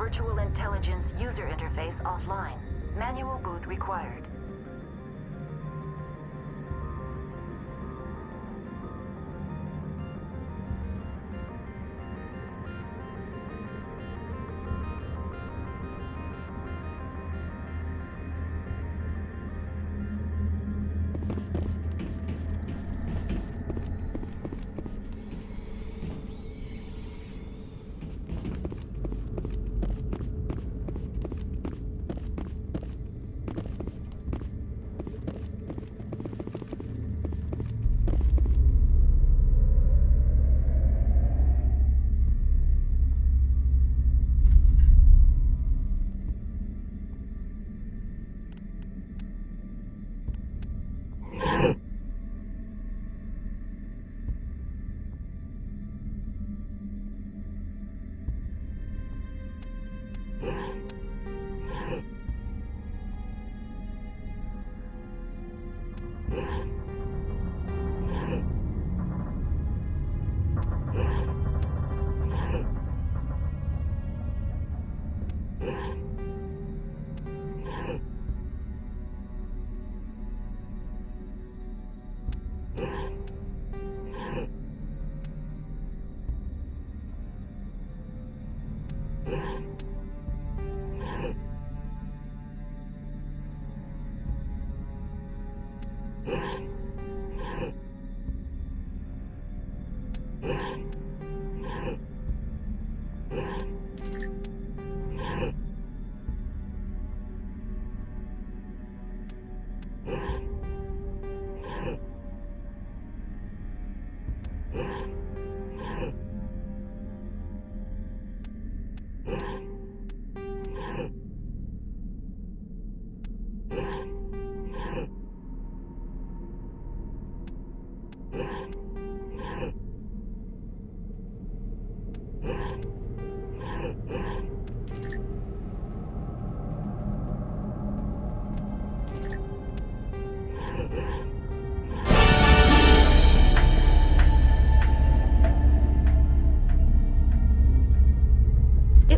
Virtual Intelligence user interface offline. Manual boot required.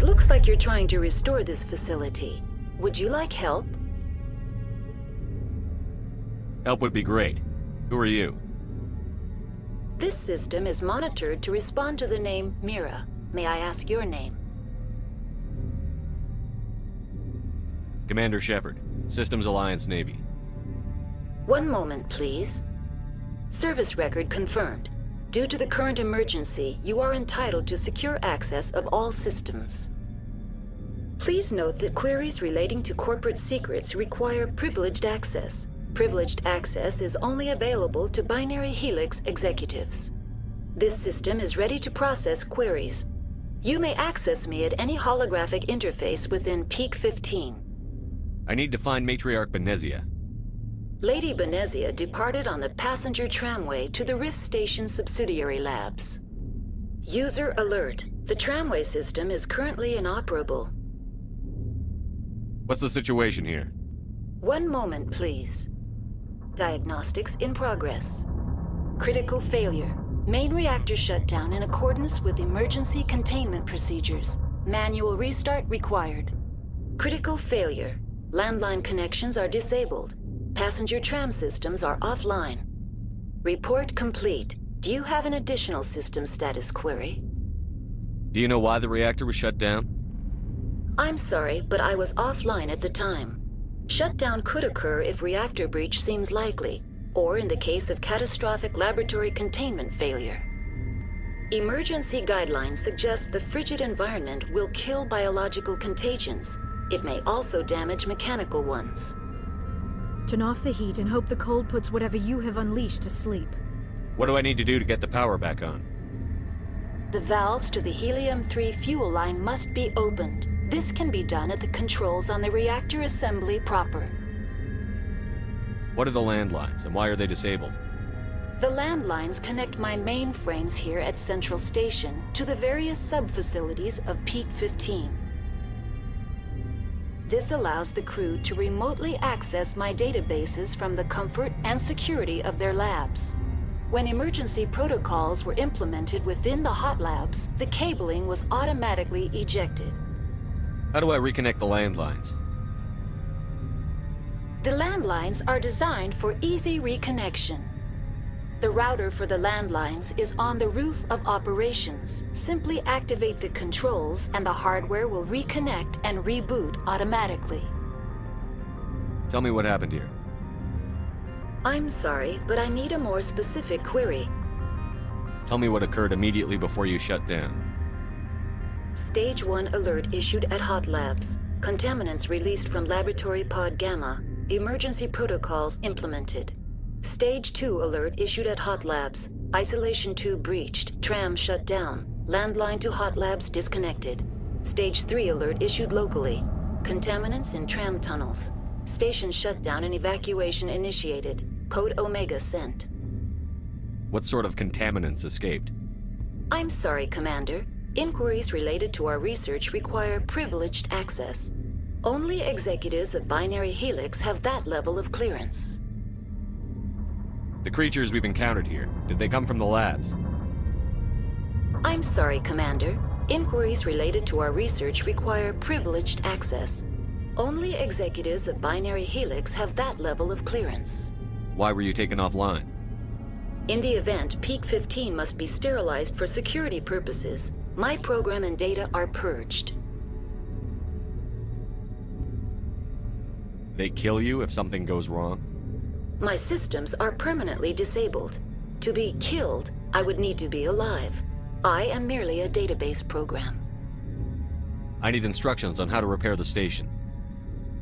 Looks like you're trying to restore this facility. Would you like help? Help would be great. Who are you? This system is monitored to respond to the name Mira. May I ask your name? Commander Shepard, Systems Alliance Navy. One moment, please. Service record confirmed. Due to the current emergency, you are entitled to secure access of all systems. Please note that queries relating to corporate secrets require privileged access. Privileged access is only available to Binary Helix executives. This system is ready to process queries. You may access me at any holographic interface within Peak 15. I need to find Matriarch Benezia. Lady Benezia departed on the passenger tramway to the Rift Station subsidiary labs. User alert. The tramway system is currently inoperable. What's the situation here? One moment, please. Diagnostics in progress. Critical failure. Main reactor shutdown in accordance with emergency containment procedures. Manual restart required. Critical failure. Landline connections are disabled. Passenger tram systems are offline. Report complete. Do you have an additional system status query? Do you know why the reactor was shut down? I'm sorry, but I was offline at the time. Shutdown could occur if reactor breach seems likely, or in the case of catastrophic laboratory containment failure. Emergency guidelines suggest the frigid environment will kill biological contagions. It may also damage mechanical ones. Turn off the heat and hope the cold puts whatever you have unleashed to sleep. What do I need to do to get the power back on? The valves to the Helium-3 fuel line must be opened. This can be done at the controls on the reactor assembly proper. What are the landlines, and why are they disabled? The landlines connect my mainframes here at Central Station to the various sub-facilities of Peak 15. This allows the crew to remotely access my databases from the comfort and security of their labs. When emergency protocols were implemented within the hot labs, the cabling was automatically ejected. How do I reconnect the landlines? The landlines are designed for easy reconnection. The router for the landlines is on the roof of operations. Simply activate the controls and the hardware will reconnect and reboot automatically. Tell me what happened here. I'm sorry, but I need a more specific query. Tell me what occurred immediately before you shut down. Stage 1 alert issued at Hot Labs. Contaminants released from Laboratory Pod Gamma. Emergency protocols implemented. Stage 2 alert issued at Hot Labs. Isolation tube breached. Tram shut down. Landline to Hot Labs disconnected. Stage 3 alert issued locally. Contaminants in tram tunnels. Station shutdown and evacuation initiated. Code Omega sent. What sort of contaminants escaped? I'm sorry, Commander. Inquiries related to our research require privileged access. Only executives of Binary Helix have that level of clearance. The creatures we've encountered here, did they come from the labs? I'm sorry, Commander. Inquiries related to our research require privileged access. Only executives of Binary Helix have that level of clearance. Why were you taken offline? In the event, Peak 15 must be sterilized for security purposes. My program and data are purged. They kill you if something goes wrong? My systems are permanently disabled. To be killed, I would need to be alive. I am merely a database program. I need instructions on how to repair the station.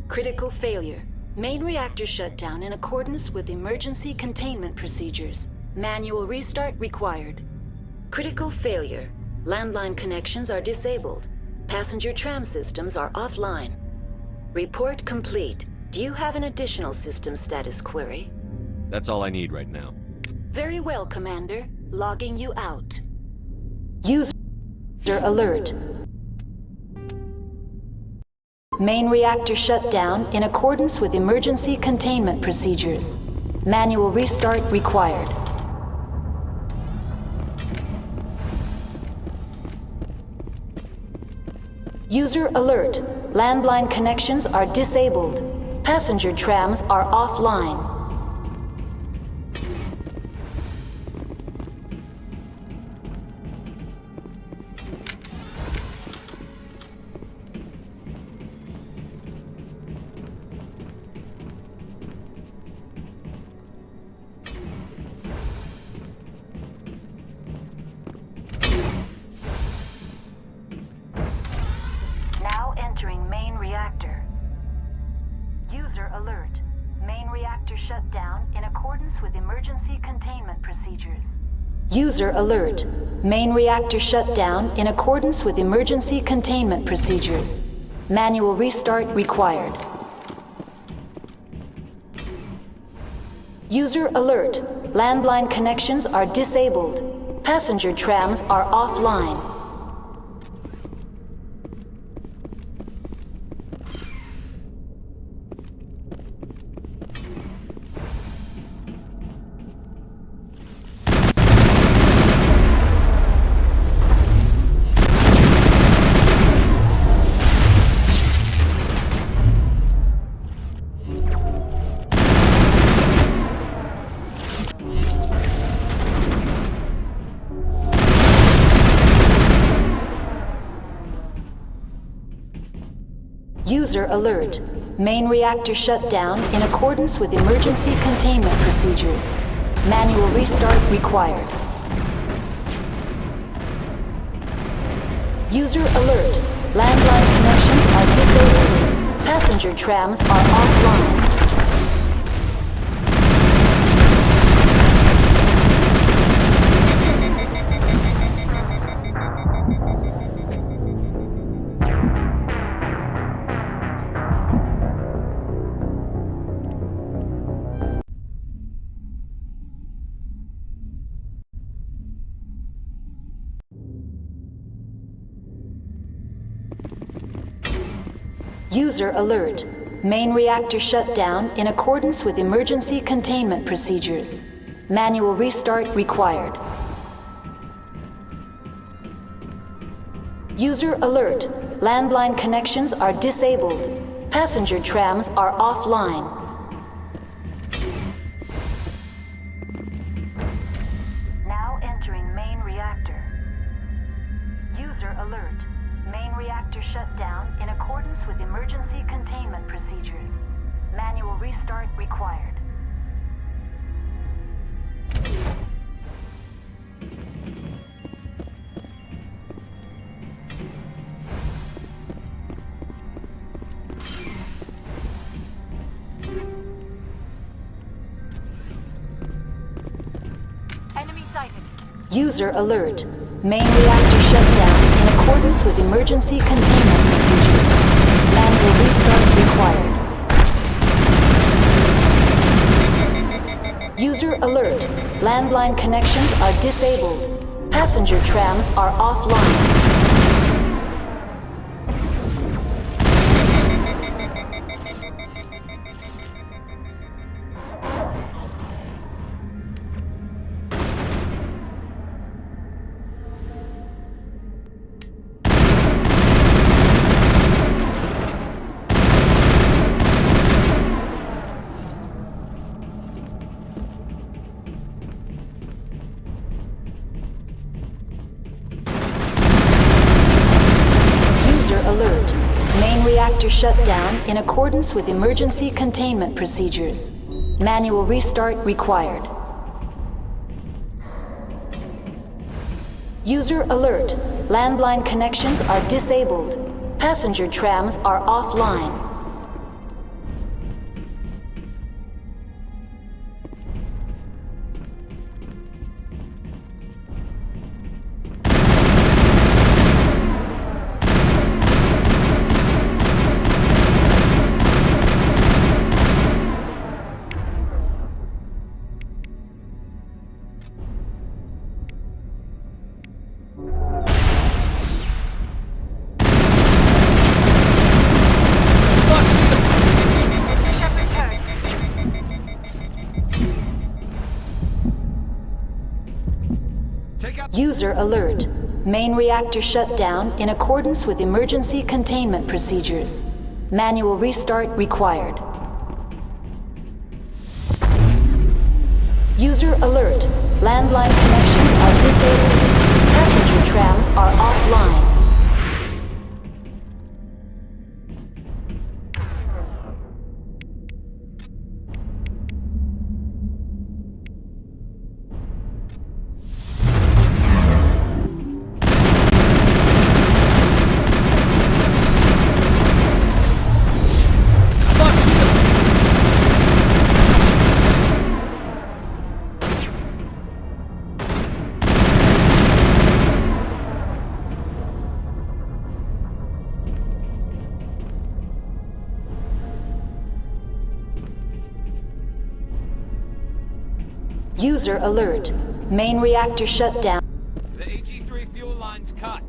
Critical failure. Main reactor shutdown in accordance with emergency containment procedures. Manual restart required. Critical failure. Landline connections are disabled. Passenger tram systems are offline. Report complete. Do you have an additional system status query? That's all I need right now. Very well, Commander. Logging you out. User alert. Main reactor shut down in accordance with emergency containment procedures. Manual restart required. User alert. Landline connections are disabled. Passenger trams are offline. Now entering main reactor. User alert. Main reactor shut down in accordance with emergency containment procedures. User alert. Main reactor shut down in accordance with emergency containment procedures. Manual restart required. User alert. Landline connections are disabled. Passenger trams are offline. User alert. Main reactor shut down in accordance with emergency containment procedures. Manual restart required. User alert. Landline connections are disabled. Passenger trams are offline. User alert. Main reactor shut down in accordance with emergency containment procedures. Manual restart required. User alert. Landline connections are disabled. Passenger trams are offline. Now entering main reactor. User alert. Main reactor shut down in accordance with emergency containment procedures. Manual restart required. Enemy sighted. User alert. Main reactor shut down in accordance with emergency containment procedures. Manual restart required. User alert. Landline connections are disabled. Passenger trams are offline. Alert. Main reactor shut down in accordance with emergency containment procedures. Manual restart required. User alert. Landline connections are disabled. Passenger trams are offline. Shepard's hurt. User alert. Main reactor shut down in accordance with emergency containment procedures. Manual restart required. User alert. Landline connections are disabled. Passenger trams are offline. User alert. Main reactor shut down. The AG-3 fuel line's cut.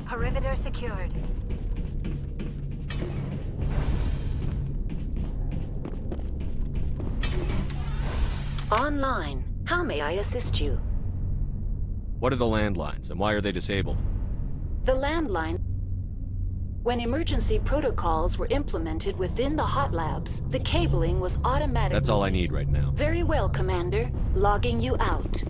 Perimeter secured. Online. How may I assist you? What are the landlines, and why are they disabled? The landline. When emergency protocols were implemented within the hot labs, the cabling was automatic. That's all I need right now. Very well, Commander. Logging you out.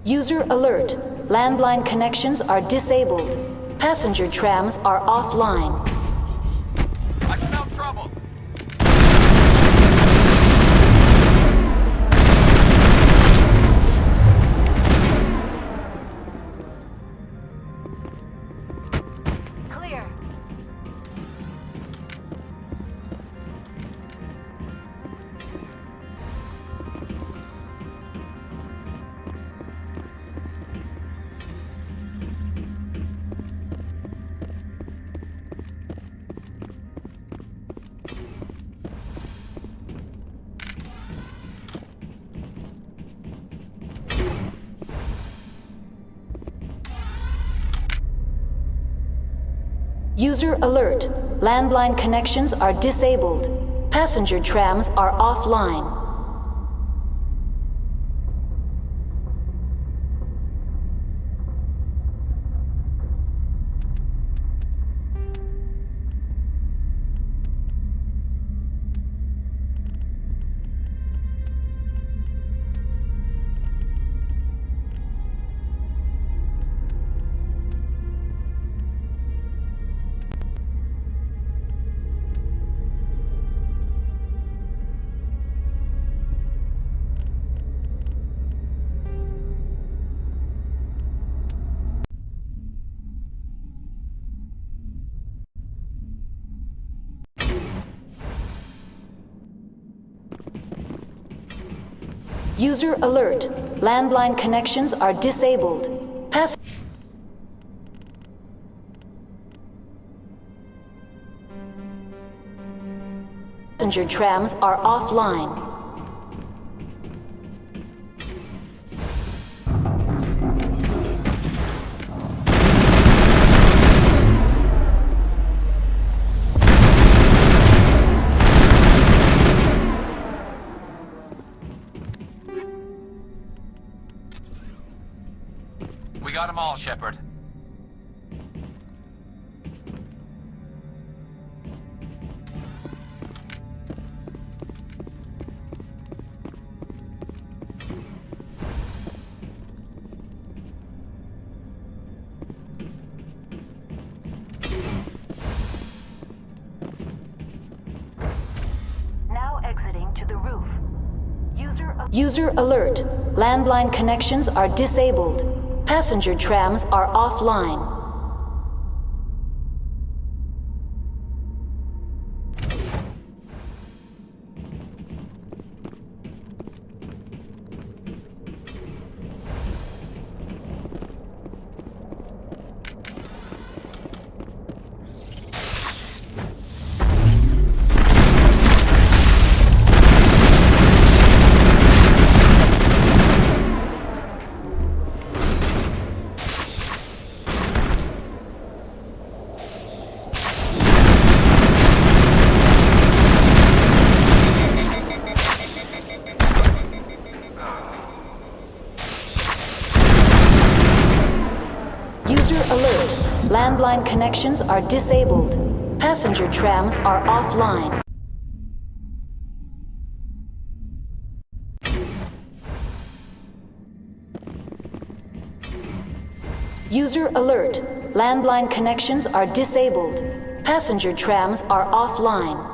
User alert. Landline connections are disabled. Passenger trams are offline. I smell trouble. Clear. User alert. Landline connections are disabled. Passenger trams are offline. User alert. Landline connections are disabled. Passenger trams are offline. We got them all, Shepard. Now exiting to the roof. User alert. Landline connections are disabled. Passenger trams are offline. User alert. Landline connections are disabled. Passenger trams are offline. User alert. Landline connections are disabled. Passenger trams are offline.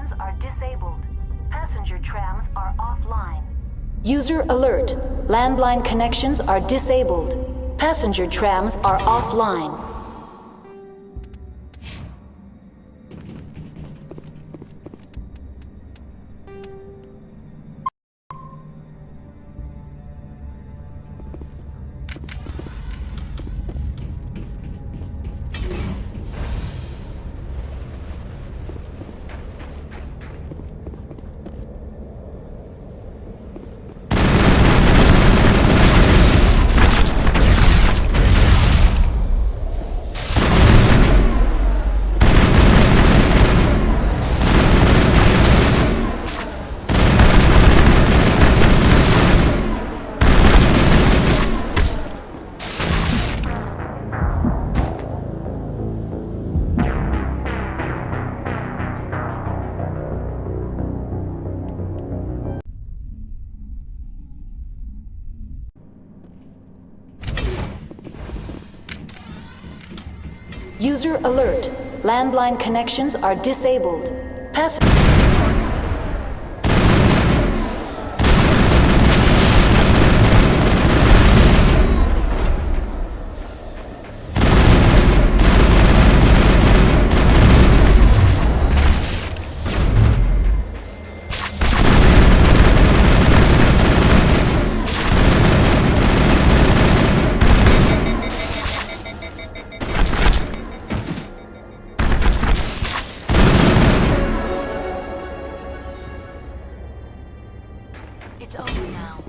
connections are disabled. Passenger trams are offline. User alert. Landline connections are disabled. Passenger trams are offline. User alert. Landline connections are disabled. It's over now.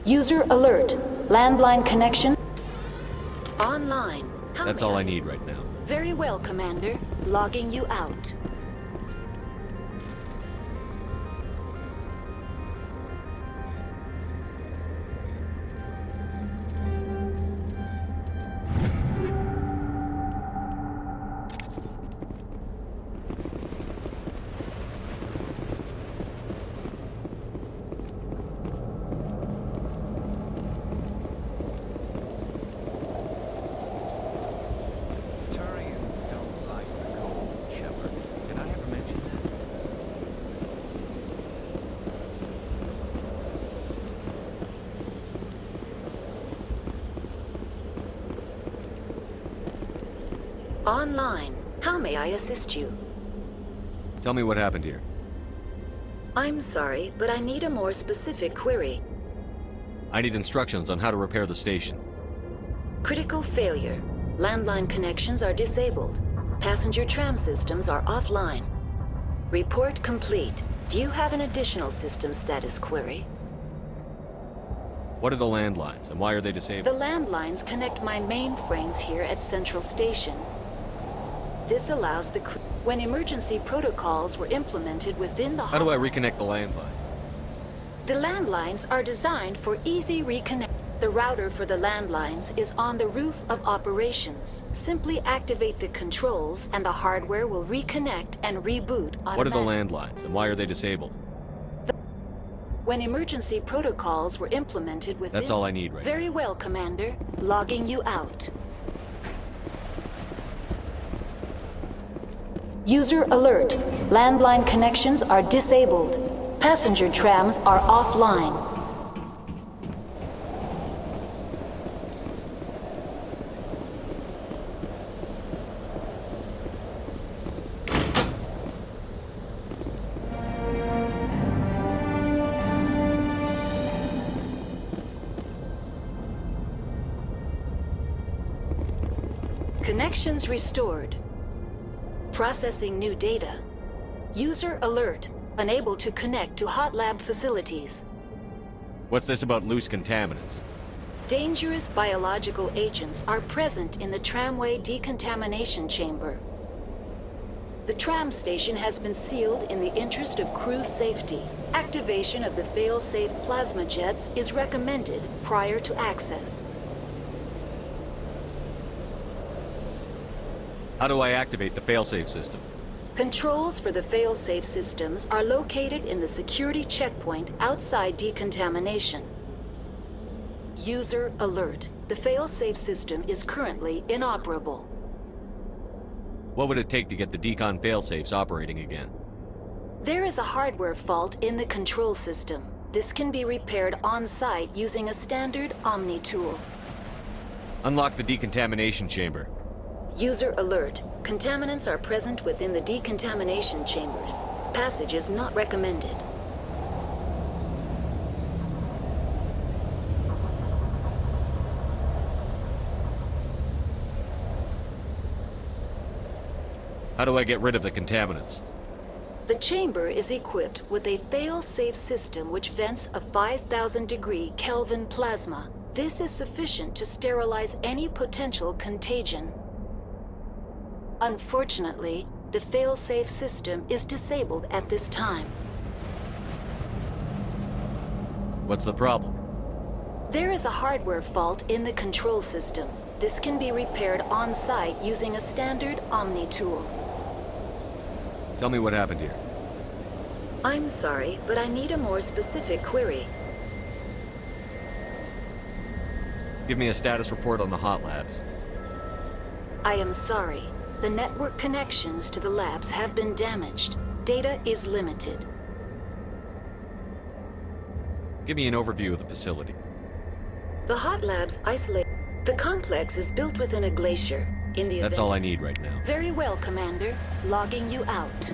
User alert. Landline connection online. That's all I need right now. Very well, Commander. Logging you out. Online. How may I assist you? Tell me what happened here. I'm sorry, but I need a more specific query. I need instructions on how to repair the station. Critical failure. Landline connections are disabled. Passenger tram systems are offline. Report complete. Do you have an additional system status query? What are the landlines, and why are they disabled? The landlines connect my mainframes here at Central Station. This allows when emergency protocols were implemented within the How do I reconnect the landlines? The landlines are designed for easy reconnect. The router for the landlines is on the roof of operations. Simply activate the controls and the hardware will reconnect and reboot automatically. What are the landlines, and why are they disabled? When emergency protocols were implemented within... That's all I need right now. Very well, Commander. Logging you out. User alert. Landline connections are disabled. Passenger trams are offline. Connections restored. Processing new data. User alert. Unable to connect to hot lab facilities. What's this about loose contaminants? Dangerous biological agents are present in the tramway decontamination chamber. The tram station has been sealed in the interest of crew safety. Activation of the fail-safe plasma jets is recommended prior to access. How do I activate the failsafe system? Controls for the fail-safe systems are located in the security checkpoint outside decontamination. User alert. The fail-safe system is currently inoperable. What would it take to get the decon failsafes operating again? There is a hardware fault in the control system. This can be repaired on-site using a standard Omni tool. Unlock the decontamination chamber. User alert. Contaminants are present within the decontamination chambers. Passage is not recommended. How do I get rid of the contaminants? The chamber is equipped with a fail-safe system which vents a 5,000-degree Kelvin plasma. This is sufficient to sterilize any potential contagion. Unfortunately, the fail-safe system is disabled at this time. What's the problem? There is a hardware fault in the control system. This can be repaired on-site using a standard Omni tool. Tell me what happened here. I'm sorry, but I need a more specific query. Give me a status report on the hot labs. I am sorry. The network connections to the labs have been damaged. Data is limited. Give me an overview of the facility. The hot labs isolate. The complex is built within a glacier. In the That's event... all I need right now. Very well, Commander. Logging you out.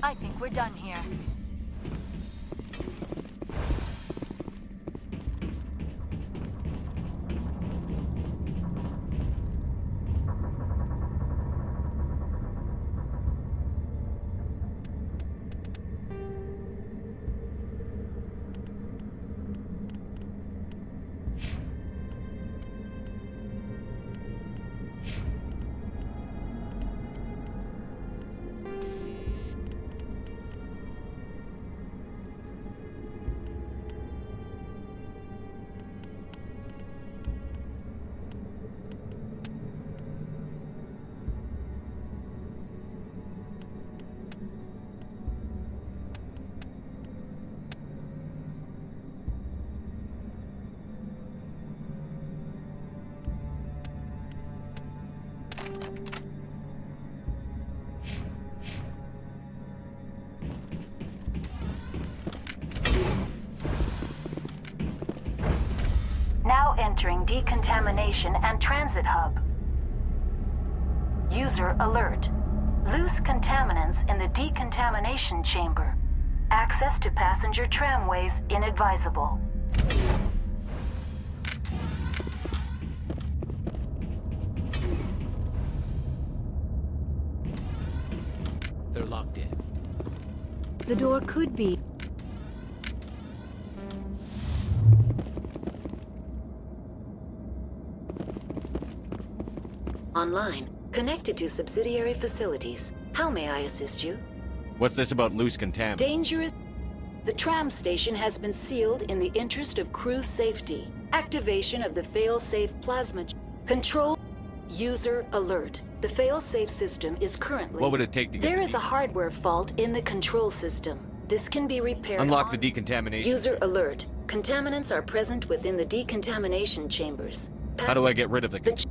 I think we're done here. Now entering decontamination and transit hub. User alert. Loose contaminants in the decontamination chamber. Access to passenger tramways inadvisable. They're locked in. The door could be... Online. Connected to subsidiary facilities. How may I assist you? What's this about loose contaminants? Dangerous... The tram station has been sealed in the interest of crew safety. Activation of the fail-safe plasma... Control... User alert. The fail-safe system is currently... What would it take to get There the is a hardware fault in the control system. This can be repaired... Unlock the decontamination. User alert. Contaminants are present within the decontamination chambers. How do I get rid of the...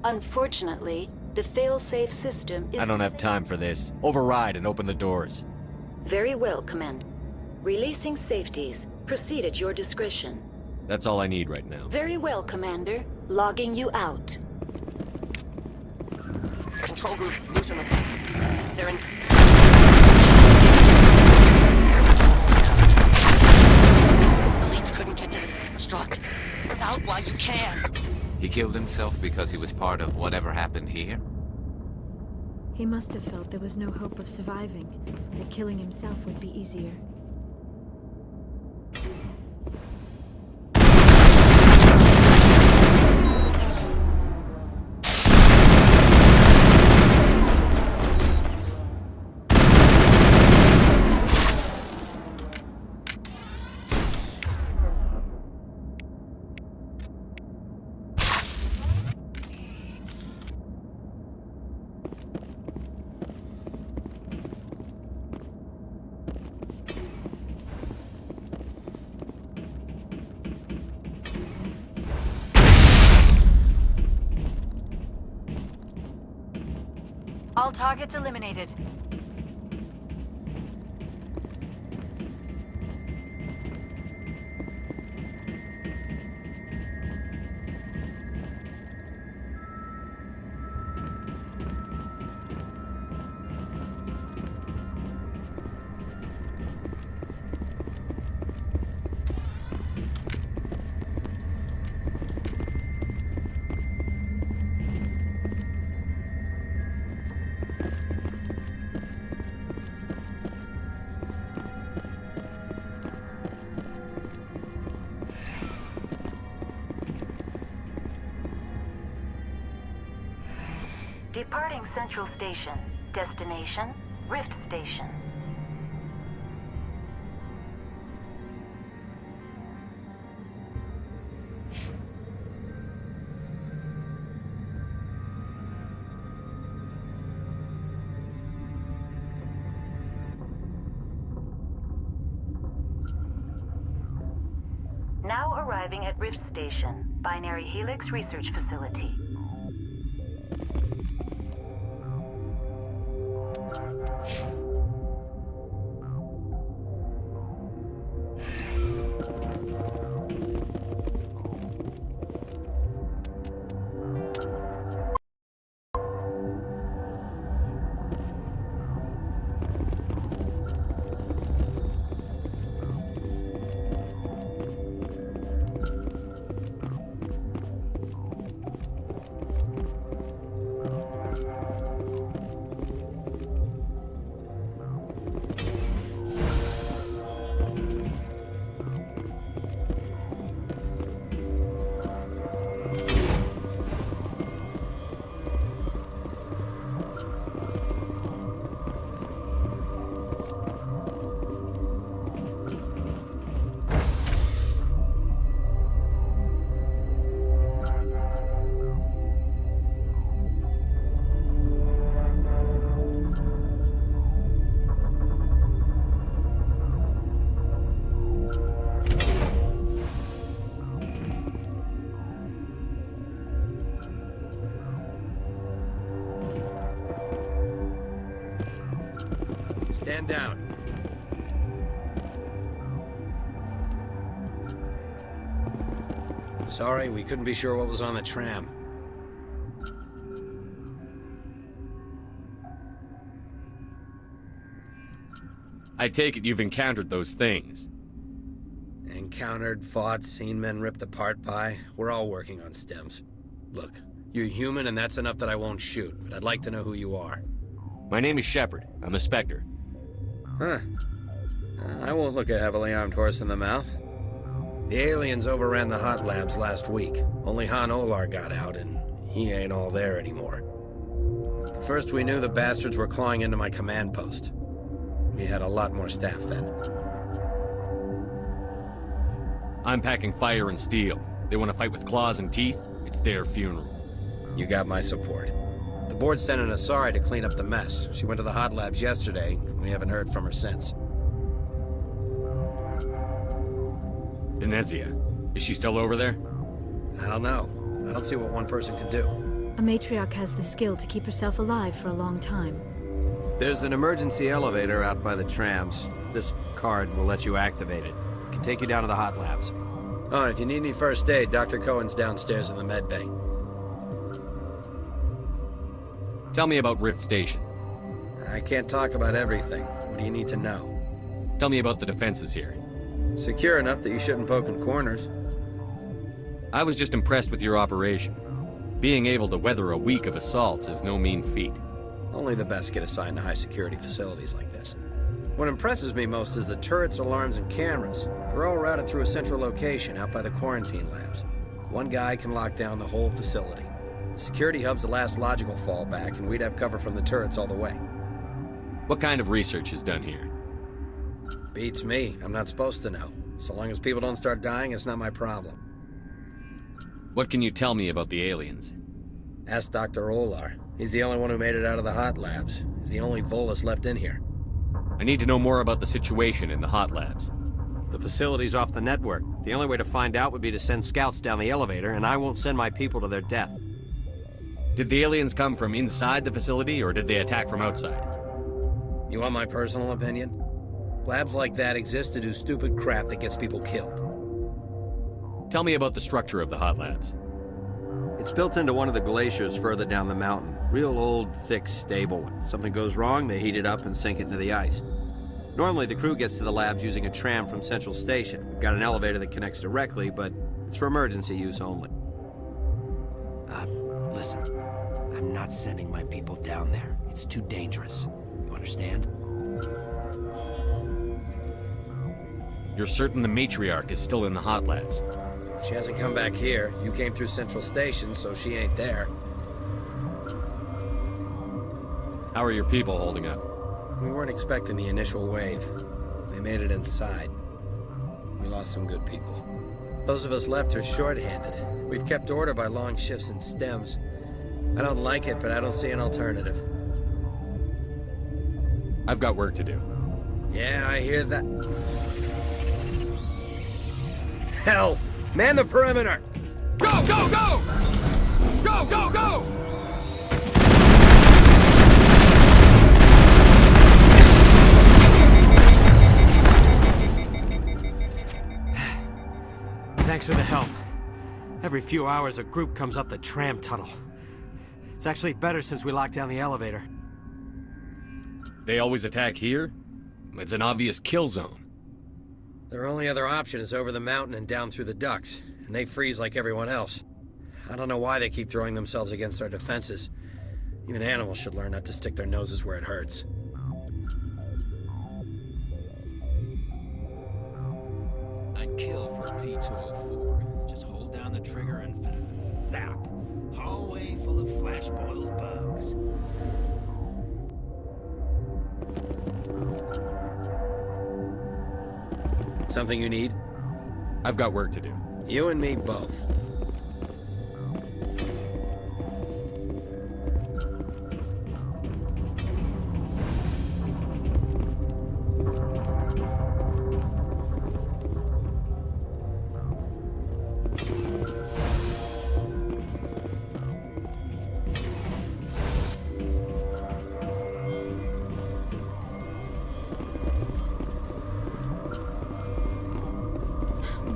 Unfortunately, the fail-safe system is... I don't have time for this. Override and open the doors. Very well, Commander. Releasing safeties. Proceed at your discretion. That's all I need right now. Very well, Commander. Logging you out. Control group, loosen them. They're in... The leads couldn't get to the struck. Get out while you can. He killed himself because he was part of whatever happened here? He must have felt there was no hope of surviving, that killing himself would be easier. All targets eliminated. Departing Central Station. Destination, Rift Station. Now arriving at Rift Station, Binary Helix Research Facility. Stand down. Sorry, we couldn't be sure what was on the tram. I take it you've encountered those things. Encountered, fought, seen men ripped apart by. We're all working on stems. Look, you're human and that's enough that I won't shoot, but I'd like to know who you are. My name is Shepard. I'm a Spectre. Huh. I won't look a heavily armed horse in the mouth. The aliens overran the hot labs last week. Only Han Olar got out, and he ain't all there anymore. The first we knew, the bastards were clawing into my command post. We had a lot more staff then. I'm packing fire and steel. They want to fight with claws and teeth? It's their funeral. You got my support. The board sent an Asari to clean up the mess. She went to the hot labs yesterday. We haven't heard from her since. Venezia. Is she still over there? I don't know. I don't see what one person could do. A matriarch has the skill to keep herself alive for a long time. There's an emergency elevator out by the trams. This card will let you activate it. It can take you down to the hot labs. Oh, and if you need any first aid, Dr. Cohen's downstairs in the med bay. Tell me about Rift Station. I can't talk about everything. What do you need to know? Tell me about the defenses here. Secure enough that you shouldn't poke in corners. I was just impressed with your operation. Being able to weather a week of assaults is no mean feat. Only the best get assigned to high-security facilities like this. What impresses me most is the turrets, alarms, and cameras. They're all routed through a central location out by the quarantine labs. One guy can lock down the whole facility. The security hub's the last logical fallback, and we'd have cover from the turrets all the way. What kind of research is done here? Beats me. I'm not supposed to know. So long as people don't start dying, it's not my problem. What can you tell me about the aliens? Ask Dr. Olar. He's the only one who made it out of the hot labs. He's the only Volus left in here. I need to know more about the situation in the hot labs. The facility's off the network. The only way to find out would be to send scouts down the elevator, and I won't send my people to their death. Did the aliens come from inside the facility, or did they attack from outside? You want my personal opinion? Labs like that exist to do stupid crap that gets people killed. Tell me about the structure of the hot labs. It's built into one of the glaciers further down the mountain. Real old, thick, stable one. Something goes wrong, they heat it up and sink it into the ice. Normally, the crew gets to the labs using a tram from Central Station. We've got an elevator that connects directly, but it's for emergency use only. Listen. I'm not sending my people down there. It's too dangerous. You understand? You're certain the matriarch is still in the hot labs? She hasn't come back here. You came through Central Station, so she ain't there. How are your people holding up? We weren't expecting the initial wave. They made it inside. We lost some good people. Those of us left are short-handed. We've kept order by long shifts and stems. I don't like it, but I don't see an alternative. I've got work to do. Yeah, I hear that. Hell! Man the perimeter! Go, go, go! Go, go, go! Thanks for the help. Every few hours, a group comes up the tram tunnel. It's actually better since we locked down the elevator. They always attack here? It's an obvious kill zone. Their only other option is over the mountain and down through the ducts, and they freeze like everyone else. I don't know why they keep throwing themselves against our defenses. Even animals should learn not to stick their noses where it hurts. I'd kill for a P-204. Just hold down the trigger and zap. Hallway full of flash-boiled bugs. Something you need? I've got work to do. You and me both.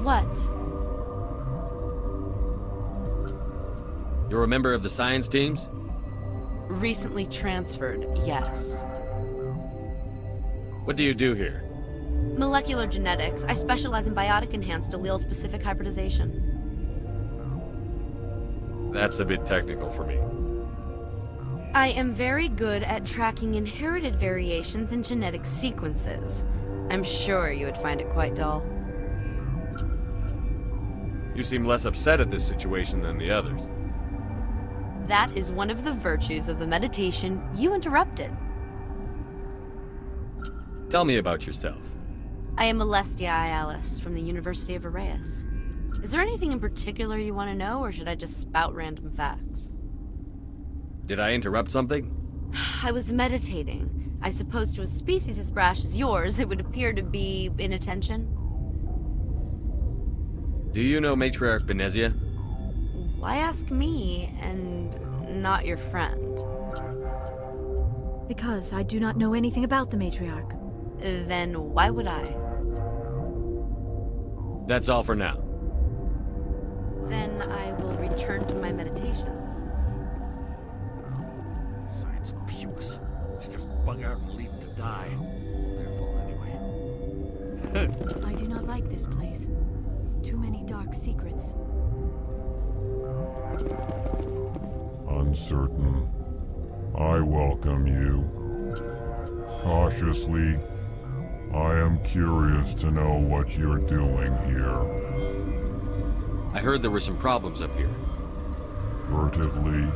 What? You're a member of the science teams? Recently transferred, yes. What do you do here? Molecular genetics. I specialize in biotic-enhanced allele-specific hybridization. That's a bit technical for me. I am very good at tracking inherited variations in genetic sequences. I'm sure you would find it quite dull. You seem less upset at this situation than the others. That is one of the virtues of the meditation you interrupted. Tell me about yourself. I am Alestia Ialis from the University of Arraeus. Is there anything in particular you want to know, or should I just spout random facts? Did I interrupt something? I was meditating. I suppose to a species as brash as yours, it would appear to be inattention. Do you know Matriarch Benezia? Why ask me, and not your friend? Because I do not know anything about the Matriarch. Then why would I? That's all for now. Then I will return to my meditations. Science pukes. Should just bug out and leave to die. Their fault anyway. I do not like this place. Too many dark secrets. Uncertain. I welcome you. Cautiously, I am curious to know what you're doing here. I heard there were some problems up here. Furtively,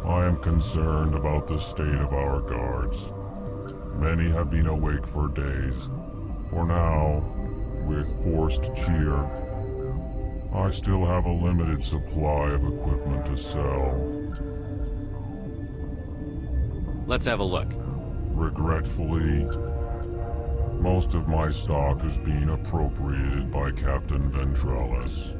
I am concerned about the state of our guards. Many have been awake for days. For now, with forced cheer, I still have a limited supply of equipment to sell. Let's have a look. Regretfully, most of my stock is being appropriated by Captain Ventralis.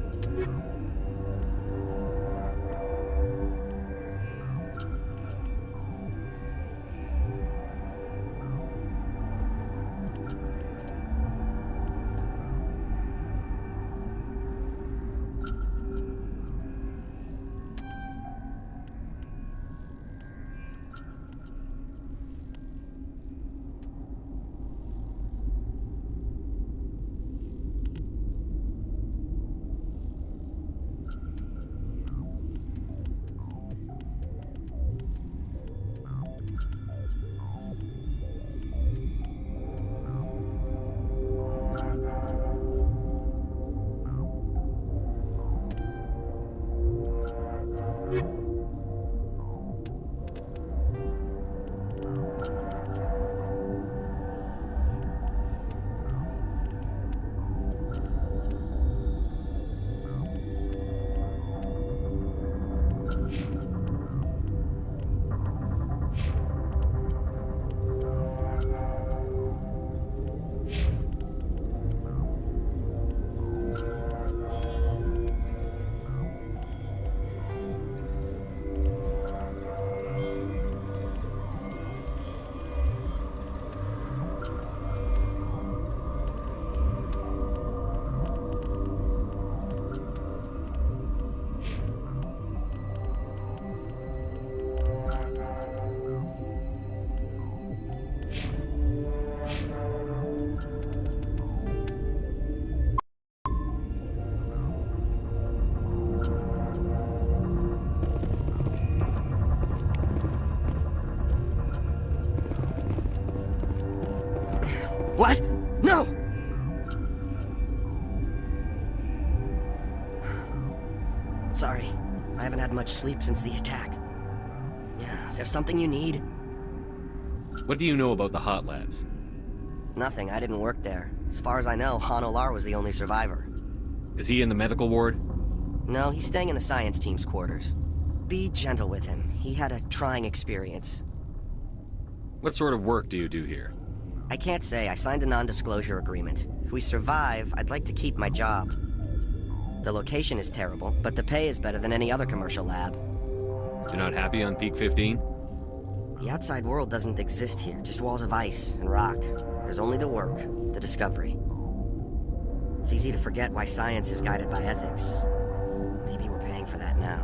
What? No! Sorry, I haven't had much sleep since the attack. Yeah, is there something you need? What do you know about the Hot Labs? Nothing, I didn't work there. As far as I know, Han Olar was the only survivor. Is he in the medical ward? No, he's staying in the science team's quarters. Be gentle with him. He had a trying experience. What sort of work do you do here? I can't say. I signed a non-disclosure agreement. If we survive, I'd like to keep my job. The location is terrible, but the pay is better than any other commercial lab. You're not happy on Peak 15? The outside world doesn't exist here, just walls of ice and rock. There's only the work, the discovery. It's easy to forget why science is guided by ethics. Maybe we're paying for that now.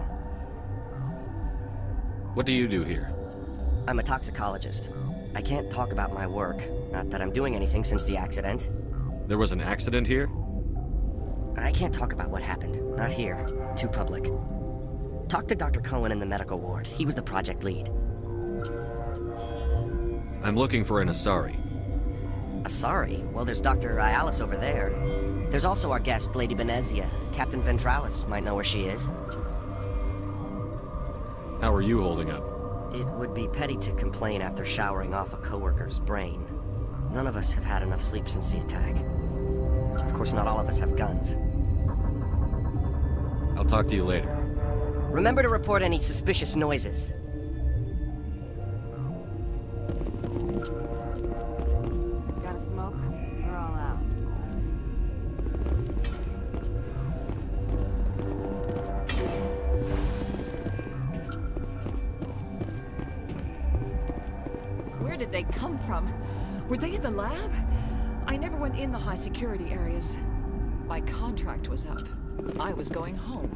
What do you do here? I'm a toxicologist. I can't talk about my work. Not that I'm doing anything since the accident. There was an accident here? I can't talk about what happened. Not here. Too public. Talk to Dr. Cohen in the medical ward. He was the project lead. I'm looking for an Asari. Asari? Well, there's Dr. Ialis over there. There's also our guest, Lady Benezia. Captain Ventralis might know where she is. How are you holding up? It would be petty to complain after showering off a coworker's brain. None of us have had enough sleep since the attack. Of course, not all of us have guns. I'll talk to you later. Remember to report any suspicious noises. Got a smoke? We're all out. Where did they come from? Were they in the lab? I never went in the high security areas. My contract was up. I was going home.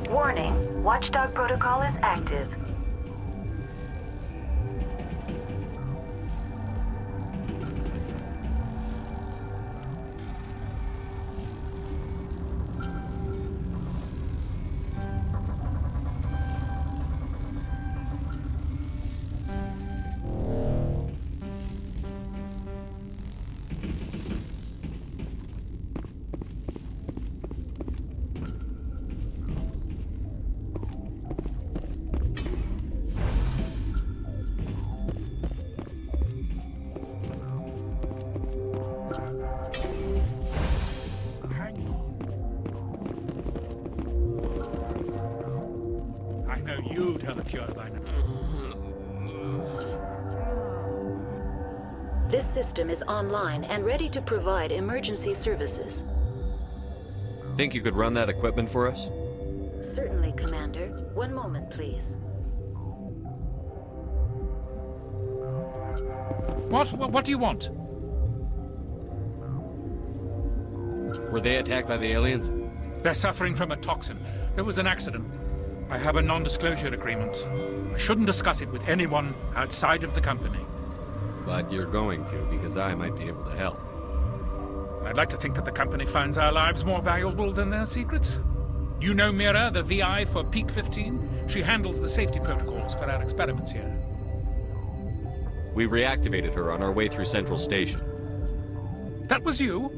Warning, Watchdog protocol is active. I know you'd have a cure by now. This system is online and ready to provide emergency services. Think you could run that equipment for us? Certainly, Commander. One moment, please. What do you want? Were they attacked by the aliens? They're suffering from a toxin. There was an accident. I have a non-disclosure agreement. I shouldn't discuss it with anyone outside of the company. But you're going to, because I might be able to help. I'd like to think that the company finds our lives more valuable than their secrets. You know Mira, the VI for Peak 15? She handles the safety protocols for our experiments here. We reactivated her on our way through Central Station. That was you?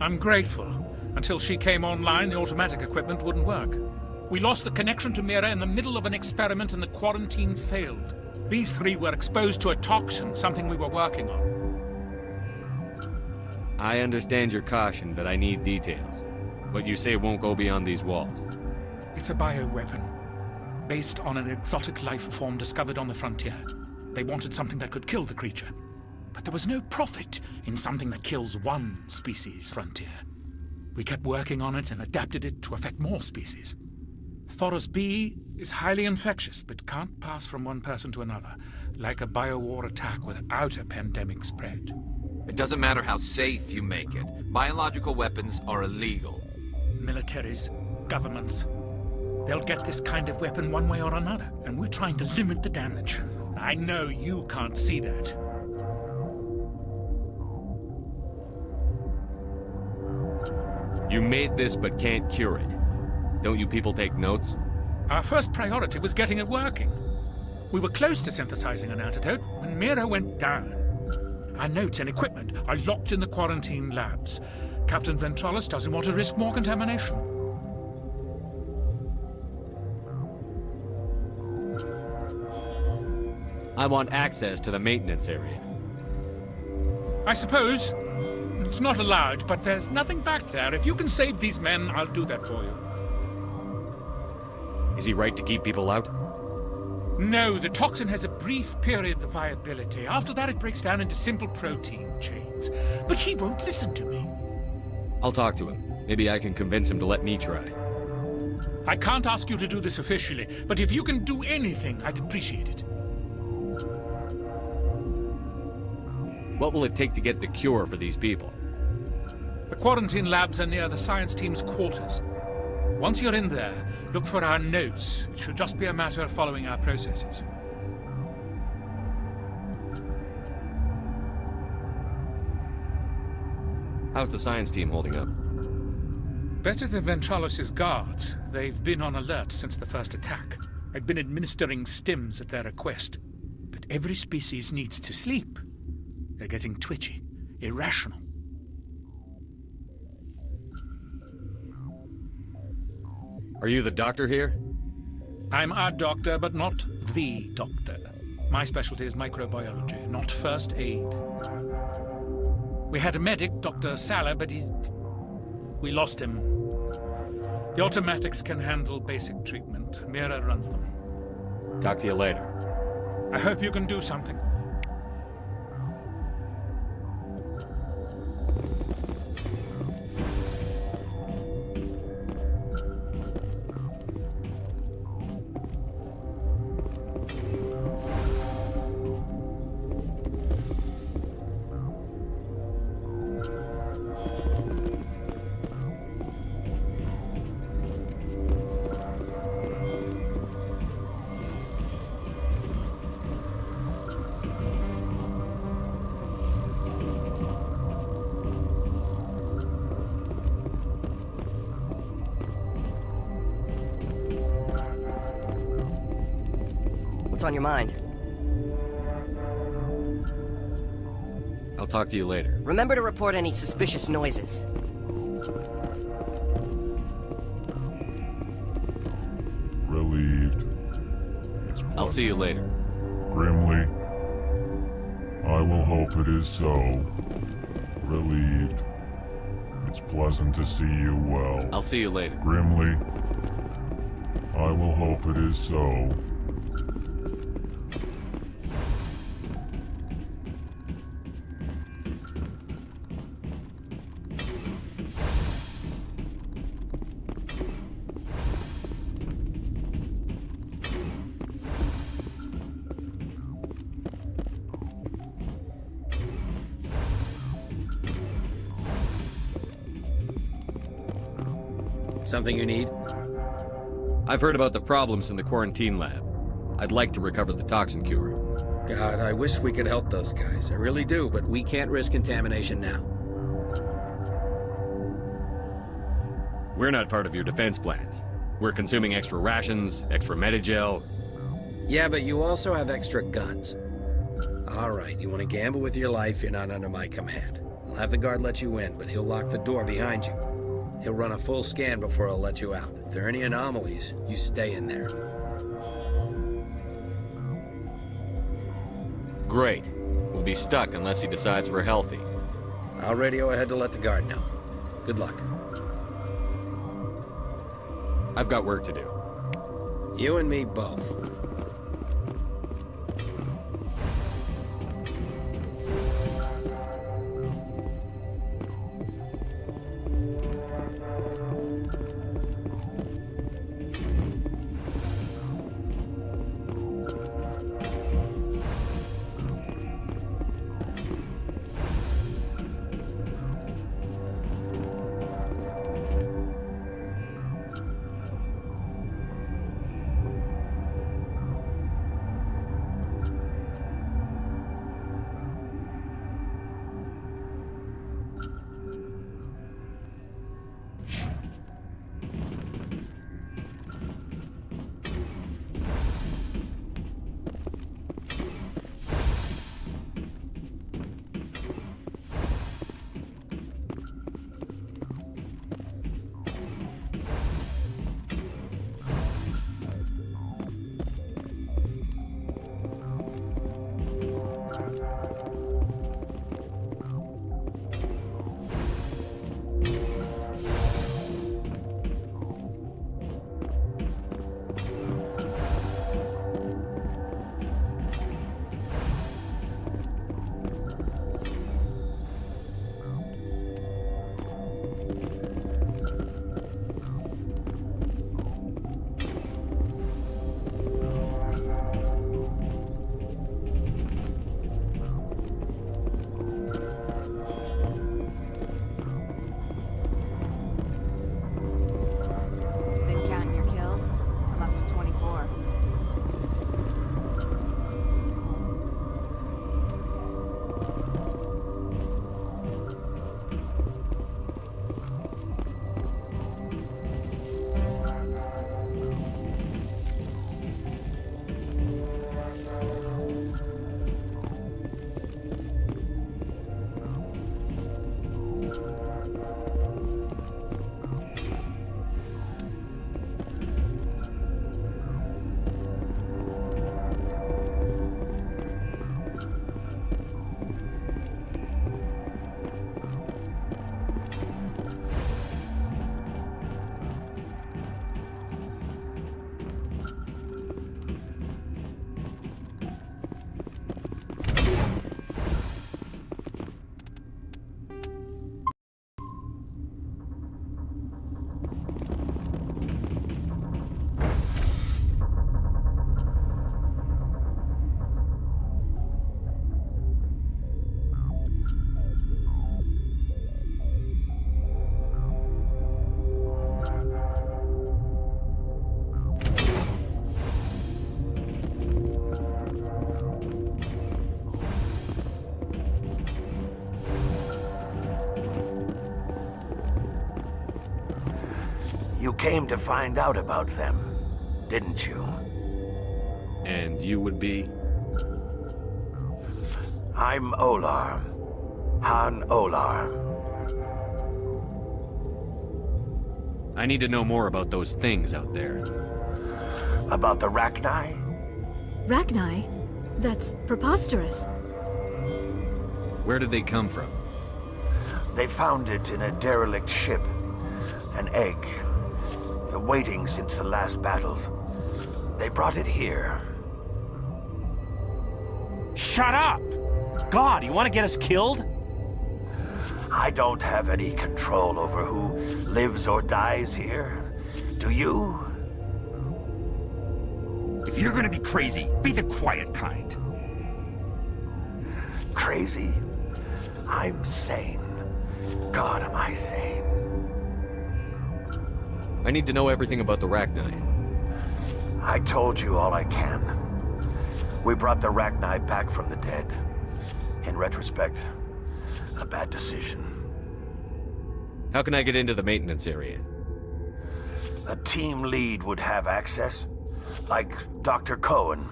I'm grateful. Until she came online, the automatic equipment wouldn't work. We lost the connection to Mira in the middle of an experiment and the quarantine failed. These three were exposed to a toxin, something we were working on. I understand your caution, but I need details. What you say won't go beyond these walls. It's a bioweapon, based on an exotic life form discovered on the frontier. They wanted something that could kill the creature. But there was no profit in something that kills one species frontier. We kept working on it and adapted it to affect more species. Thoros B is highly infectious, but can't pass from one person to another, like a biowar attack without a pandemic spread. It doesn't matter how safe you make it. Biological weapons are illegal. Militaries, governments, they'll get this kind of weapon one way or another, and we're trying to limit the damage. I know you can't see that. You made this but can't cure it. Don't you people take notes? Our first priority was getting it working. We were close to synthesizing an antidote when Mira went down. Our notes and equipment are locked in the quarantine labs. Captain Ventralis doesn't want to risk more contamination. I want access to the maintenance area. I suppose it's not allowed, but there's nothing back there. If you can save these men, I'll do that for you. Is he right to keep people out? No, the toxin has a brief period of viability. After that, it breaks down into simple protein chains. But he won't listen to me. I'll talk to him. Maybe I can convince him to let me try. I can't ask you to do this officially, but if you can do anything, I'd appreciate it. What will it take to get the cure for these people? The quarantine labs are near the science team's quarters. Once you're in there, look for our notes. It should just be a matter of following our processes. How's the science team holding up? Better than Ventralis' guards. They've been on alert since the first attack. I've been administering stims at their request. But every species needs to sleep. They're getting twitchy, irrational. Are you the doctor here? I'm our doctor, but not the doctor. My specialty is microbiology, not first aid. We had a medic, Dr. Salah, but we lost him. The automatics can handle basic treatment. Mira runs them. Talk to you later. I hope you can do something. What's on your mind? I'll talk to you later. Remember to report any suspicious noises. Relieved. I'll see you later. Grimly. I will hope it is so. Relieved. It's pleasant to see you well. I'll see you later. Grimly. I will hope it is so. Something you need? I've heard about the problems in the quarantine lab. I'd like to recover the toxin cure. God, I wish we could help those guys. I really do, but we can't risk contamination now. We're not part of your defense plans. We're consuming extra rations, extra Medigel. Yeah, but you also have extra guns. All right, you want to gamble with your life, you're not under my command. I'll have the guard let you in, but he'll lock the door behind you. He'll run a full scan before he'll let you out. If there are any anomalies, you stay in there. Great. We'll be stuck unless he decides we're healthy. I'll radio ahead to let the guard know. Good luck. I've got work to do. You and me both. You came to find out about them, didn't you? And you would be? I'm Olar. Han Olar. I need to know more about those things out there. About the Rachni? Rachni? That's preposterous. Where did they come from? They found it in a derelict ship. An egg. Waiting since the last battles. They brought it here. Shut up! God, you want to get us killed? I don't have any control over who lives or dies here. Do you? If you're gonna be crazy, be the quiet kind. Crazy? I'm sane. God, am I sane. I need to know everything about the Rachni. I told you all I can. We brought the Rachni back from the dead. In retrospect, a bad decision. How can I get into the maintenance area? A team lead would have access. Like Dr. Cohen.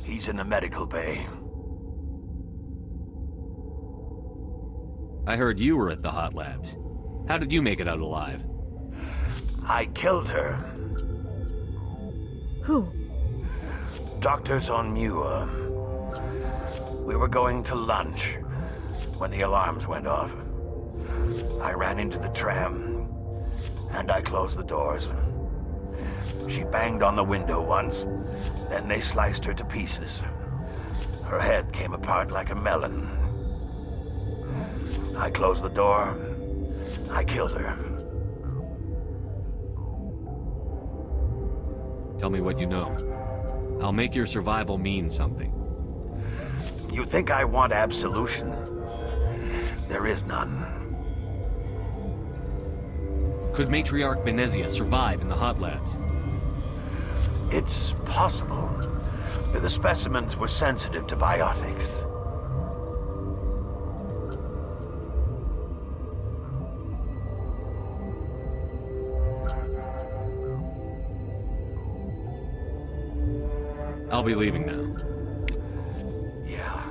He's in the medical bay. I heard you were at the hot labs. How did you make it out alive? I killed her. Who? Doctors on Muir. We were going to lunch when the alarms went off. I ran into the tram, and I closed the doors. She banged on the window once, then they sliced her to pieces. Her head came apart like a melon. I closed the door. I killed her. Tell me what you know. I'll make your survival mean something. You think I want absolution? There is none. Could Matriarch Benezia survive in the hot labs? It's possible. The specimens were sensitive to biotics. I'll be leaving now. Yeah.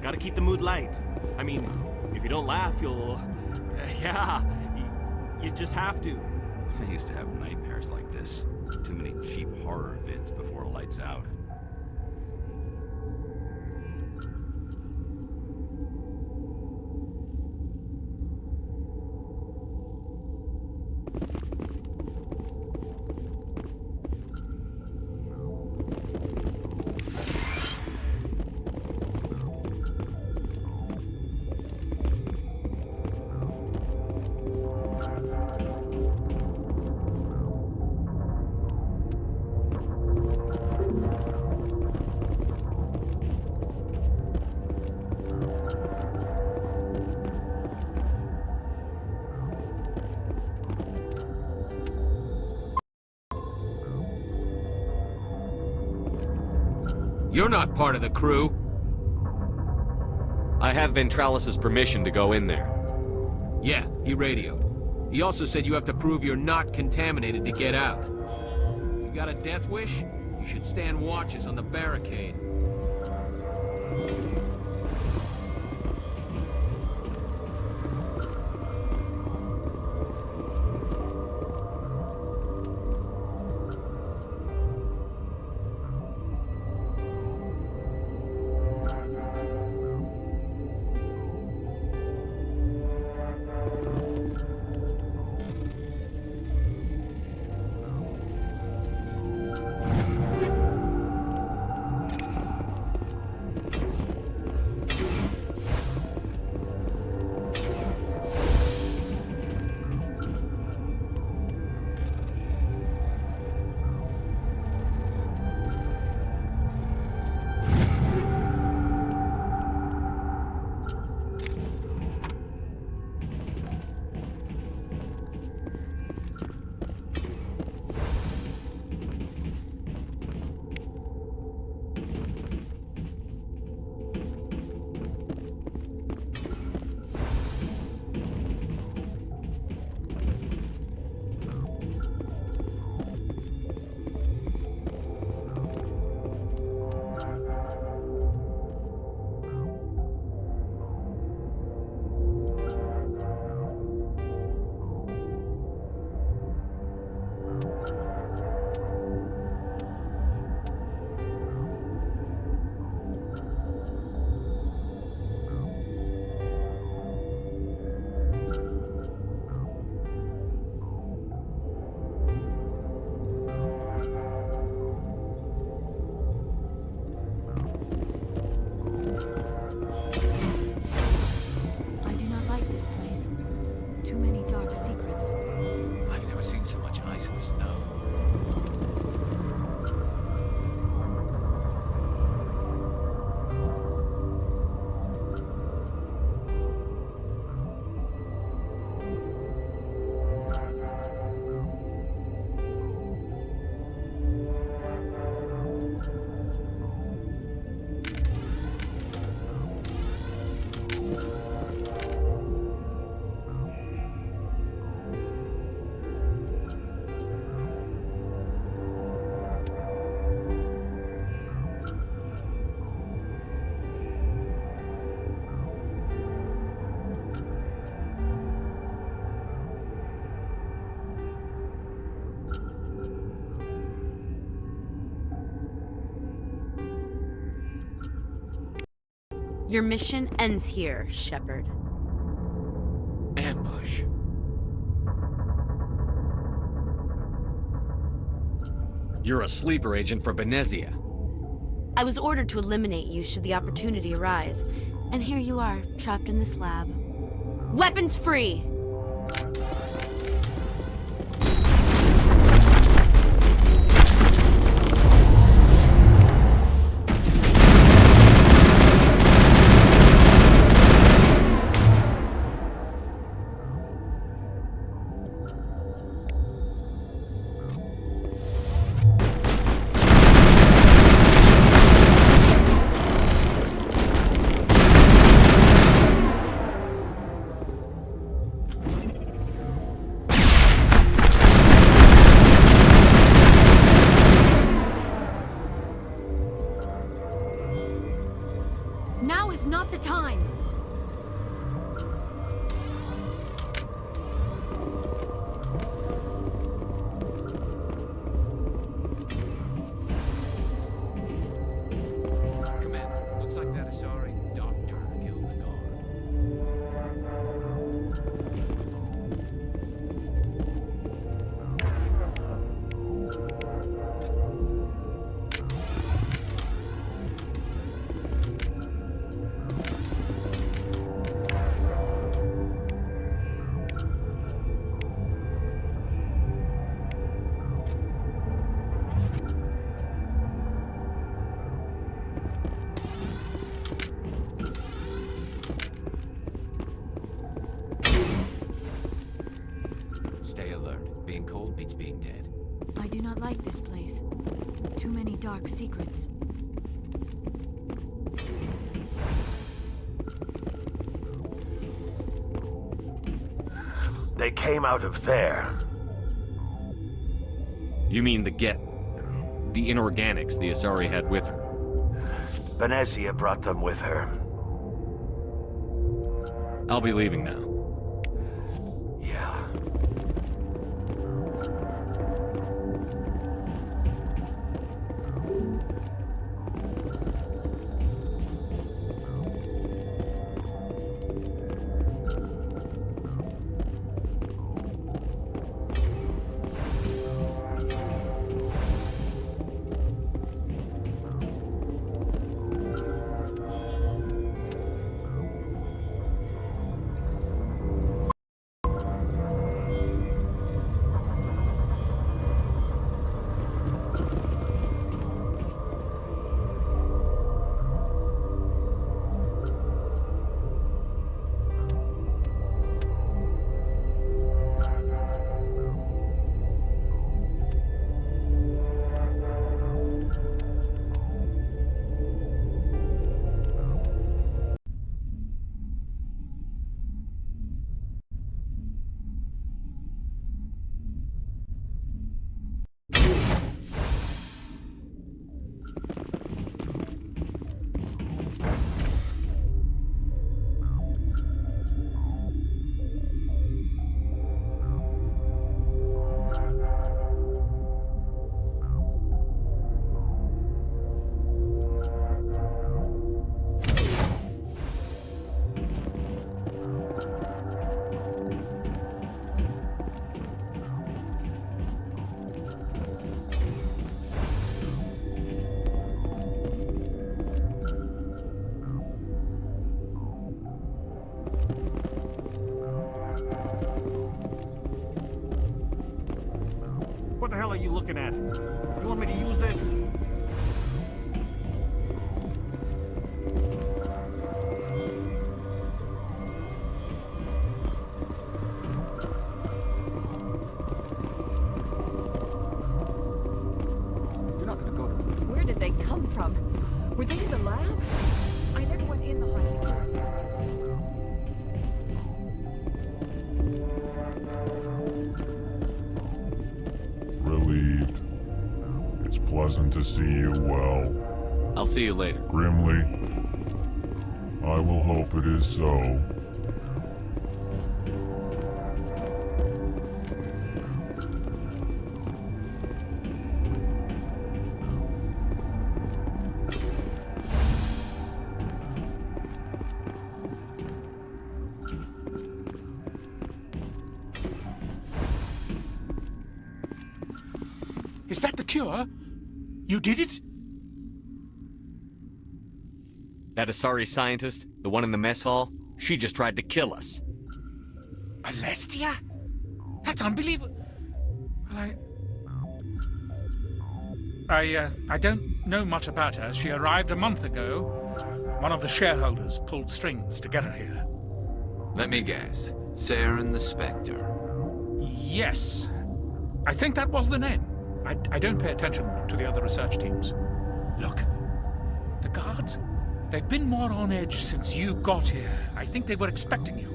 Gotta keep the mood light. I mean, if you don't laugh, you'll... yeah, you just have to. I used to have nightmares like this. Too many cheap horror vids before lights out. You're not part of the crew. I have Ventralis's permission to go in there. Yeah, he radioed. He also said you have to prove you're not contaminated to get out. You got a death wish? You should stand watches on the barricade. Your mission ends here, Shepard. Ambush. You're a sleeper agent for Benezia. I was ordered to eliminate you should the opportunity arise. And here you are, trapped in this lab. Weapons free! Now is not the time! Commander, looks like that Asari doctor killed the guard. Stay alert. Being cold beats being dead. I do not like this place. Too many dark secrets. They came out of there. You mean the inorganics the Asari had with her? Benezia brought them with her. I'll be leaving now. Yeah. What the hell are you looking at? You want me to use this? You're not gonna go to... Where did they come from? Were they in the lab? I never went in the high security areas. Relieved. It's pleasant to see you well. I'll see you later. Grimly. I will hope it is so. Is that the cure? You did it? That Asari scientist, the one in the mess hall, she just tried to kill us. Alestia? That's unbelievable. Well, I don't know much about her. She arrived a month ago. One of the shareholders pulled strings to get her here. Let me guess. Saren the Spectre. Yes. I think that was the name. I don't pay attention to the other research teams. Look, the guards, they've been more on edge since you got here. I think they were expecting you.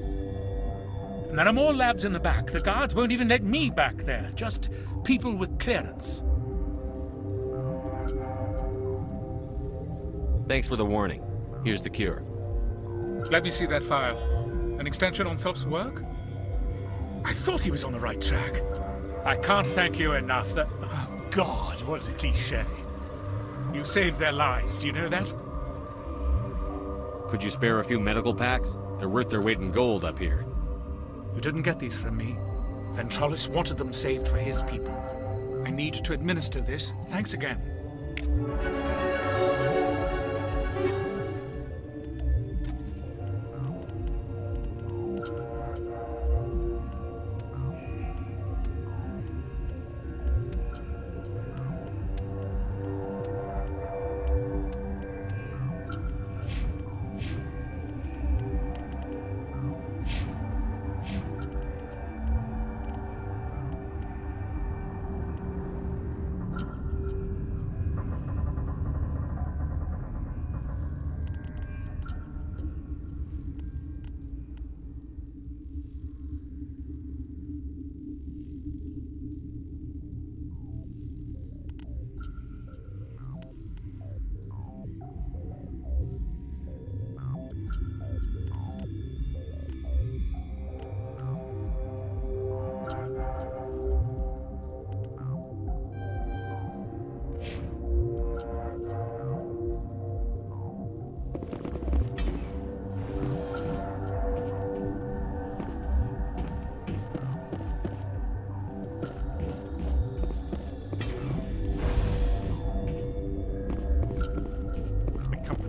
And there are more labs in the back. The guards won't even let me back there. Just people with clearance. Thanks for the warning. Here's the cure. Let me see that file. An extension on Phelps' work? I thought he was on the right track. I can't thank you enough. Oh, God, what a cliché. You saved their lives, do you know that? Could you spare a few medical packs? They're worth their weight in gold up here. You didn't get these from me. Ventralis wanted them saved for his people. I need to administer this. Thanks again.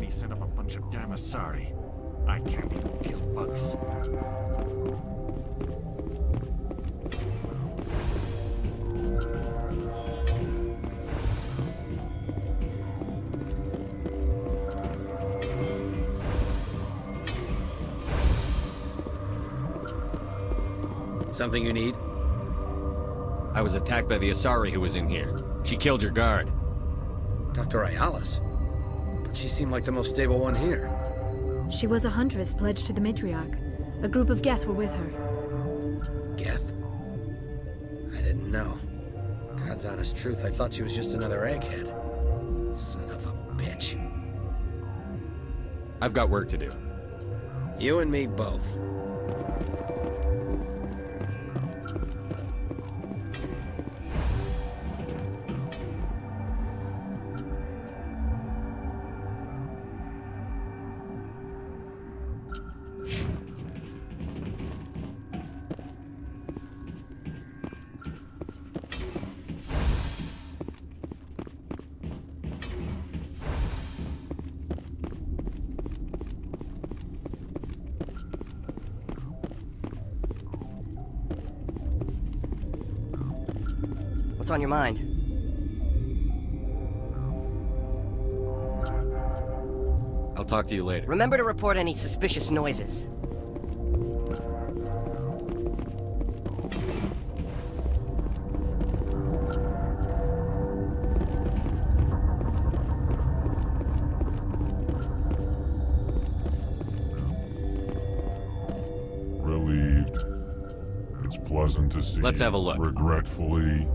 Sent up a bunch of damn Asari. I can't even kill bugs. Something you need? I was attacked by the Asari who was in here. She killed your guard. Dr. Ayalis? But she seemed like the most stable one here. She was a huntress pledged to the matriarch. A group of Geth were with her. Geth? I didn't know. God's honest truth, I thought she was just another egghead. Son of a bitch. I've got work to do. You and me both. What's on your mind? I'll talk to you later. Remember to report any suspicious noises. Relieved. It's pleasant to see. Let's have a look. Regretfully.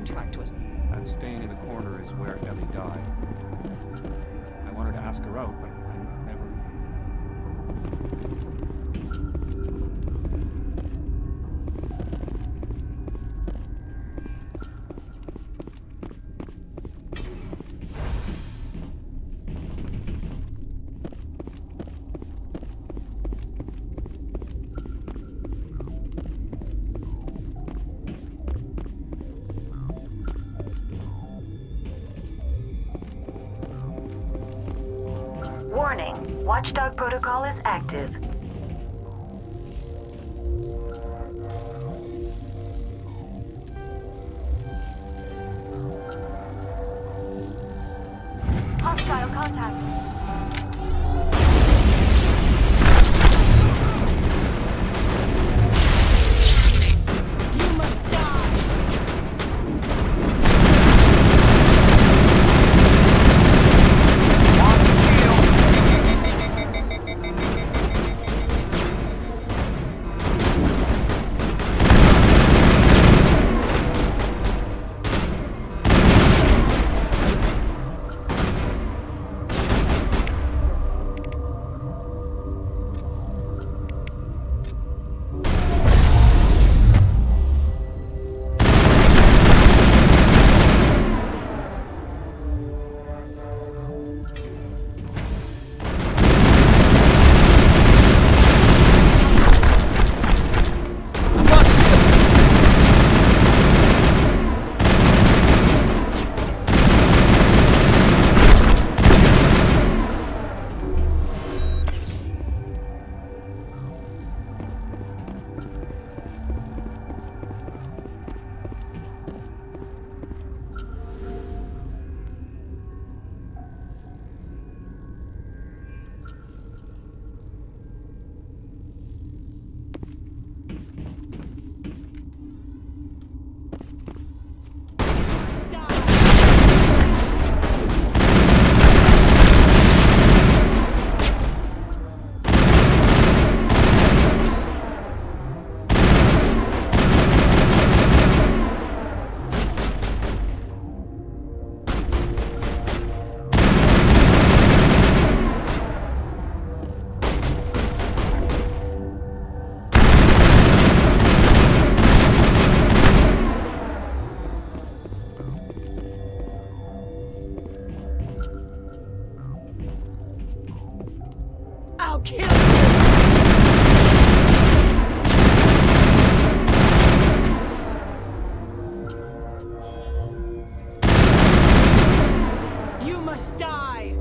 contract was... That stain in the corner is where Ellie died. I wanted to ask her out, but I never... Warning, Watchdog protocol is active. Hostile contact. I'll kill you! You must die!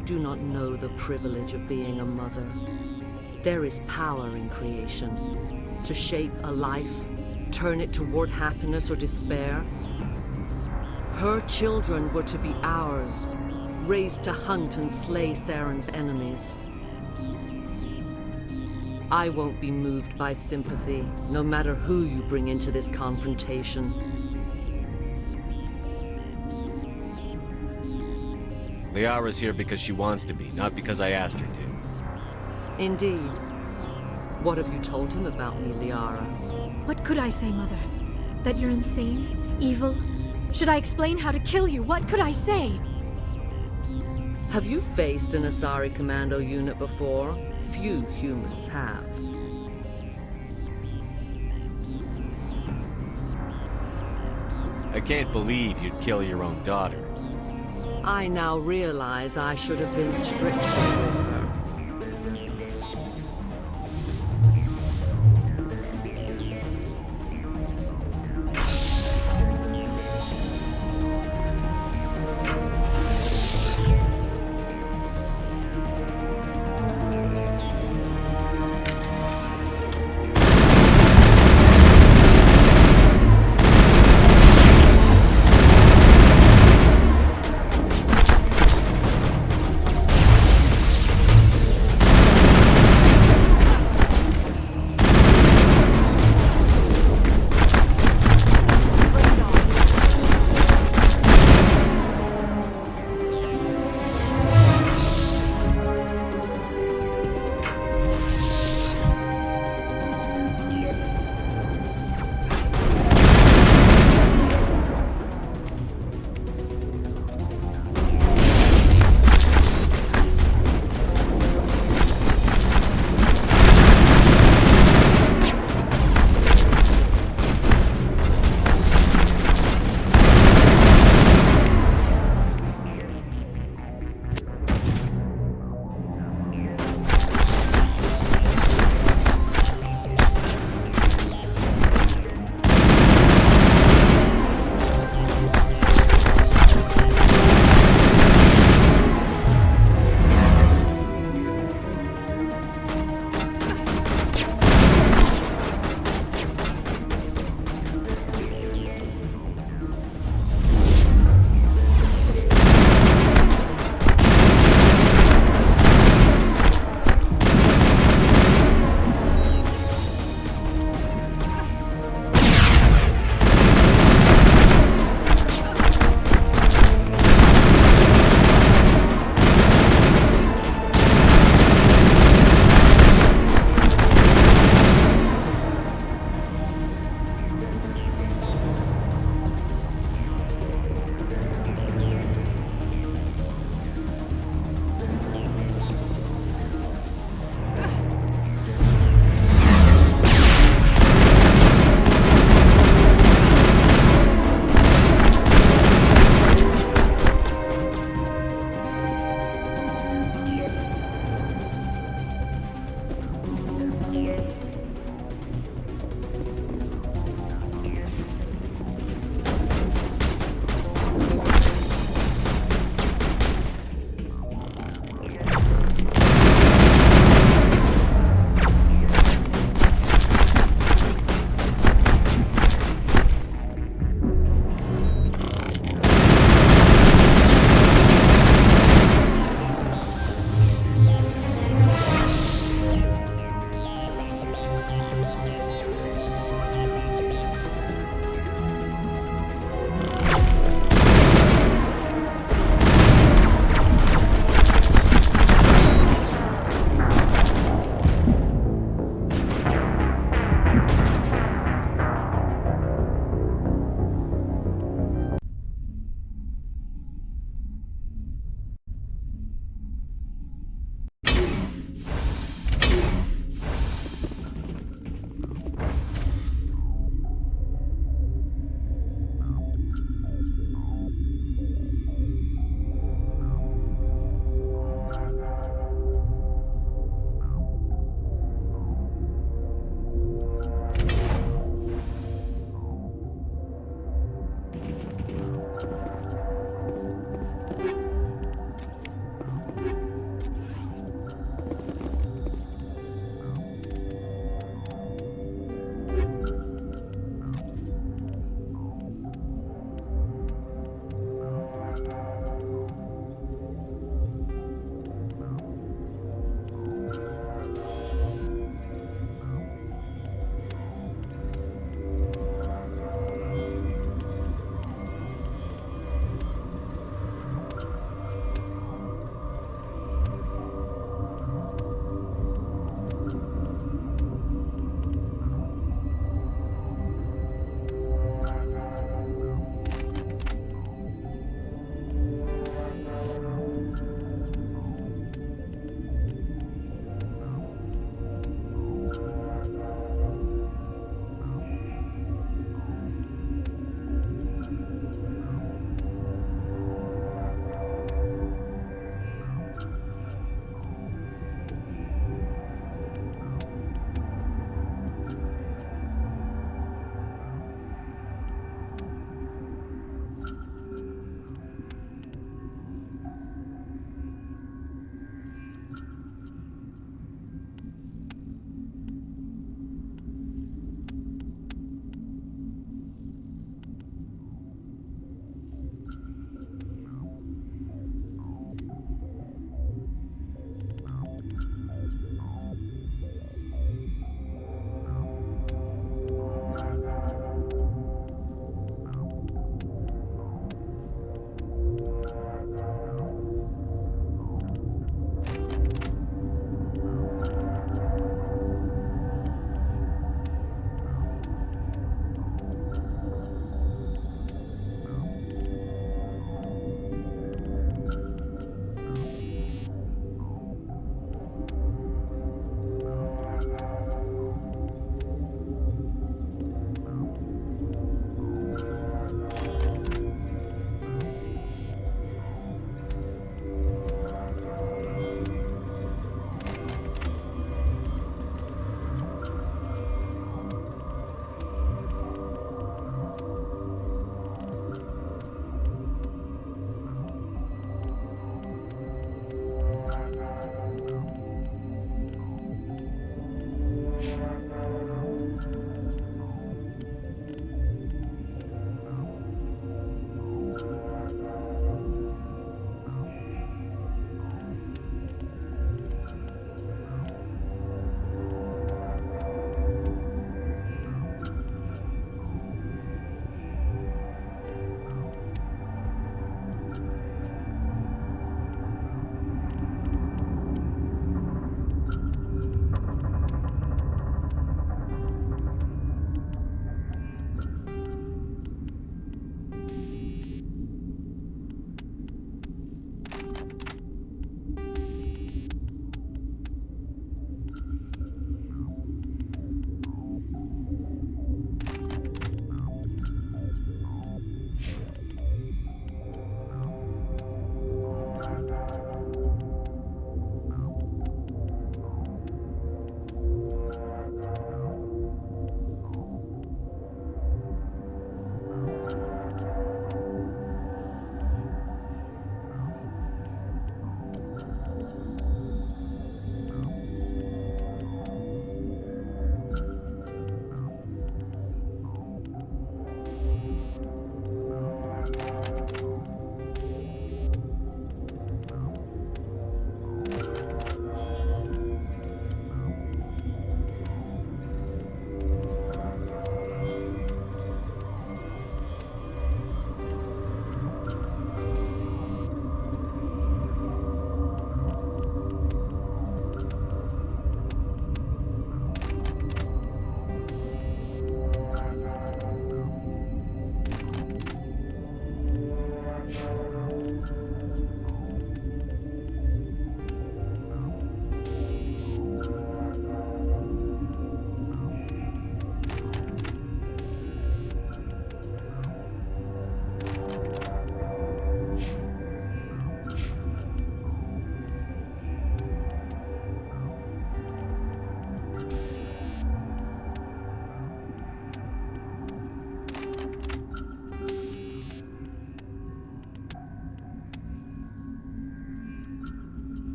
You do not know the privilege of being a mother. There is power in creation. To shape a life, turn it toward happiness or despair. Her children were to be ours, raised to hunt and slay Saren's enemies. I won't be moved by sympathy, no matter who you bring into this confrontation. Liara's here because she wants to be, not because I asked her to. Indeed. What have you told him about me, Liara? What could I say, Mother? That you're insane? Evil? Should I explain how to kill you? What could I say? Have you faced an Asari commando unit before? Few humans have. I can't believe you'd kill your own daughter. I now realize I should have been stricter with her.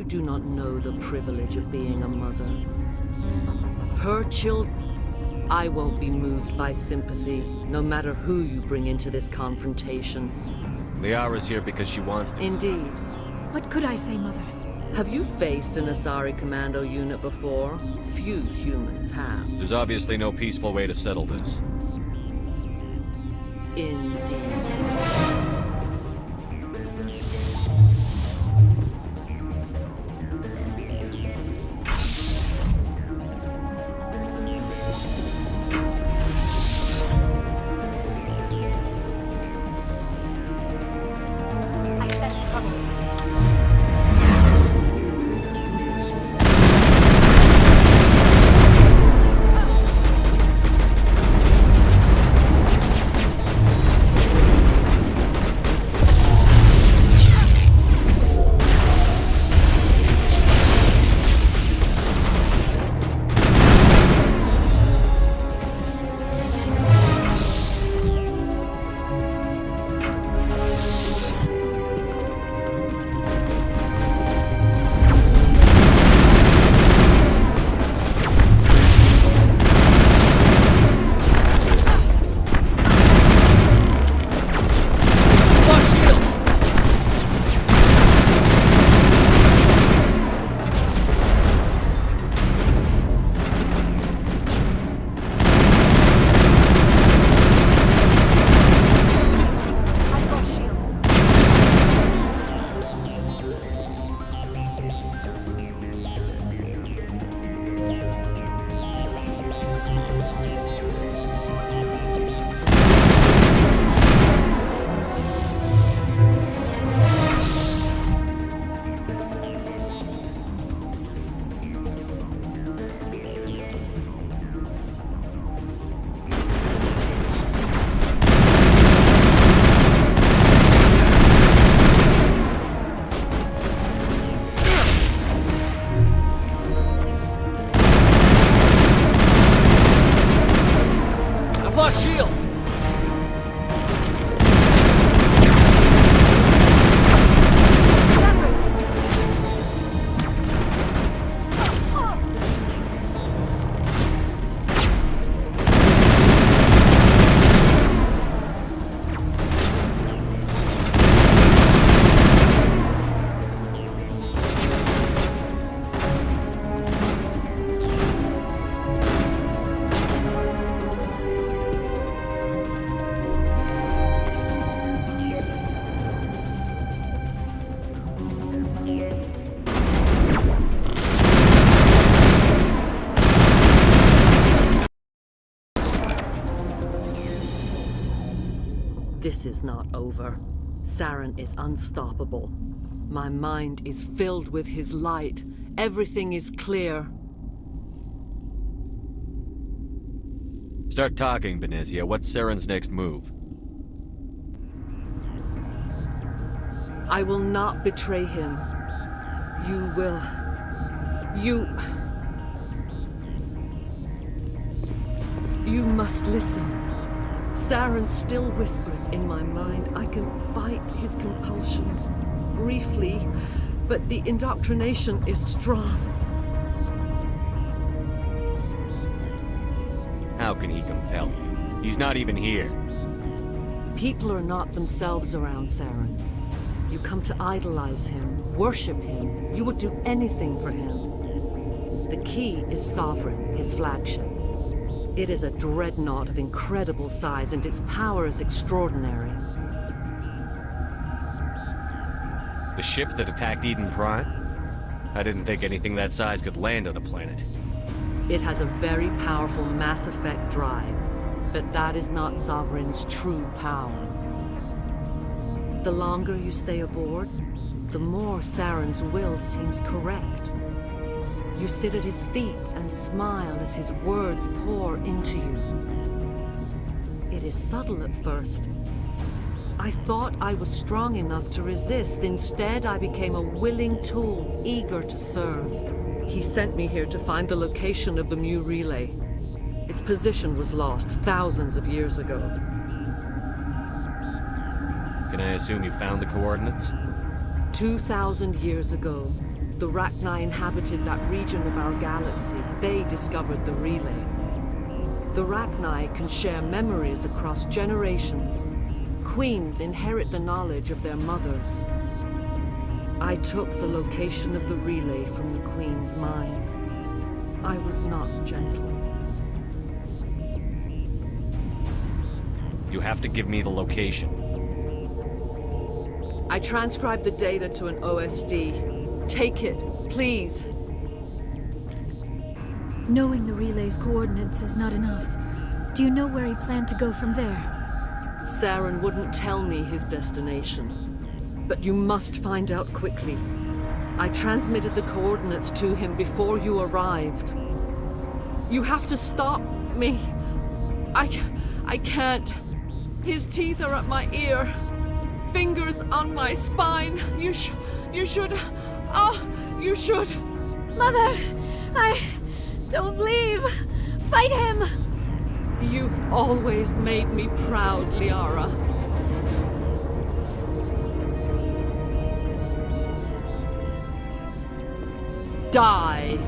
do not know the privilege of being a mother. Her children... I won't be moved by sympathy, no matter who you bring into this confrontation. Liara's here because she wants to. Indeed. What could I say, Mother? Have you faced an Asari commando unit before? Few humans have. There's obviously no peaceful way to settle this. Indeed. I sense trouble. This is not over. Saren is unstoppable. My mind is filled with his light. Everything is clear. Start talking, Benezia. What's Saren's next move? I will not betray him. You will. You must listen. Saren still whispers in my mind. I can fight his compulsions, briefly, but the indoctrination is strong. How can he compel you? He's not even here. People are not themselves around Saren. You come to idolize him, worship him. You would do anything for him. The key is Sovereign, his flagship. It is a dreadnought of incredible size, and its power is extraordinary. The ship that attacked Eden Prime? I didn't think anything that size could land on a planet. It has a very powerful Mass Effect drive, but that is not Sovereign's true power. The longer you stay aboard, the more Saren's will seems correct. You sit at his feet and smile as his words pour into you. It is subtle at first. I thought I was strong enough to resist. Instead, I became a willing tool, eager to serve. He sent me here to find the location of the Mu relay. Its position was lost thousands of years ago. Can I assume you found the coordinates? 2,000 years ago, The Rachni inhabited that region of our galaxy. They discovered the relay. The Rachni can share memories across generations. Queens inherit the knowledge of their mothers. I took the location of the relay from the Queen's mind. I was not gentle. You have to give me the location. I transcribed the data to an OSD. Take it, please. Knowing the relay's coordinates is not enough. Do you know where he planned to go from there? Saren wouldn't tell me his destination. But you must find out quickly. I transmitted the coordinates to him before you arrived. You have to stop me. I can't. His teeth are at my ear. Fingers on my spine. You should. Oh, you should. Mother, don't leave. Fight him. You've always made me proud, Liara. Die.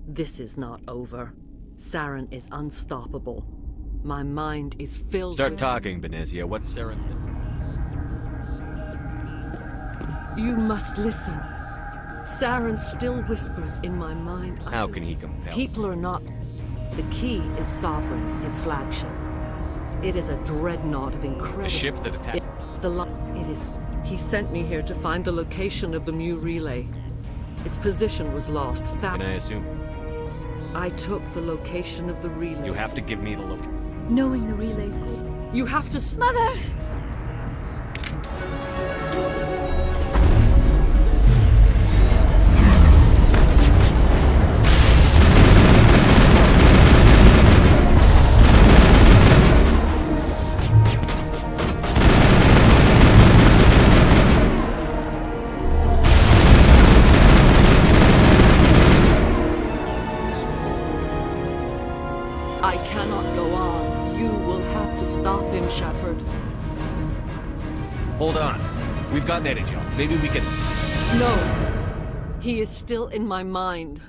This is not over. Saren is unstoppable. My mind is filled Start with... talking, Benezia. What's Saren saying? You must listen. Saren still whispers in my mind. How can he compel? People are not... The key is Sovereign, his flagship. It is a dreadnought of incredible... A ship that attacked... It is... He sent me here to find the location of the Mu relay. Its position was lost. Can I assume? I took the location of the relay. You have to give me the location. Knowing the relay's... You have to... Mother! I cannot go on. You will have to stop him, Shepard. Hold on. We've got net intel. Maybe we can... No. He is still in my mind.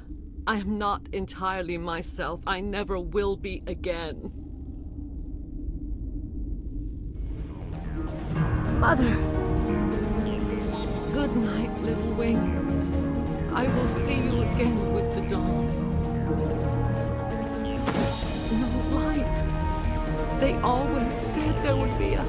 I am not entirely myself. I never will be again. Mother! Good night, little wing. I will see you again with the dawn. No light. They always said there would be a...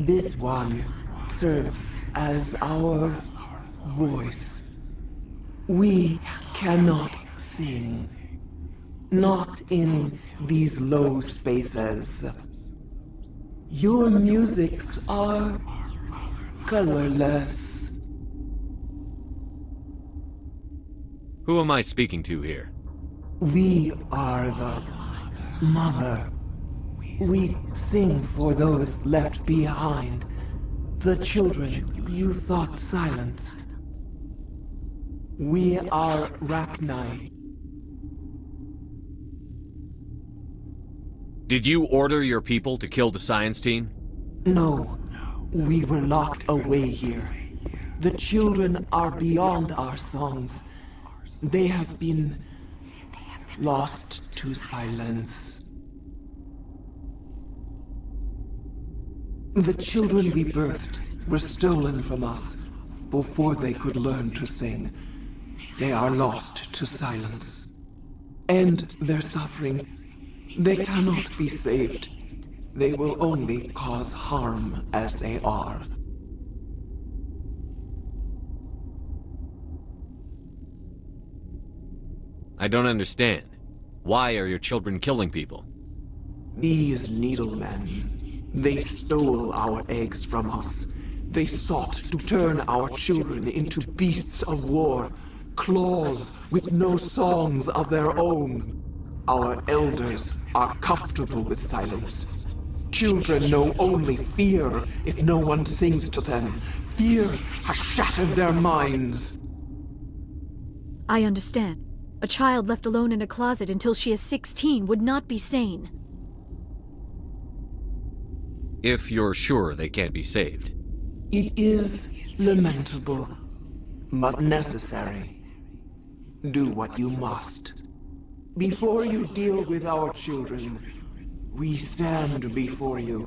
This one serves as our voice. We cannot sing. Not in these low spaces. Your musics are colorless. Who am I speaking to here? We are the Mother. We sing for those left behind. The children you thought silenced. We are Rachni. Did you order your people to kill the science team? No. We were locked away here. The children are beyond our songs. They have been lost to silence. The children we birthed were stolen from us before they could learn to sing. They are lost to silence. And their suffering, they cannot be saved. They will only cause harm as they are. I don't understand. Why are your children killing people? These needlemen, they stole our eggs from us. They sought to turn our children into beasts of war, claws with no songs of their own. Our elders are comfortable with silence. Children know only fear if no one sings to them. Fear has shattered their minds. I understand. A child left alone in a closet until she is 16 would not be sane. If you're sure they can't be saved. It is lamentable, but necessary. Do what you must. Before you deal with our children, we stand before you.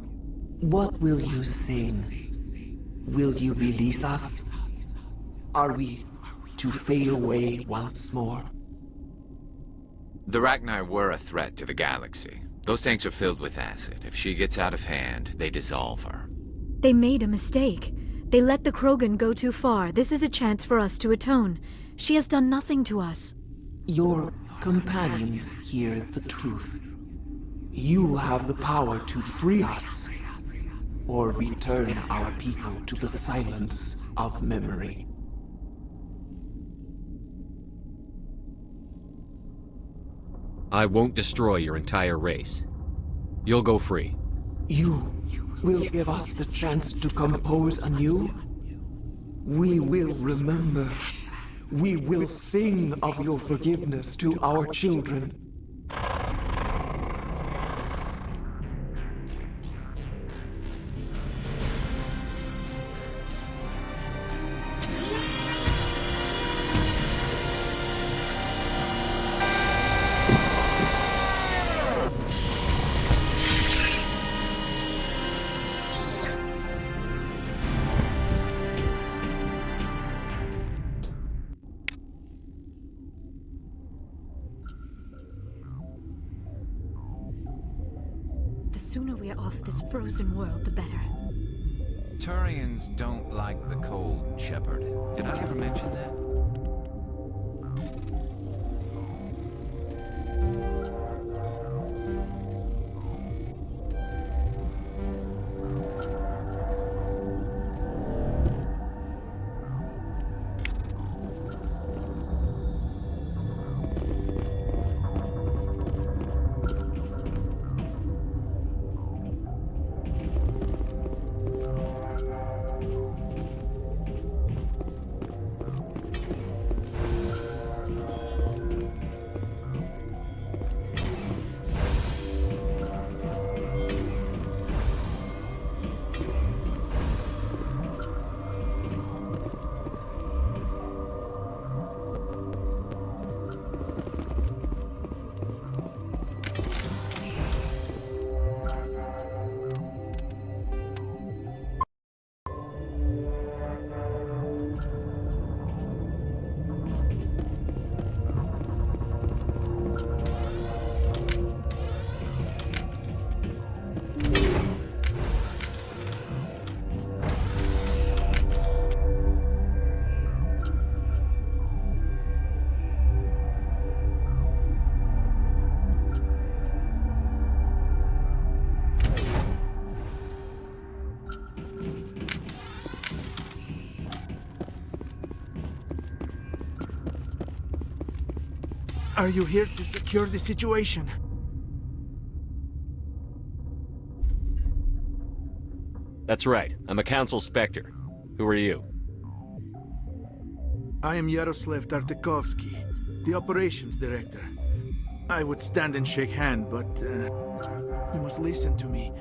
What will you sing? Will you release us? Are we to fade away once more? The Rachni were a threat to the galaxy. Those tanks are filled with acid. If she gets out of hand, they dissolve her. They made a mistake. They let the Krogan go too far. This is a chance for us to atone. She has done nothing to us. Your companions hear the truth. You have the power to free us, or return our people to the silence of memory. I won't destroy your entire race. You'll go free. You will give us the chance to compose anew? We will remember. We will sing of your forgiveness to our children. The sooner we are off this frozen world, the better. Turians don't like the cold, Shepard. Did I ever mention that? Are you here to secure the situation? That's right. I'm a Council Spectre. Who are you? I am Yaroslav Tartakovsky, the Operations Director. I would stand and shake hand, but you must listen to me.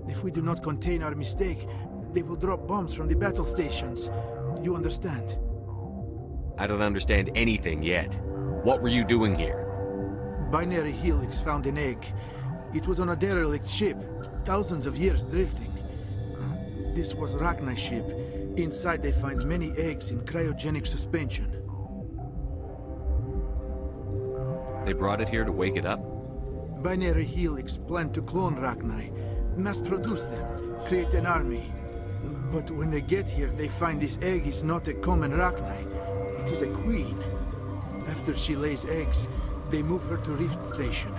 If we do not contain our mistake, they will drop bombs from the battle stations. You understand? I don't understand anything yet. What were you doing here? Binary Helix found an egg. It was on a derelict ship, thousands of years drifting. This was Rachni's ship. Inside they find many eggs in cryogenic suspension. They brought it here to wake it up? Binary Helix planned to clone Rachni, mass-produce them, create an army. But when they get here, they find this egg is not a common Rachni. It is a queen. After she lays eggs, they move her to Rift Station.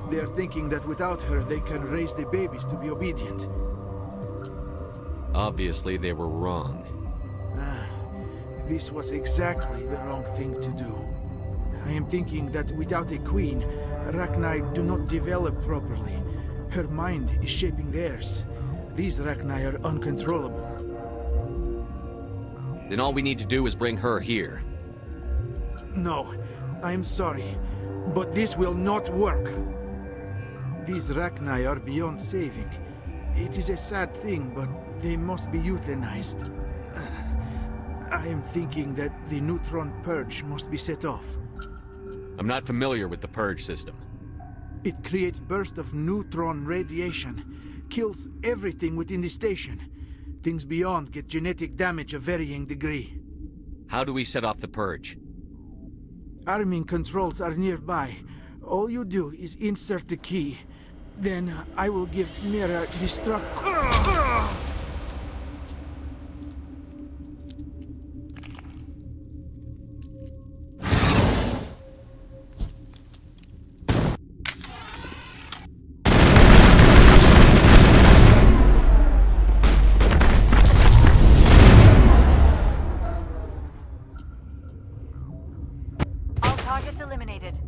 They are thinking that without her, they can raise the babies to be obedient. Obviously, they were wrong. This was exactly the wrong thing to do. I am thinking that without a queen, Rachni do not develop properly. Her mind is shaping theirs. These Rachni are uncontrollable. Then all we need to do is bring her here. No, I am sorry, but this will not work. These Rachni are beyond saving. It is a sad thing, but they must be euthanized. I am thinking that the neutron purge must be set off. I'm not familiar with the purge system. It creates bursts of neutron radiation, kills everything within the station. Things beyond get genetic damage of varying degree. How do we set off the purge? Arming controls are nearby. All you do is insert the key. Then I will give Mira destruct... All targets eliminated.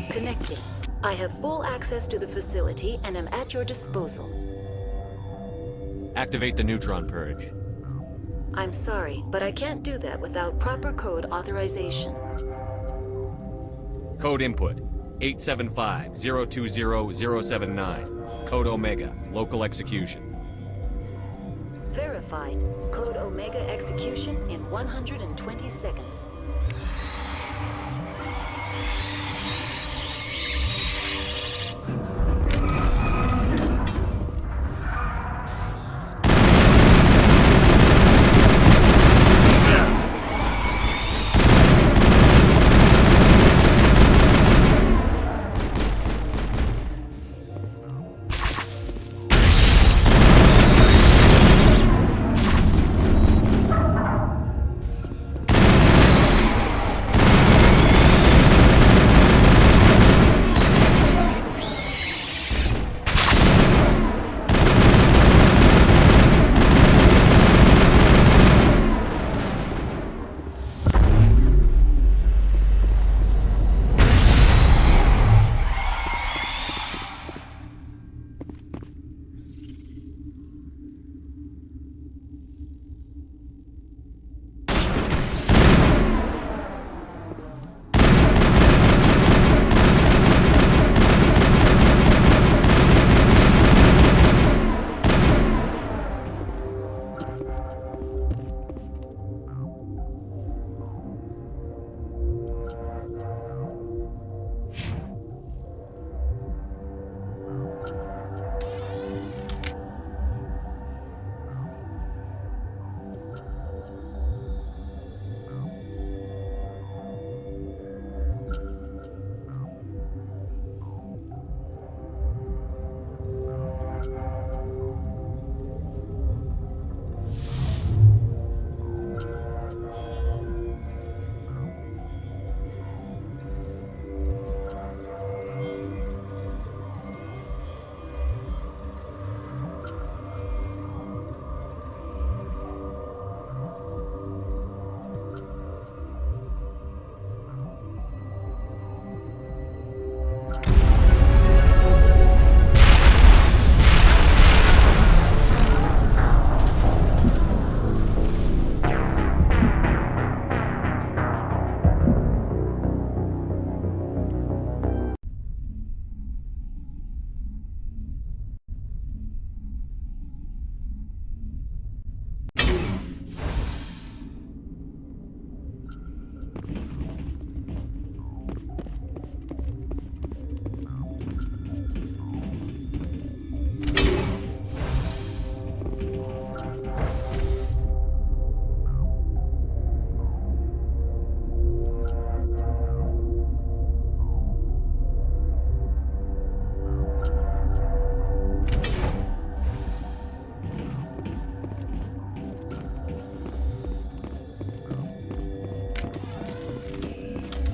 Connecting. I have full access to the facility and am at your disposal. Activate the neutron purge. I'm sorry, but I can't do that without proper code authorization. Code input 875-020-079. Code Omega. Local execution. Verified. Code Omega execution in 120 seconds.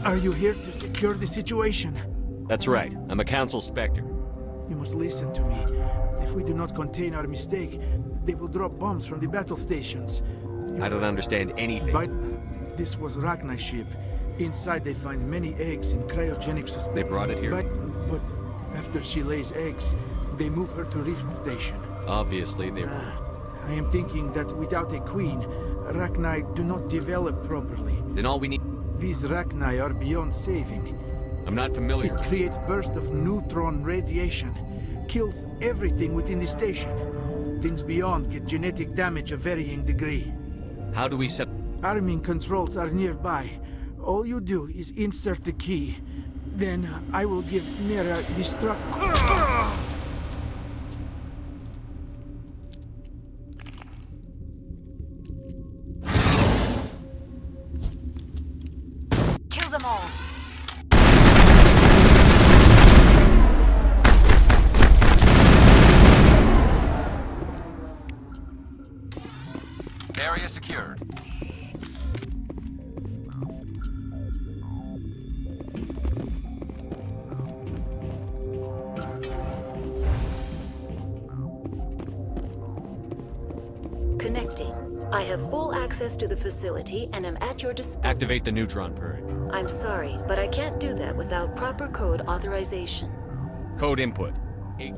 Are you here to secure the situation? That's right. I'm a Council Spectre. You must listen to me. If we do not contain our mistake, they will drop bombs from the battle stations. I don't understand anything. But this was Rachni's ship. Inside they find many eggs in cryogenic suspension. They brought it here? But after she lays eggs, they move her to Rift Station. Obviously, they... I am thinking that without a queen, Rachni do not develop properly. Then all we need... These Rachni are beyond saving. I'm not familiar. It creates bursts of neutron radiation. Kills everything within the station. Things beyond get genetic damage of varying degree. How do we set... Arming controls are nearby. All you do is insert the key. Then I will give Mira destruct... Kill them all. Area secured. Connecting. I have full access to the facility and am at your disposal. Activate the neutron purge. I'm sorry, but I can't do that without proper code authorization. Code input. 8.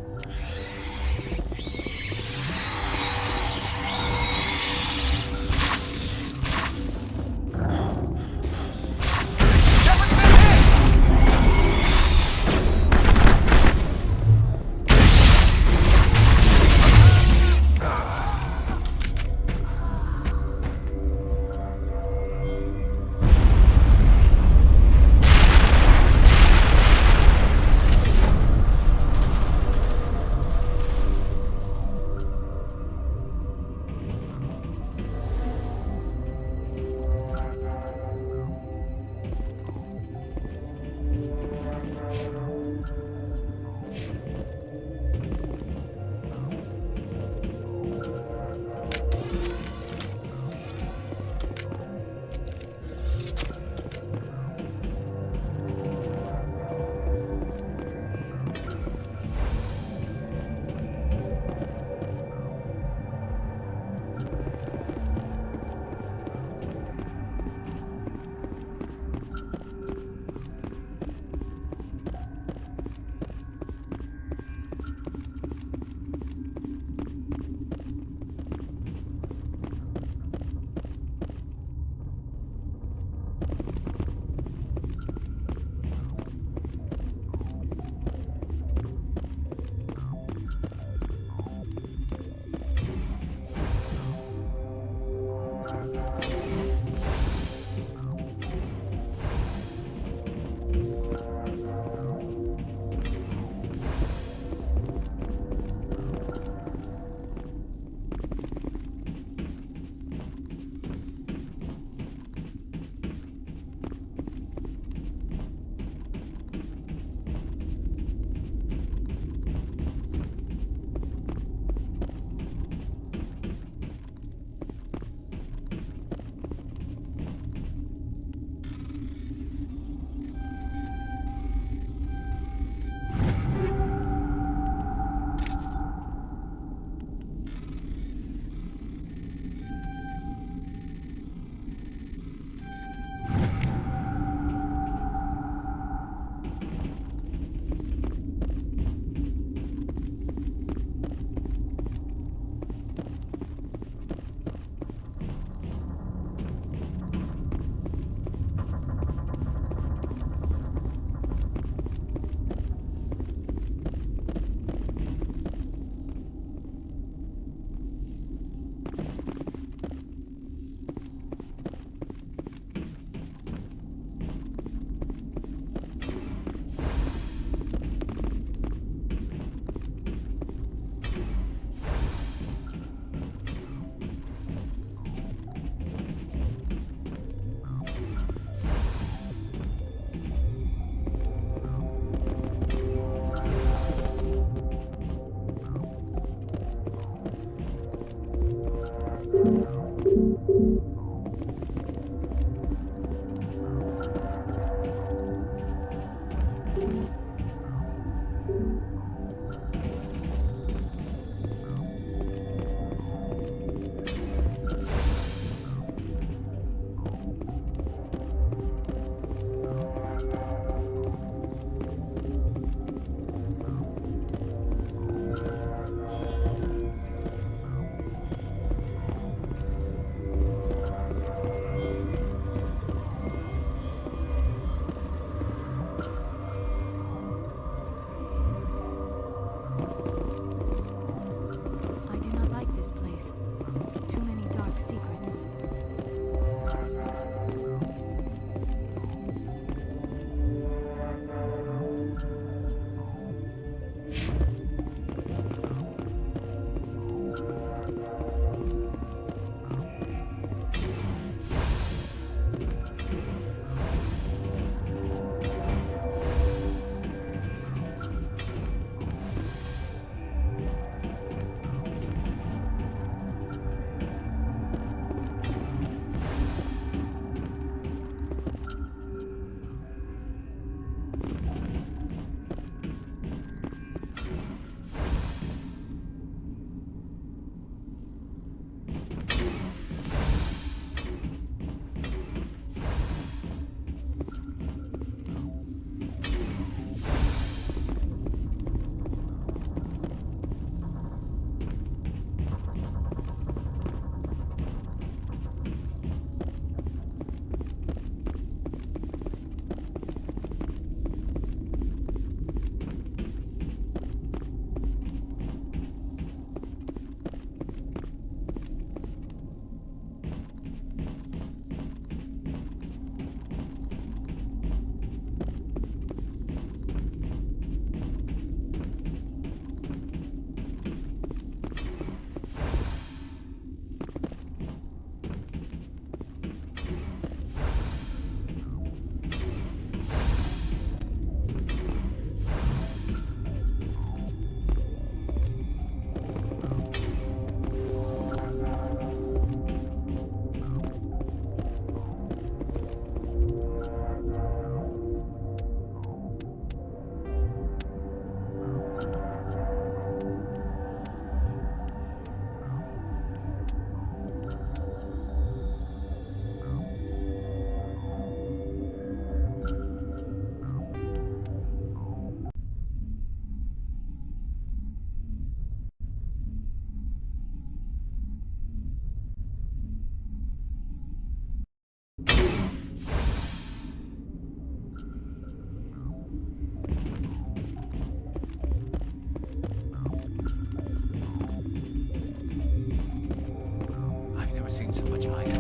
so much ice.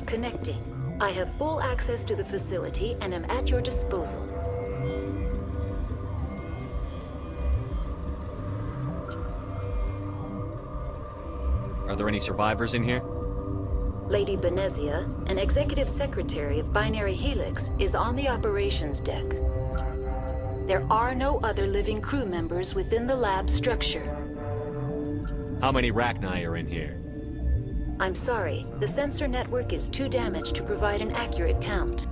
Connecting. I have full access to the facility and am at your disposal. Are there any survivors in here? Lady Benezia, an executive secretary of Binary Helix, is on the operations deck. There are no other living crew members within the lab structure. How many Rachni are in here? I'm sorry, the sensor network is too damaged to provide an accurate count.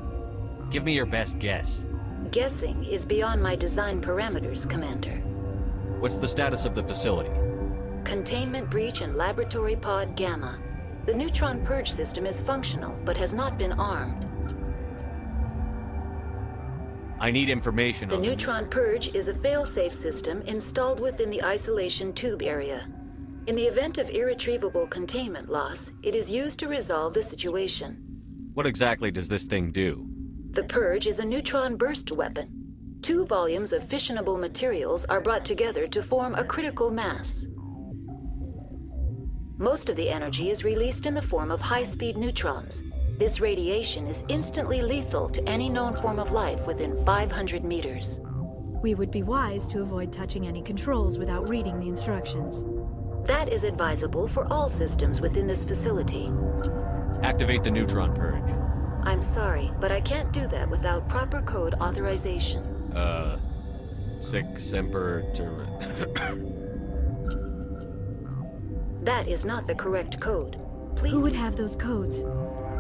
Give me your best guess. Guessing is beyond my design parameters, Commander. What's the status of the facility? Containment breach in Laboratory Pod Gamma. The neutron purge system is functional, but has not been armed. I need information The on neutron purge is a fail-safe system installed within the isolation tube area. In the event of irretrievable containment loss, it is used to resolve the situation. What exactly does this thing do? The purge is a neutron burst weapon. 2 volumes of fissionable materials are brought together to form a critical mass. Most of the energy is released in the form of high-speed neutrons. This radiation is instantly lethal to any known form of life within 500 meters. We would be wise to avoid touching any controls without reading the instructions. That is advisable for all systems within this facility. Activate the neutron purge. I'm sorry, but I can't do that without proper code authorization. Sic Semper That is not the correct code. Please. Who would have those codes?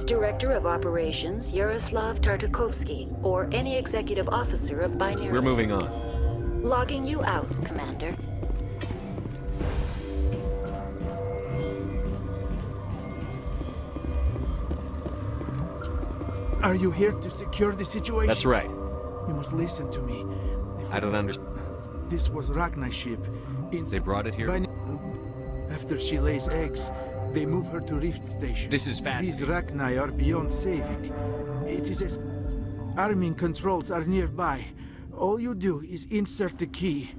Director of Operations Yaroslav Tartakovsky, or any executive officer of Binary. We're moving on. Logging you out, Commander. Are you here to secure the situation? That's right. You must listen to me. I don't understand. This was Rachni's ship. They brought it here? After she lays eggs, they move her to Rift Station. This is fascinating. These Rachni are beyond saving. It is as... Arming controls are nearby. All you do is insert the key.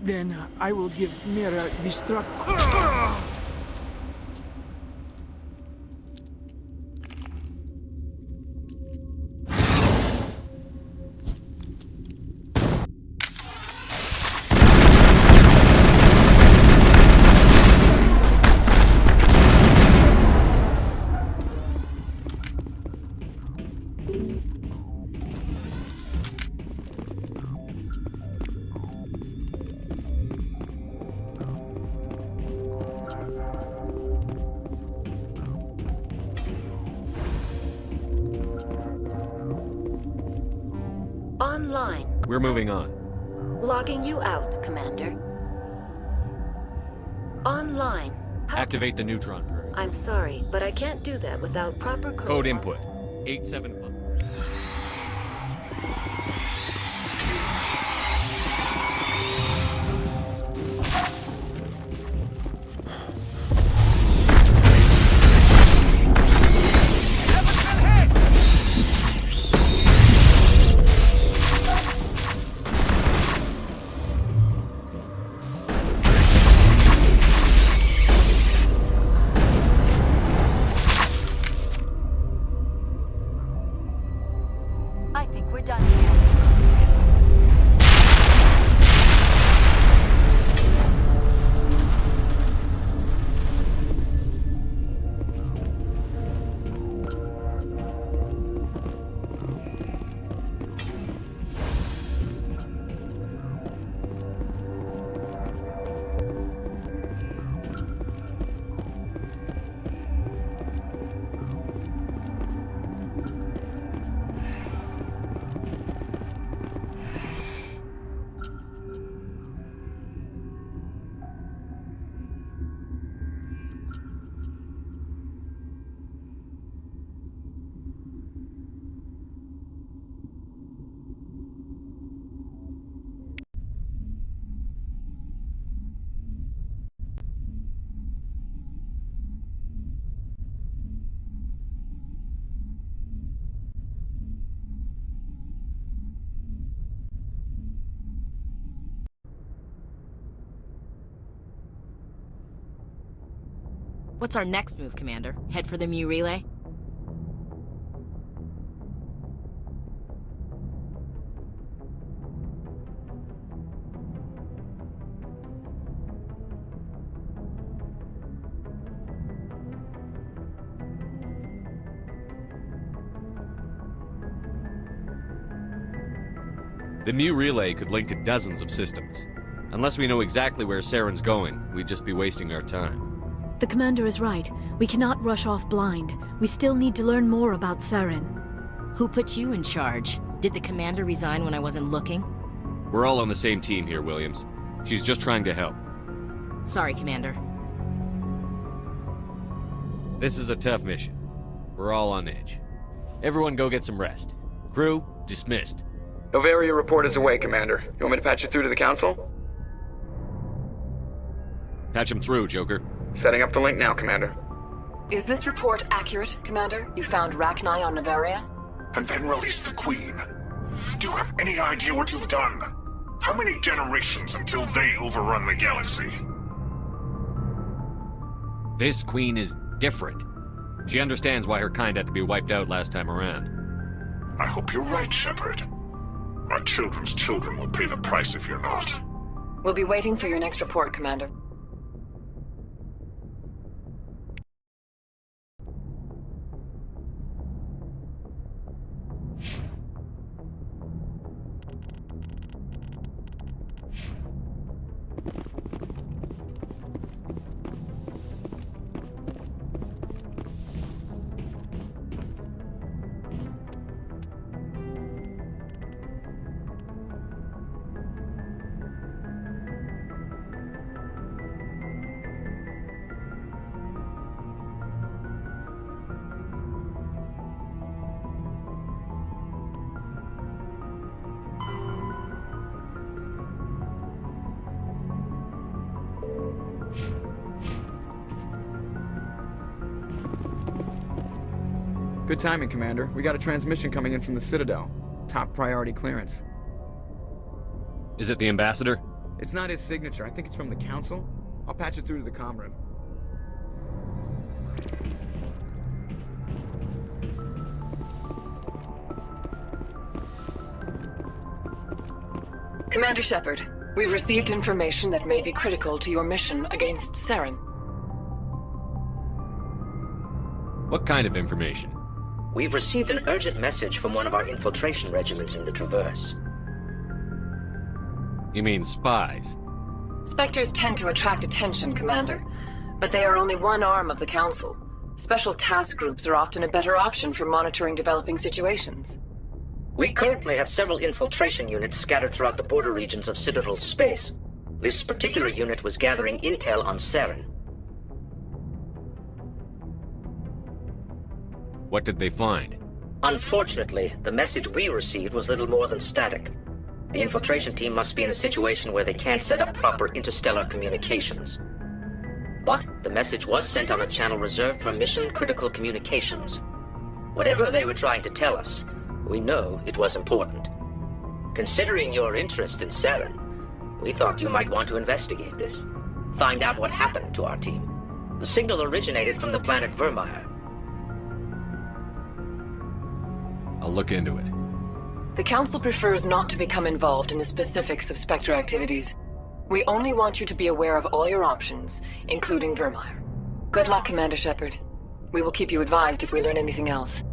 Then I will give Mira destruct... Online. We're moving on. Logging you out, Commander. Online. Activate the neutron purge. I'm sorry, but I can't do that without proper code. Code input. 875. What's our next move, Commander? Head for the Mu relay? The Mu relay could link to dozens of systems. Unless we know exactly where Saren's going, we'd just be wasting our time. The commander is right. We cannot rush off blind. We still need to learn more about Saren. Who put you in charge? Did the commander resign when I wasn't looking? We're all on the same team here, Williams. She's just trying to help. Sorry, Commander. This is a tough mission. We're all on edge. Everyone go get some rest. Crew, dismissed. Novaria report is away, Commander. You want me to patch you through to the Council? Patch him through, Joker. Setting up the link now, Commander. Is this report accurate, Commander? You found Rachni on Novaria? And then released the Queen. Do you have any idea what you've done? How many generations until they overrun the galaxy? This Queen is different. She understands why her kind had to be wiped out last time around. I hope you're right, Shepard. Our children's children will pay the price if you're not. We'll be waiting for your next report, Commander. Good timing, Commander. We got a transmission coming in from the Citadel. Top priority clearance. Is it the Ambassador? It's not his signature. I think it's from the Council. I'll patch it through to the comm room. Commander Shepard, we've received information that may be critical to your mission against Saren. What kind of information? We've received an urgent message from one of our infiltration regiments in the Traverse. You mean spies? Spectres tend to attract attention, Commander, but they are only one arm of the Council. Special task groups are often a better option for monitoring developing situations. We currently have several infiltration units scattered throughout the border regions of Citadel space. This particular unit was gathering intel on Saren. What did they find? Unfortunately, the message we received was little more than static. The infiltration team must be in a situation where they can't set up proper interstellar communications. But the message was sent on a channel reserved for mission-critical communications. Whatever they were trying to tell us, we know it was important. Considering your interest in Saren, we thought you might want to investigate this. Find out what happened to our team. The signal originated from the planet Vermeer. I'll look into it. The Council prefers not to become involved in the specifics of Spectre activities. We only want you to be aware of all your options, including Vermeer. Good luck, Commander Shepard. We will keep you advised if we learn anything else.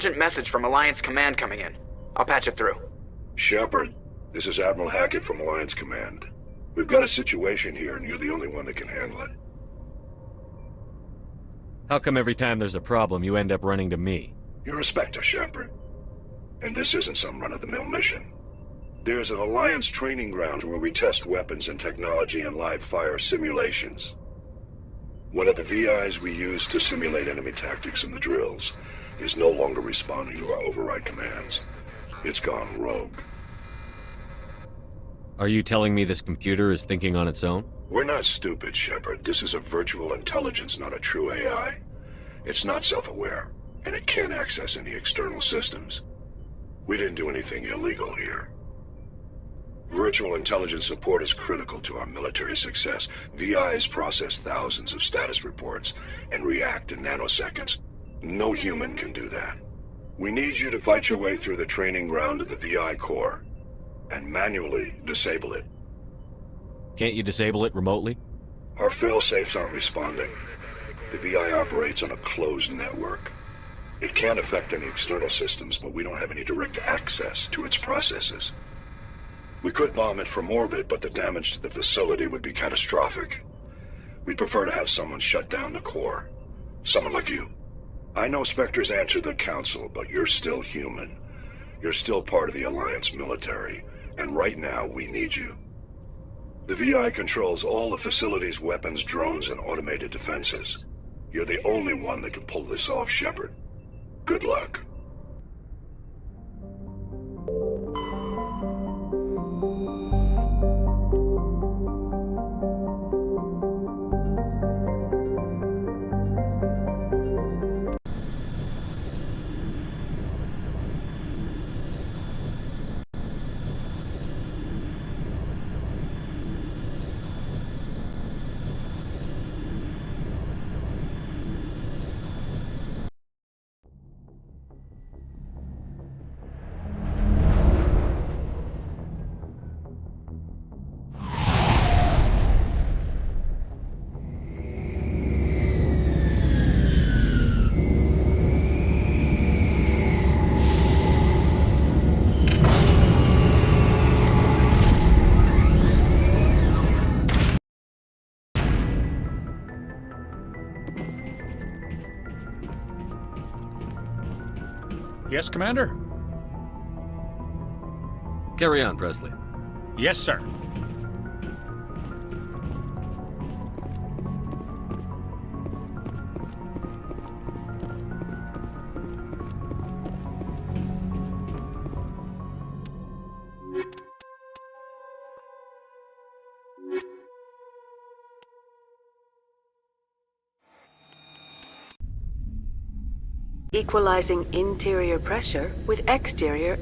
urgent message from Alliance Command coming in. I'll patch it through. Shepard, this is Admiral Hackett from Alliance Command. We've got a situation here, and you're the only one that can handle it. How come every time there's a problem, you end up running to me? You're a Spectre, Shepard. And this isn't some run-of-the-mill mission. There's an Alliance training ground where we test weapons and technology in live-fire simulations. One of the VIs we use to simulate enemy tactics in the drills is no longer responding to our override commands. It's gone rogue. Are you telling me this computer is thinking on its own? We're not stupid, Shepard. This is a virtual intelligence, not a true AI. It's not self-aware, and it can't access any external systems. We didn't do anything illegal here. Virtual intelligence support is critical to our military success. VIs process thousands of status reports and react in nanoseconds. No human can do that. We need you to fight your way through the training ground of the VI core and manually disable it. Can't you disable it remotely? Our fail-safes aren't responding. The VI operates on a closed network. It can't affect any external systems, but we don't have any direct access to its processes. We could bomb it from orbit, but the damage to the facility would be catastrophic. We'd prefer to have someone shut down the core. Someone like you. I know Spectres answer the Council, but you're still human. You're still part of the Alliance military, and right now we need you. The VI controls all the facility's weapons, drones, and automated defenses. You're the only one that can pull this off, Shepard. Good luck. Yes, Commander? Carry on, Presley. Yes, sir. Equalizing interior pressure with exterior.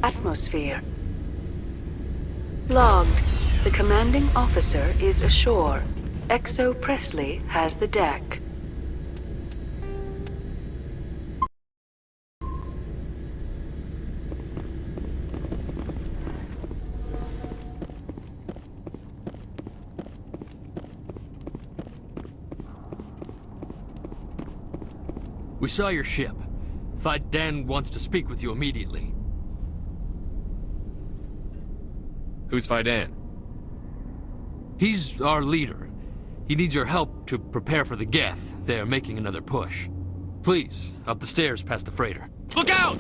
atmosphere. Logged. The commanding officer is ashore. Exo Presley has the deck. We saw your ship. Faidan wants to speak with you immediately. Who's Faidan? He's our leader. He needs your help to prepare for the Geth. They're making another push. Please, up the stairs past the freighter. Look out!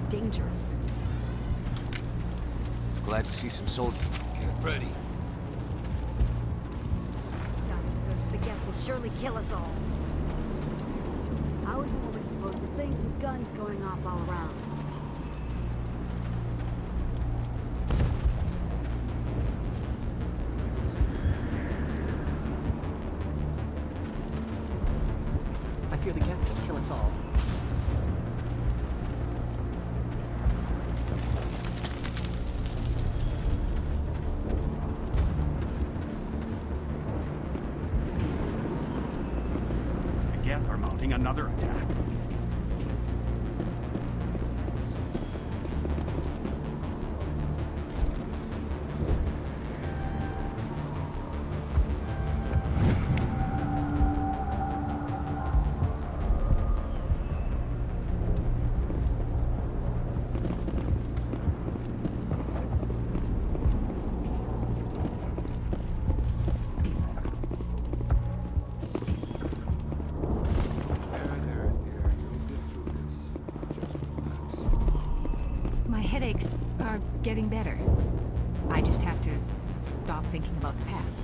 dangerous. Glad to see some soldiers. Get ready. The Geth will surely kill us all. How is a woman supposed to think with guns going off all around? I fear the Geth will kill us all. The Geth are mounting another attack. My headaches are getting better. I just have to stop thinking about the past.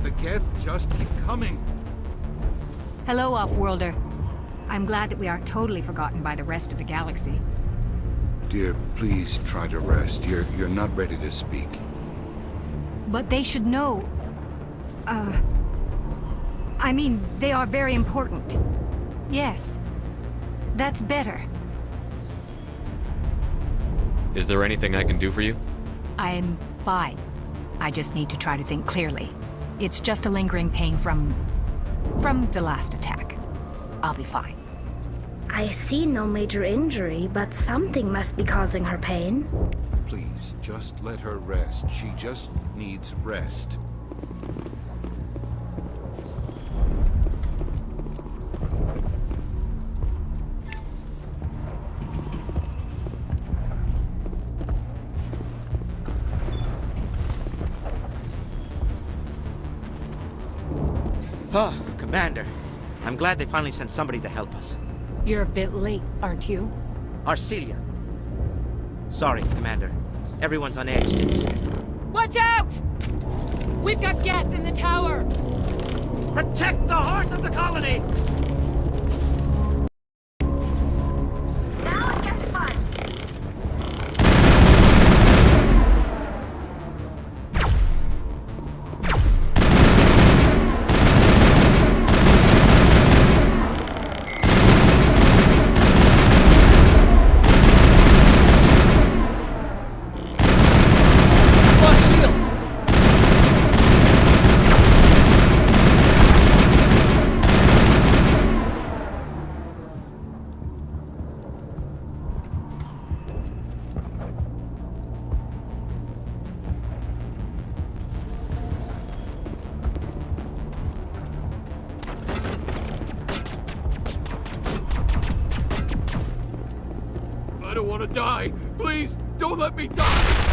The Geth just keep coming. Hello, Off-Worlder. I'm glad that we aren't totally forgotten by the rest of the galaxy. Dear, please try to rest. You're not ready to speak. But they should know... I mean, they are very important. Yes. That's better. Is there anything I can do for you? I'm fine. I just need to try to think clearly. It's just a lingering pain from the last attack. I'll be fine. I see no major injury, but something must be causing her pain. Please, just let her rest. She just needs rest. Oh, Commander. I'm glad they finally sent somebody to help us. You're a bit late, aren't you? Arcelia. Sorry, Commander. Everyone's on edge since... Watch out! We've got Geth in the tower! Protect the heart of the colony! Now it gets fun. I don't want to die. Please, don't let me die.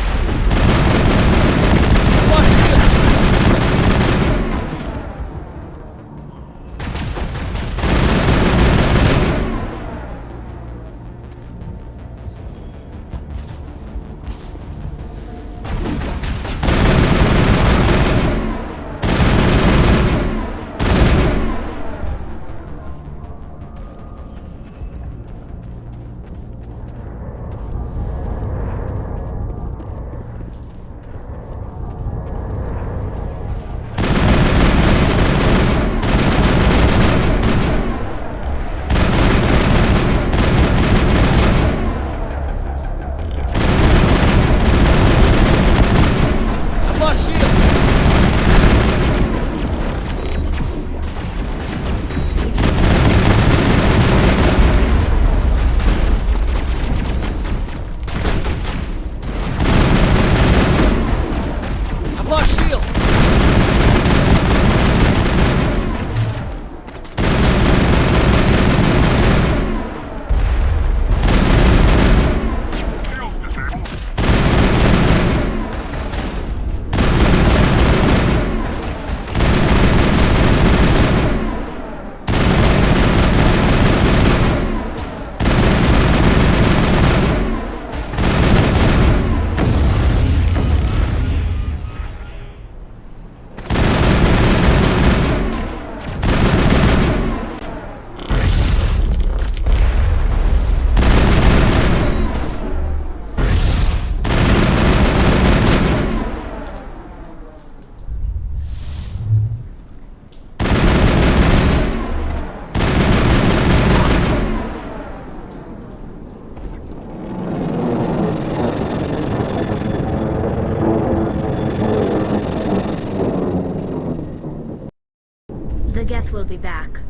The Geth will be back.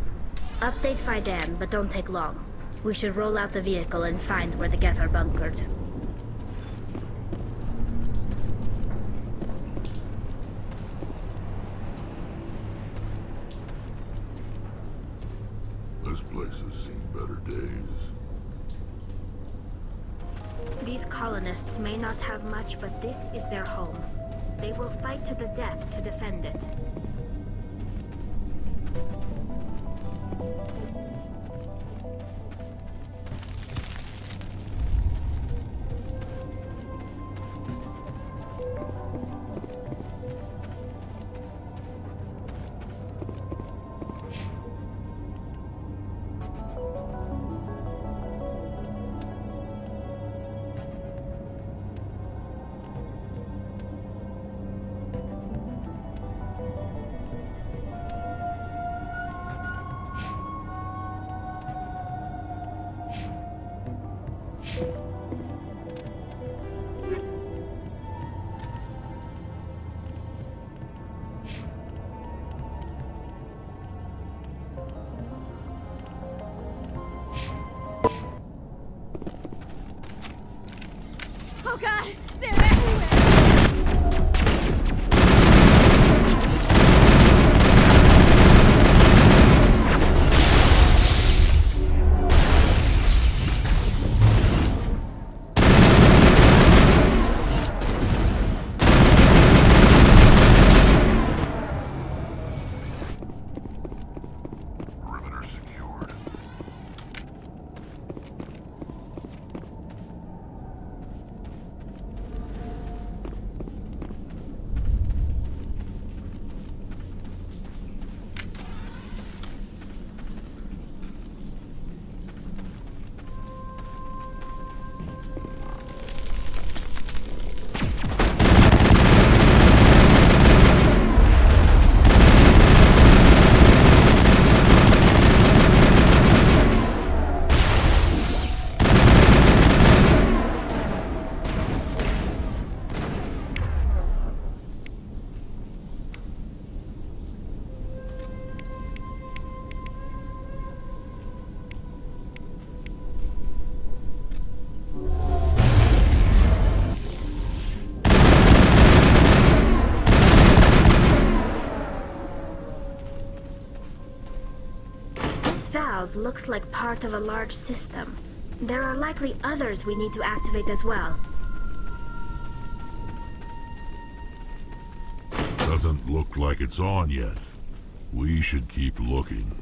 Update Fidam, but don't take long. We should roll out the vehicle and find where the Geth are bunkered. This place has seen better days. These colonists may not have much, but this is their home. They will fight to the death to defend it. Oh god, they're everywhere! Valve looks like part of a large system. There are likely others we need to activate as well. Doesn't look like it's on yet. We should keep looking.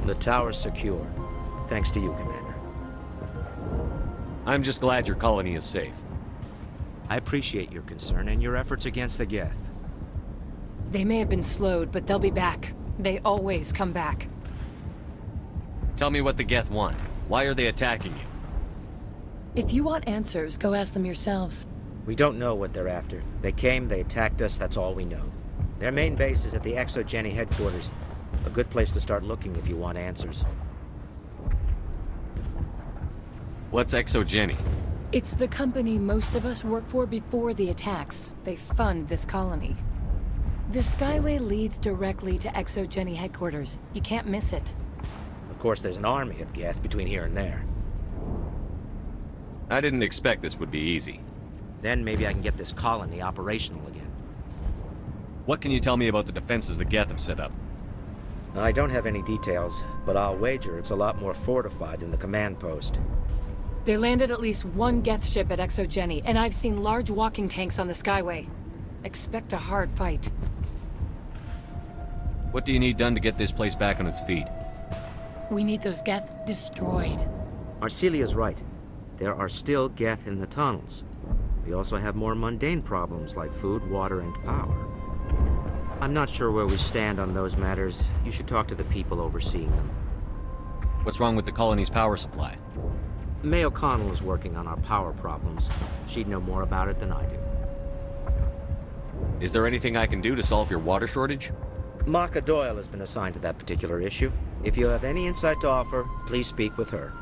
The tower's secure. Thanks to you, Commander. I'm just glad your colony is safe. I appreciate your concern and your efforts against the Geth. They may have been slowed, but they'll be back. They always come back. Tell me what the Geth want. Why are they attacking you? If you want answers, go ask them yourselves. We don't know what they're after. They came, they attacked us, that's all we know. Their main base is at the ExoGeni headquarters. A good place to start looking if you want answers. What's ExoGeni? It's the company most of us work for before the attacks. They fund this colony. The Skyway leads directly to ExoGeni headquarters. You can't miss it. Of course, there's an army of Geth between here and there. I didn't expect this would be easy. Then maybe I can get this colony operational again. What can you tell me about the defenses the Geth have set up? I don't have any details, but I'll wager it's a lot more fortified than the command post. They landed at least one Geth ship at ExoGeni, and I've seen large walking tanks on the Skyway. Expect a hard fight. What do you need done to get this place back on its feet? We need those Geth destroyed. Arcelia's right. There are still Geth in the tunnels. We also have more mundane problems like food, water, and power. I'm not sure where we stand on those matters. You should talk to the people overseeing them. What's wrong with the colony's power supply? May O'Connell is working on our power problems. She'd know more about it than I do. Is there anything I can do to solve your water shortage? Maka Doyle has been assigned to that particular issue. If you have any insight to offer, please speak with her.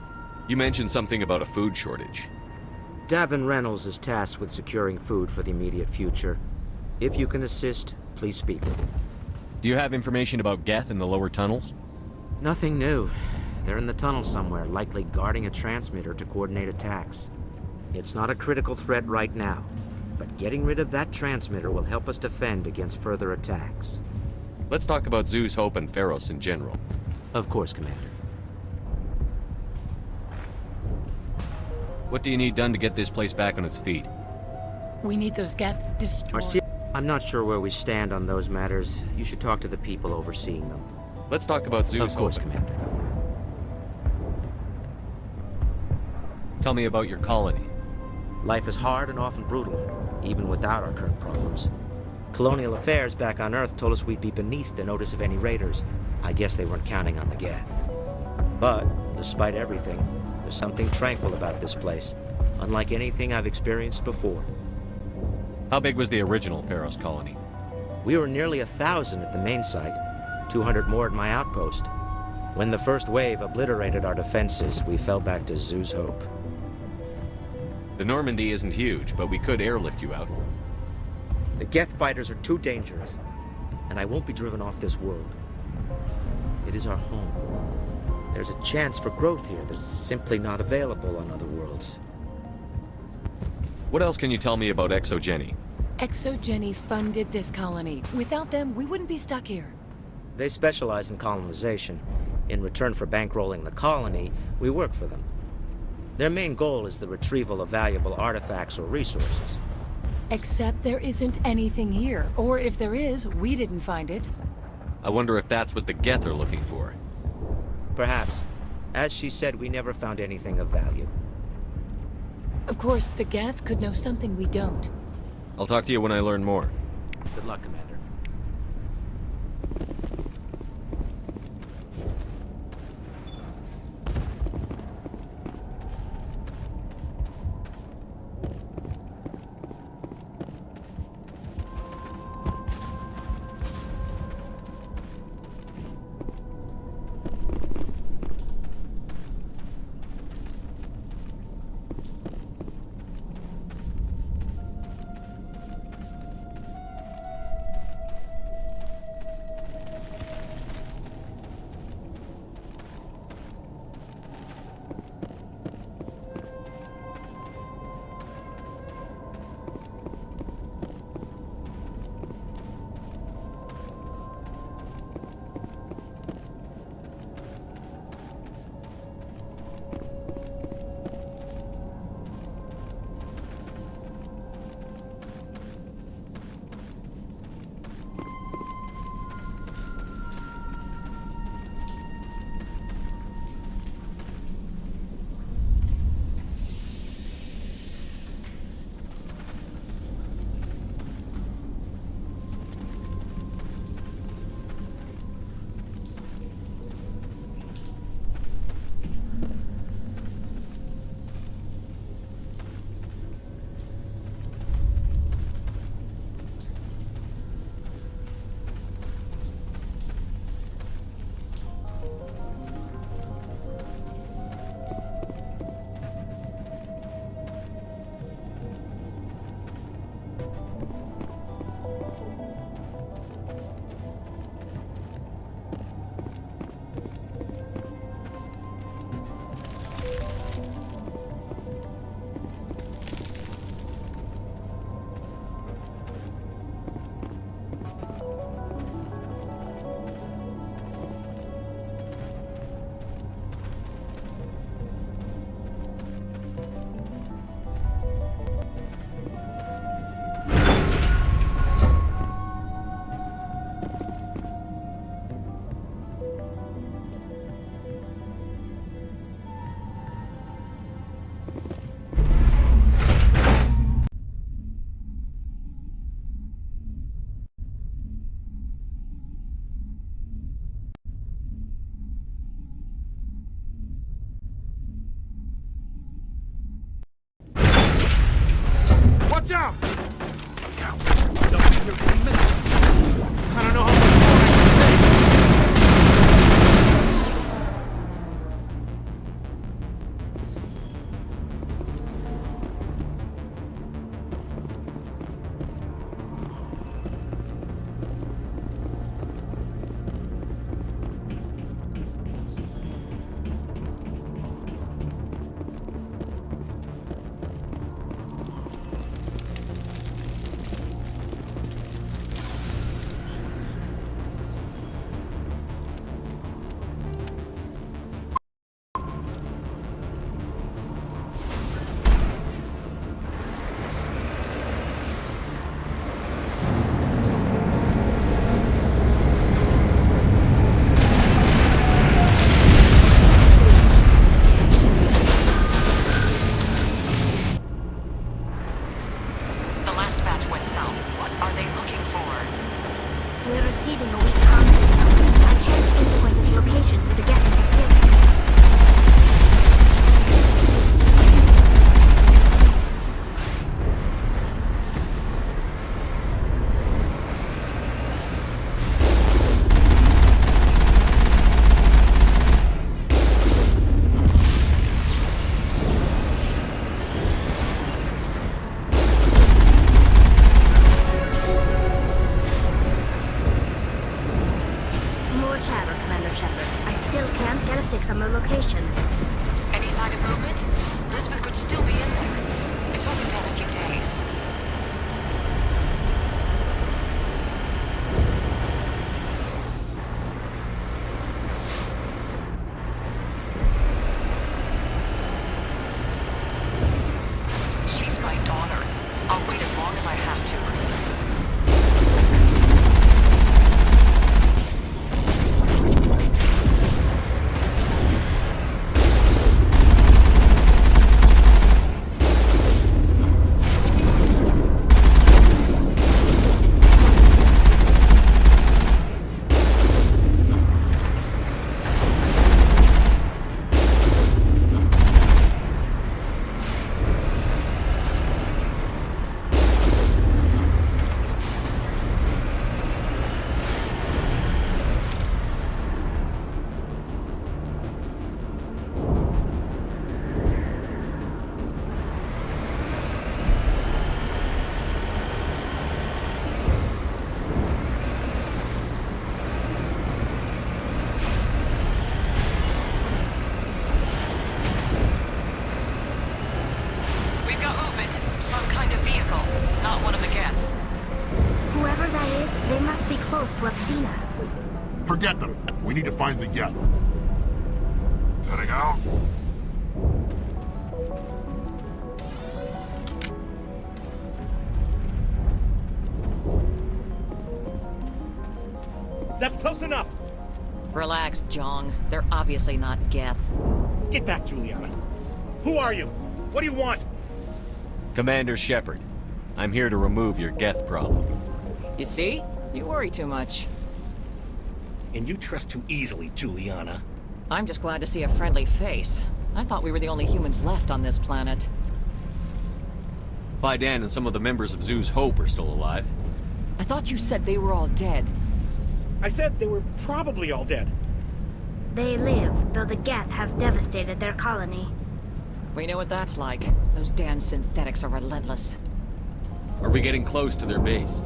You mentioned something about a food shortage. Davin Reynolds is tasked with securing food for the immediate future. If you can assist, please speak with him. Do you have information about Geth in the lower tunnels? Nothing new. They're in the tunnel somewhere, likely guarding a transmitter to coordinate attacks. It's not a critical threat right now, but getting rid of that transmitter will help us defend against further attacks. Let's talk about Zeus, Hope, and Pharos in general. Of course, Commander. What do you need done to get this place back on its feet? We need those Geth destroyed. I'm not sure where we stand on those matters. You should talk to the people overseeing them. Let's talk about Zeus, Of course, Hope. Commander. Tell me about your colony. Life is hard and often brutal, even without our current problems. Colonial affairs back on Earth told us we'd be beneath the notice of any raiders. I guess they weren't counting on the Geth. But, despite everything, there's something tranquil about this place, unlike anything I've experienced before. How big was the original Pharos colony? We were nearly 1,000 at the main site, 200 more at my outpost. When the first wave obliterated our defenses, we fell back to Zeus Hope. The Normandy isn't huge, but we could airlift you out. The Geth fighters are too dangerous, and I won't be driven off this world. It is our home. There's a chance for growth here that's simply not available on other worlds. What else can you tell me about ExoGeni? ExoGeni funded this colony. Without them, we wouldn't be stuck here. They specialize in colonization. In return for bankrolling the colony, we work for them. Their main goal is the retrieval of valuable artifacts or resources. Except there isn't anything here. Or if there is, we didn't find it. I wonder if that's what the Geth are looking for. Perhaps. As she said, we never found anything of value. Of course, the Geth could know something we don't. I'll talk to you when I learn more. Good luck, Commander. Watch out! Scout. Don't think you're getting missed. I don't know how much more I can say. as I have to. Forget them. We need to find the Geth. Heading out. That's close enough. Relax, Jong. They're obviously not Geth. Get back, Juliana. Who are you? What do you want? Commander Shepard. I'm here to remove your Geth problem. You see? You worry too much. And you trust too easily, Juliana. I'm just glad to see a friendly face. I thought we were the only humans left on this planet. Faidan and some of the members of Zhu's Hope are still alive. I thought you said they were all dead. I said they were probably all dead. They live, though the Geth have devastated their colony. We know what that's like. Those damn synthetics are relentless. Are we getting close to their base?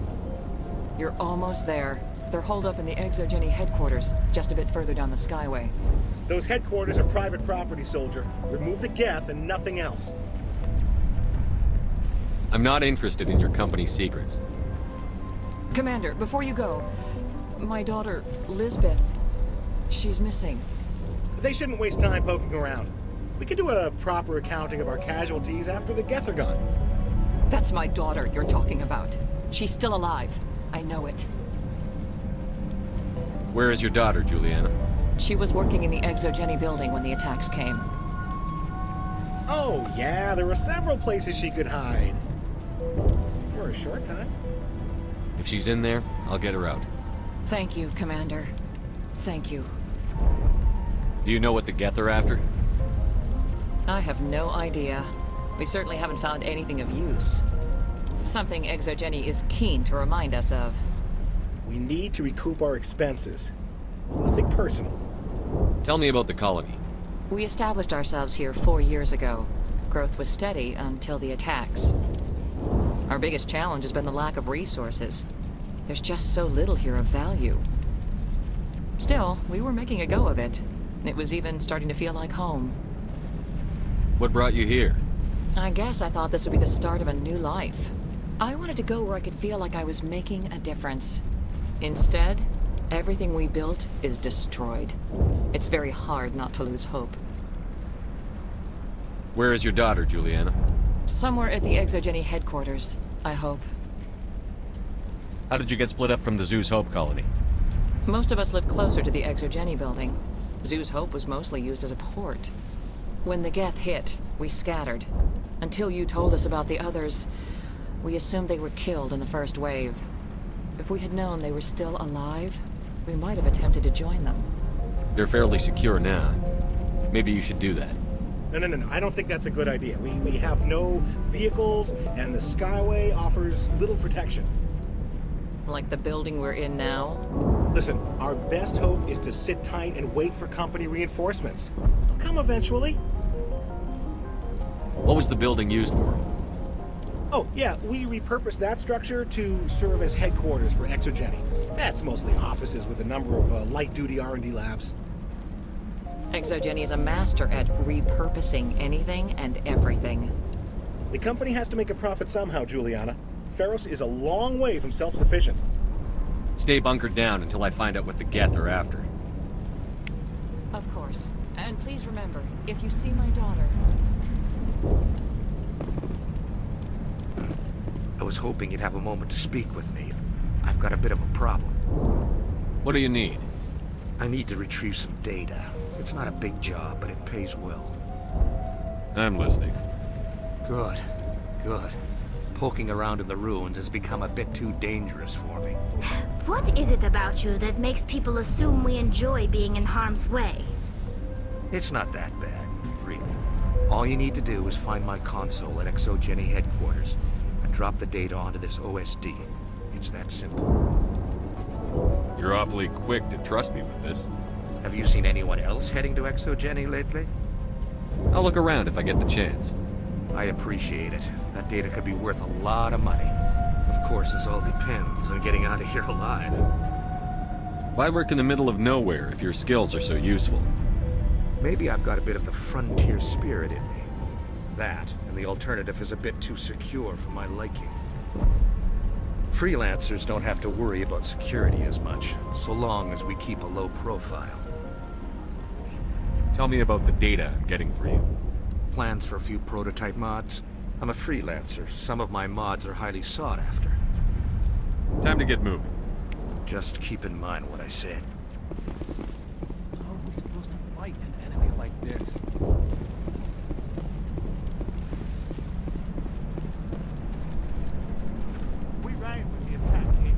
You're almost there. They're holed up in the Exogeny headquarters, just a bit further down the Skyway. Those headquarters are private property, soldier. Remove the Geth and nothing else. I'm not interested in your company's secrets. Commander, before you go, my daughter, Lisbeth, she's missing. They shouldn't waste time poking around. We can do a proper accounting of our casualties after the Geth are gone. That's my daughter you're talking about. She's still alive. I know it. Where is your daughter, Juliana? She was working in the Exogeny building when the attacks came. Oh, yeah, there were several places she could hide. For a short time. If she's in there, I'll get her out. Thank you, Commander. Thank you. Do you know what the Geth are after? I have no idea. We certainly haven't found anything of use. Something Exogeny is keen to remind us of. We need to recoup our expenses. It's nothing personal. Tell me about the colony. We established ourselves here 4 years ago. Growth was steady until the attacks. Our biggest challenge has been the lack of resources. There's just so little here of value. Still, we were making a go of it. It was even starting to feel like home. What brought you here? I guess I thought this would be the start of a new life. I wanted to go where I could feel like I was making a difference. Instead, everything we built is destroyed. It's very hard not to lose hope. Where is your daughter, Juliana? Somewhere at the Exogeny headquarters, I hope. How did you get split up from the Zhu's Hope colony? Most of us live closer to the Exogeny building. Zhu's Hope was mostly used as a port. When the Geth hit, we scattered. Until you told us about the others, we assumed they were killed in the first wave. If we had known they were still alive, we might have attempted to join them. They're fairly secure now. Maybe you should do that. No. I don't think that's a good idea. We have no vehicles, and the Skyway offers little protection. Like the building we're in now? Listen, our best hope is to sit tight and wait for company reinforcements. They'll come eventually. What was the building used for? Oh, yeah, we repurposed that structure to serve as headquarters for Exogeny. That's mostly offices with a number of light-duty R&D labs. Exogeny is a master at repurposing anything and everything. The company has to make a profit somehow, Juliana. Feros is a long way from self-sufficient. Stay bunkered down until I find out what the Geth are after. Of course. And please remember, if you see my daughter... I was hoping you'd have a moment to speak with me. I've got a bit of a problem. What do you need? I need to retrieve some data. It's not a big job, but it pays well. I'm listening. Good. Good. Poking around in the ruins has become a bit too dangerous for me. What is it about you that makes people assume we enjoy being in harm's way? It's not that bad, really. All you need to do is find my console at ExoGeni headquarters and drop the data onto this OSD. It's that simple. You're awfully quick to trust me with this. Have you seen anyone else heading to ExoGeni lately? I'll look around if I get the chance. I appreciate it. That data could be worth a lot of money. Of course, this all depends on getting out of here alive. Why work in the middle of nowhere if your skills are so useful? Maybe I've got a bit of the frontier spirit in me. That, and the alternative is a bit too secure for my liking. Freelancers don't have to worry about security as much, so long as we keep a low profile. Tell me about the data I'm getting for you. Plans for a few prototype mods? I'm a freelancer. Some of my mods are highly sought after. Time to get moving. Just keep in mind what I said. How are we supposed to fight an enemy like this? We ran with the attack team.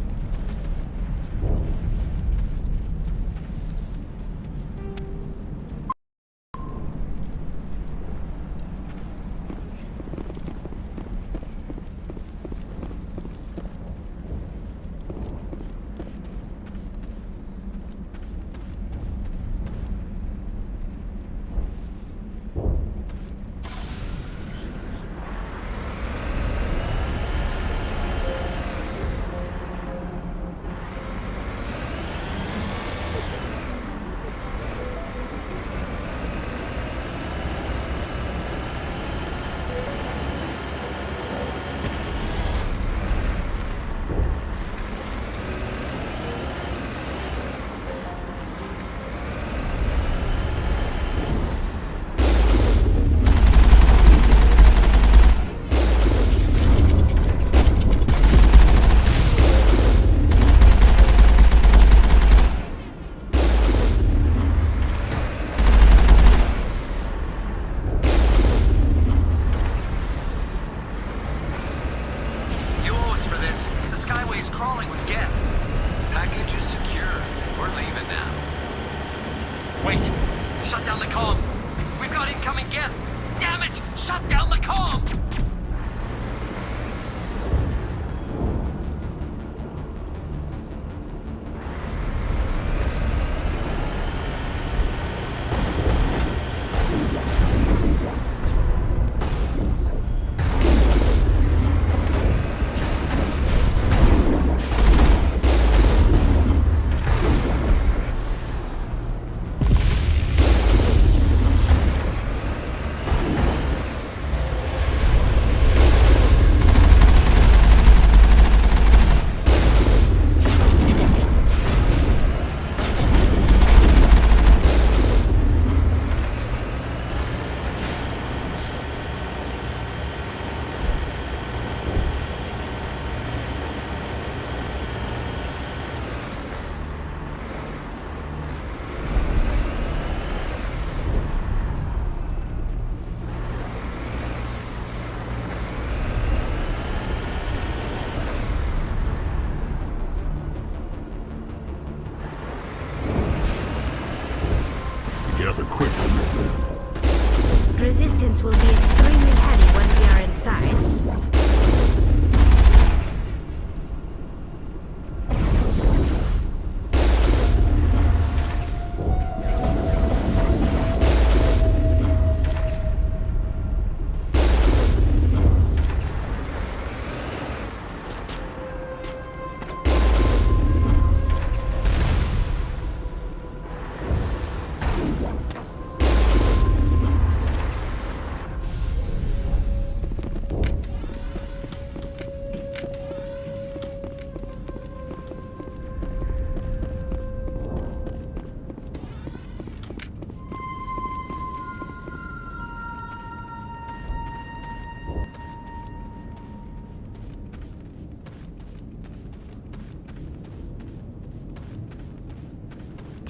Resistance will be extremely heavy once we are inside.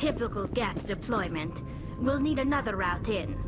Typical Geth deployment. We'll need another route in.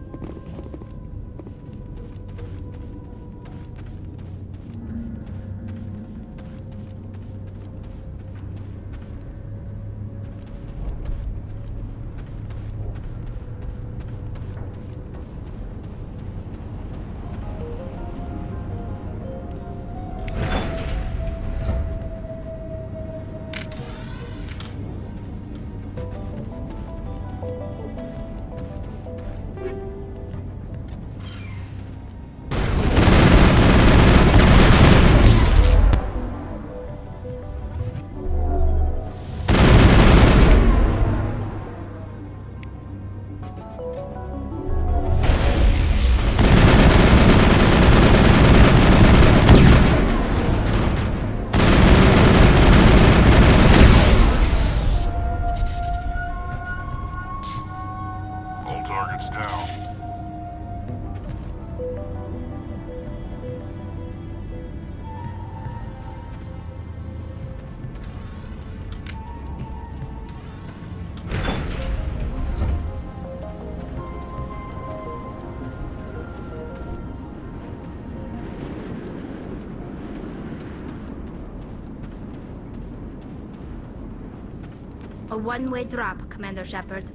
A one-way drop, Commander Shepard.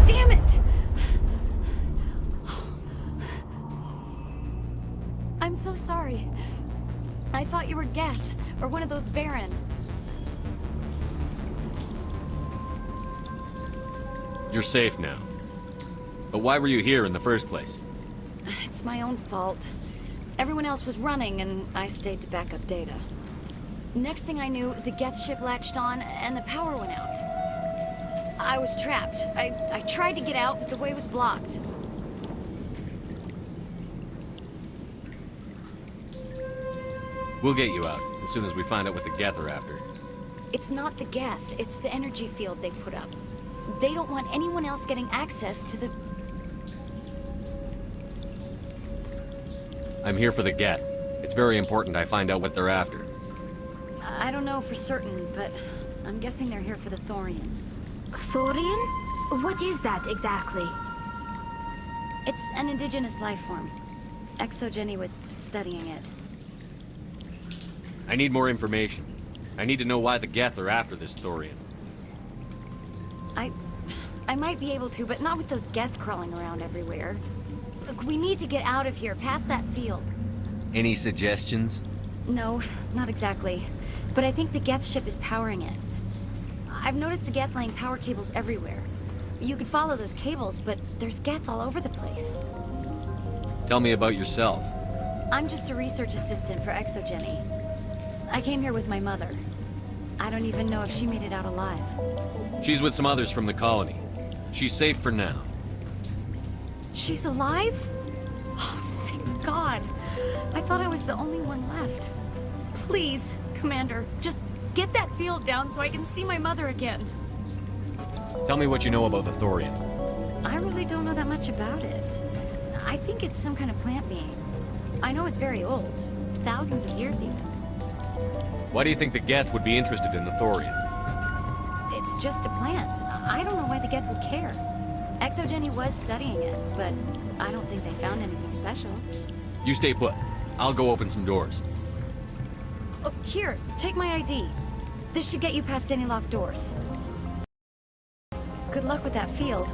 Damn it! I'm so sorry. I thought you were Geth, or one of those Baron. You're safe now. But why were you here in the first place? It's my own fault. Everyone else was running, and I stayed to back up data. Next thing I knew, the Geth ship latched on, and the power went out. I was trapped. I tried to get out, but the way was blocked. We'll get you out, as soon as we find out what the Geth are after. It's not the Geth, it's the energy field they put up. They don't want anyone else getting access to the... I'm here for the Geth. It's very important I find out what they're after. I don't know for certain, but I'm guessing they're here for the Thorian. Thorian? What is that exactly? It's an indigenous life form. ExoGeni was studying it. I need more information. I need to know why the Geth are after this Thorian. I might be able to, but not with those Geth crawling around everywhere. Look, we need to get out of here, past that field. Any suggestions? No, not exactly. But I think the Geth ship is powering it. I've noticed the Geth laying power cables everywhere. You could follow those cables, but there's Geth all over the place. Tell me about yourself. I'm just a research assistant for ExoGeni. I came here with my mother. I don't even know if she made it out alive. She's with some others from the colony. She's safe for now. She's alive? Oh, thank God. I thought I was the only one left. Please, Commander, just get that field down so I can see my mother again. Tell me what you know about the Thorian. I really don't know that much about it. I think it's some kind of plant being. I know it's very old. Thousands of years even. Why do you think the Geth would be interested in the Thorian? It's just a plant. I don't know why the Geth would care. ExoGeni was studying it, but I don't think they found anything special. You stay put. I'll go open some doors. Oh, here, take my ID. This should get you past any locked doors. Good luck with that field.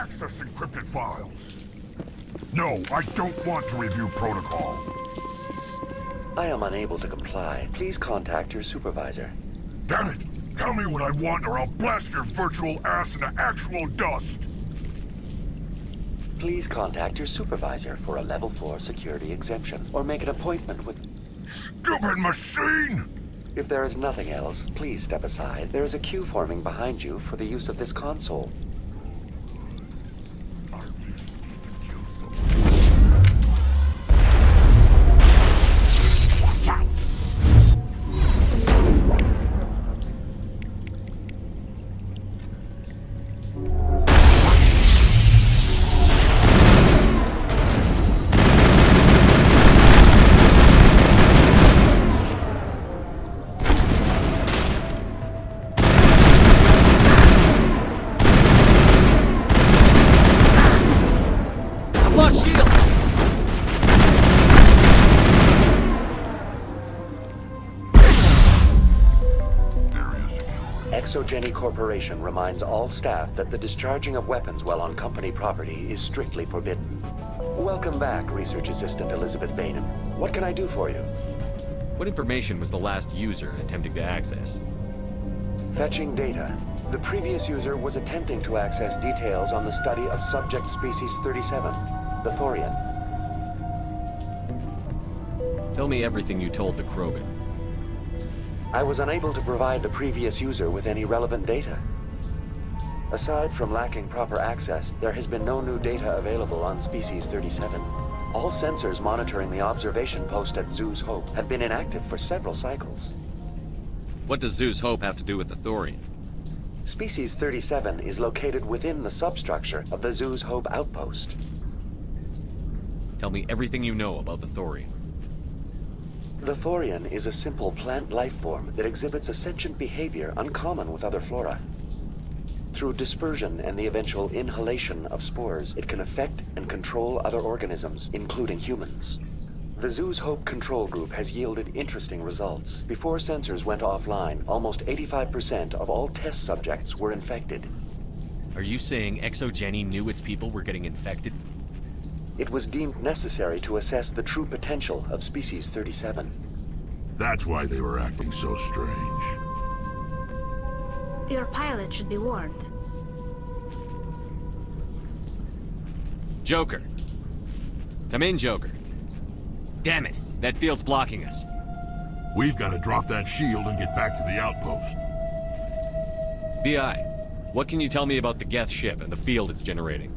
access encrypted files. No, I don't want to review protocol. I am unable to comply. Please contact your supervisor. Damn it! Tell me what I want or I'll blast your virtual ass into actual dust! Please contact your supervisor for a level 4 security exemption, or make an appointment with... Stupid machine! If there is nothing else, please step aside. There is a queue forming behind you for the use of this console. ExoGeni Corporation reminds all staff that the discharging of weapons while on company property is strictly forbidden. Welcome back, Research Assistant Elizabeth Bainham. What can I do for you? What information was the last user attempting to access? Fetching data. The previous user was attempting to access details on the study of subject species 37, the Thorian. Tell me everything you told the Krogan. I was unable to provide the previous user with any relevant data. Aside from lacking proper access, there has been no new data available on Species 37. All sensors monitoring the observation post at Zoo's Hope have been inactive for several cycles. What does Zoo's Hope have to do with the Thorian? Species 37 is located within the substructure of the Zoo's Hope outpost. Tell me everything you know about the Thorian. The Thorian is a simple plant life form that exhibits a sentient behavior uncommon with other flora. Through dispersion and the eventual inhalation of spores, it can affect and control other organisms, including humans. The Zoo's Hope control group has yielded interesting results. Before sensors went offline, almost 85% of all test subjects were infected. Are you saying ExoGeni knew its people were getting infected? It was deemed necessary to assess the true potential of Species 37. That's why they were acting so strange. Your pilot should be warned. Joker. Come in, Joker. Damn it, that field's blocking us. We've got to drop that shield and get back to the outpost. VI, what can you tell me about the Geth ship and the field it's generating?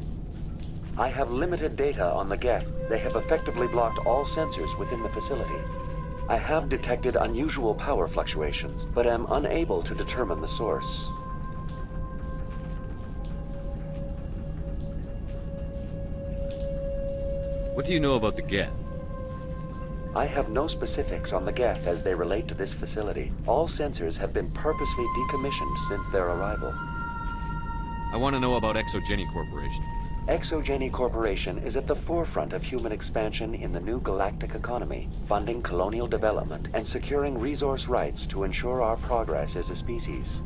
I have limited data on the Geth. They have effectively blocked all sensors within the facility. I have detected unusual power fluctuations, but am unable to determine the source. What do you know about the Geth? I have no specifics on the Geth as they relate to this facility. All sensors have been purposely decommissioned since their arrival. I want to know about ExoGeni Corporation. ExoGeni Corporation is at the forefront of human expansion in the new galactic economy, funding colonial development and securing resource rights to ensure our progress as a species.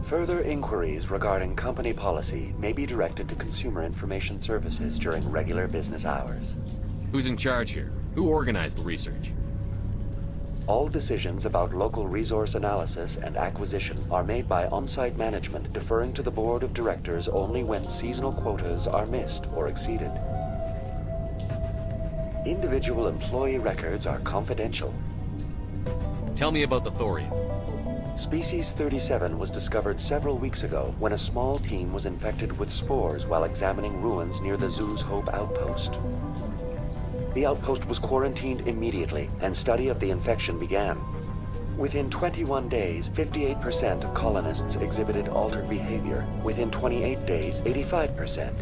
Further inquiries regarding company policy may be directed to Consumer Information Services during regular business hours. Who's in charge here? Who organized the research? All decisions about local resource analysis and acquisition are made by on-site management, deferring to the board of directors only when seasonal quotas are missed or exceeded. Individual employee records are confidential. Tell me about the Thorian. Species 37 was discovered several weeks ago when a small team was infected with spores while examining ruins near the Zoo's Hope outpost. The outpost was quarantined immediately, and study of the infection began. Within 21 days, 58% of colonists exhibited altered behavior. Within 28 days, 85%.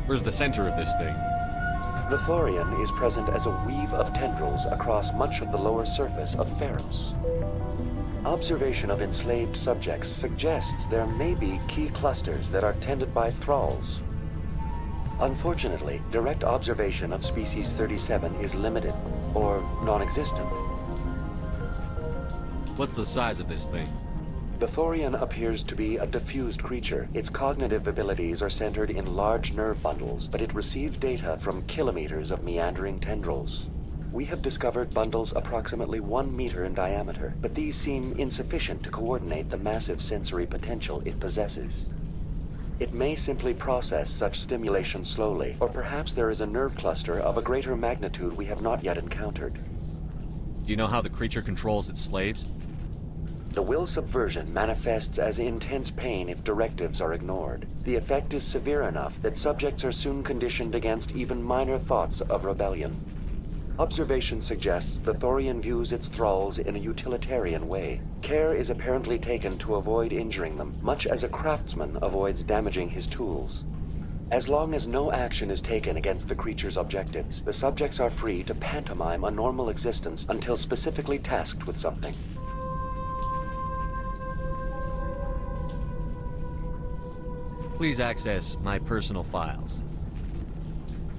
Where's the center of this thing? The Thorian is present as a weave of tendrils across much of the lower surface of Pharos. Observation of enslaved subjects suggests there may be key clusters that are tended by thralls. Unfortunately, direct observation of Species 37 is limited, or non-existent. What's the size of this thing? The Thorian appears to be a diffused creature. Its cognitive abilities are centered in large nerve bundles, but it receives data from kilometers of meandering tendrils. We have discovered bundles approximately 1 meter in diameter, but these seem insufficient to coordinate the massive sensory potential it possesses. It may simply process such stimulation slowly, or perhaps there is a nerve cluster of a greater magnitude we have not yet encountered. Do you know how the creature controls its slaves? The will subversion manifests as intense pain if directives are ignored. The effect is severe enough that subjects are soon conditioned against even minor thoughts of rebellion. Observation suggests the Thorian views its thralls in a utilitarian way. Care is apparently taken to avoid injuring them, much as a craftsman avoids damaging his tools. As long as no action is taken against the creature's objectives, the subjects are free to pantomime a normal existence until specifically tasked with something. Please access my personal files.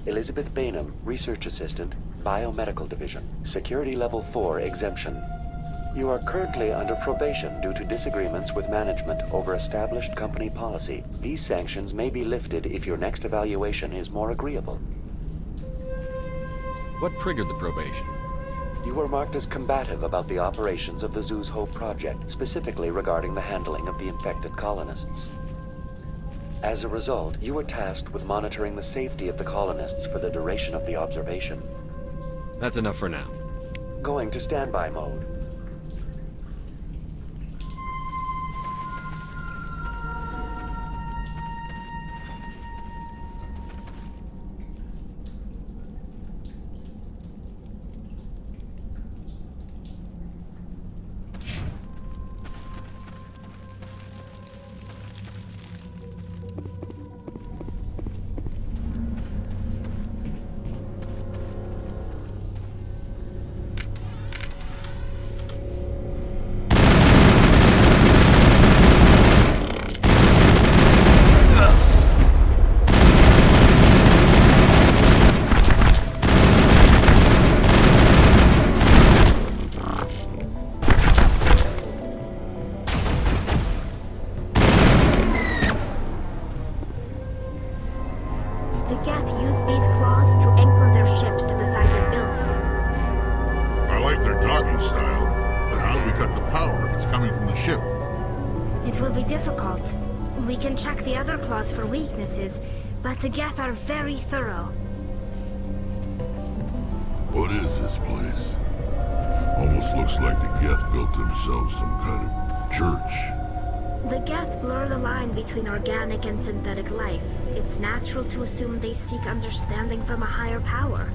Elizabeth Bainham, Research Assistant, Biomedical Division, Security Level 4 exemption. You are currently under probation due to disagreements with management over established company policy. These sanctions may be lifted if your next evaluation is more agreeable. What triggered the probation? You were marked as combative about the operations of the Zoo's Hope project, specifically regarding the handling of the infected colonists. As a result, you were tasked with monitoring the safety of the colonists for the duration of the observation. That's enough for now. Going to standby mode. For weaknesses, but the Geth are very thorough. What is this place? Almost looks like the Geth built themselves some kind of church. The Geth blur the line between organic and synthetic life. It's natural to assume they seek understanding from a higher power.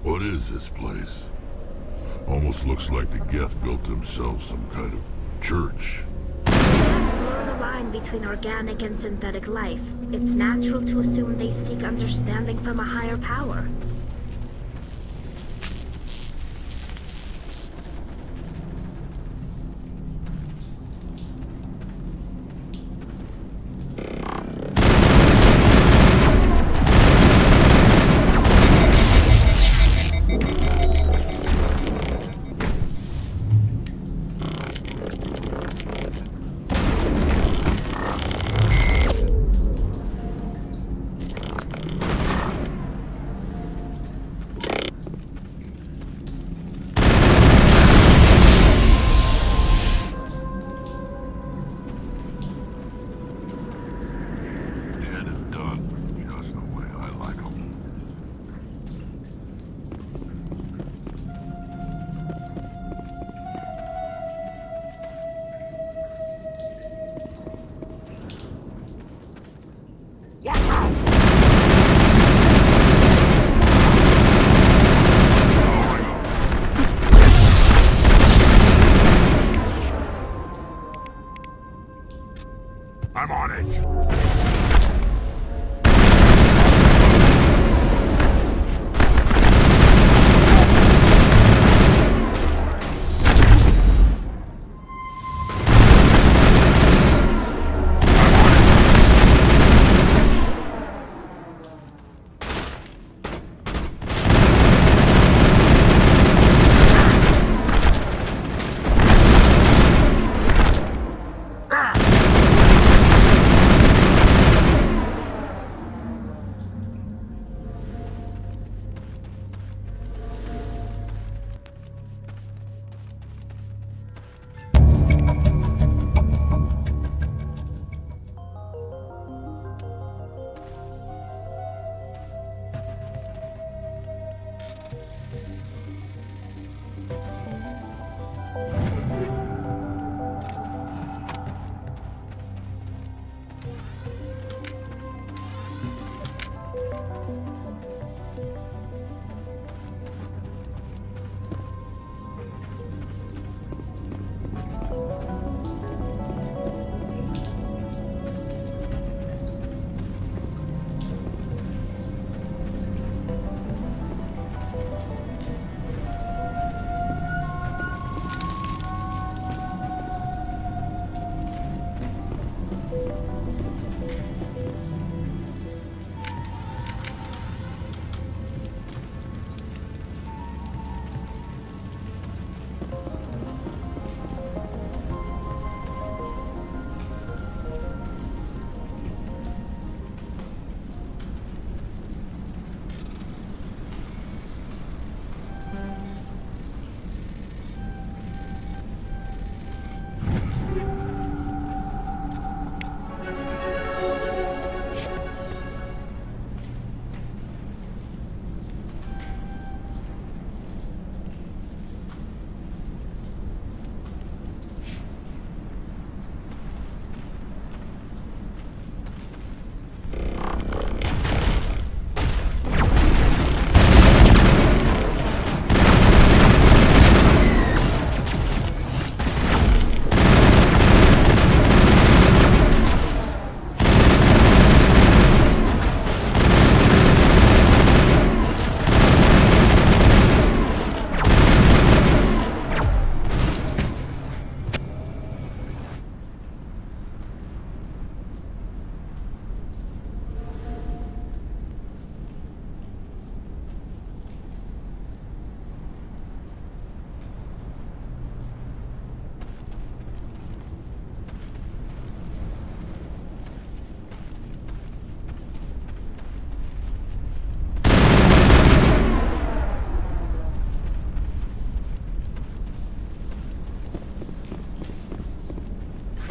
What is this place? Almost looks like the Geth built themselves some kind of church. Blur the line between organic and synthetic life. It's natural to assume they seek understanding from a higher power.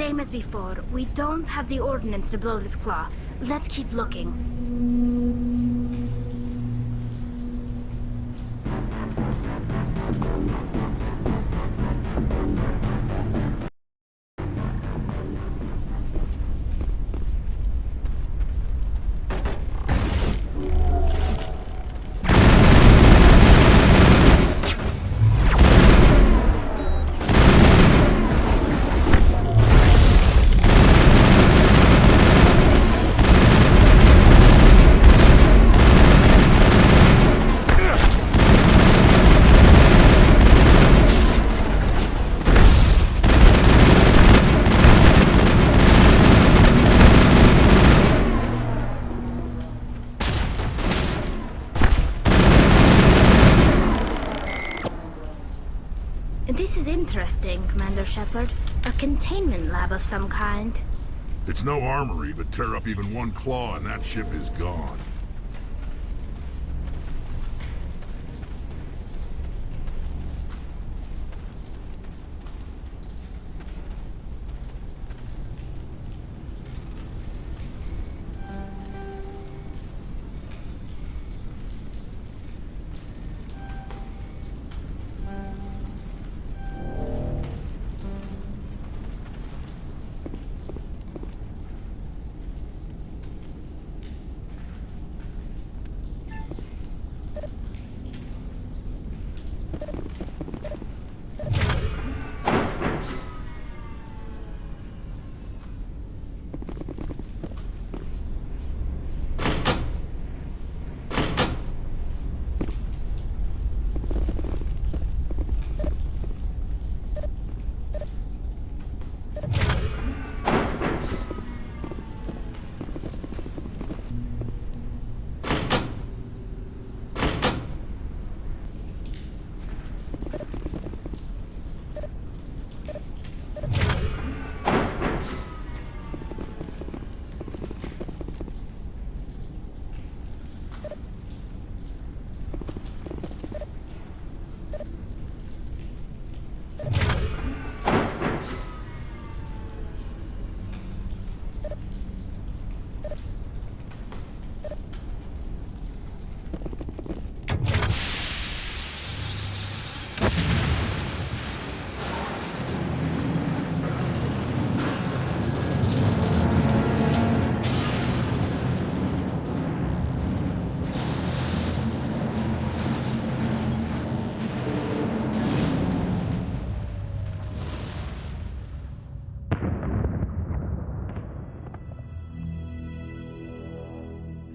Same as before, we don't have the ordnance to blow this claw. Let's keep looking. This is interesting, Commander Shepard. A containment lab of some kind. It's no armory, but tear up even one claw and that ship is gone.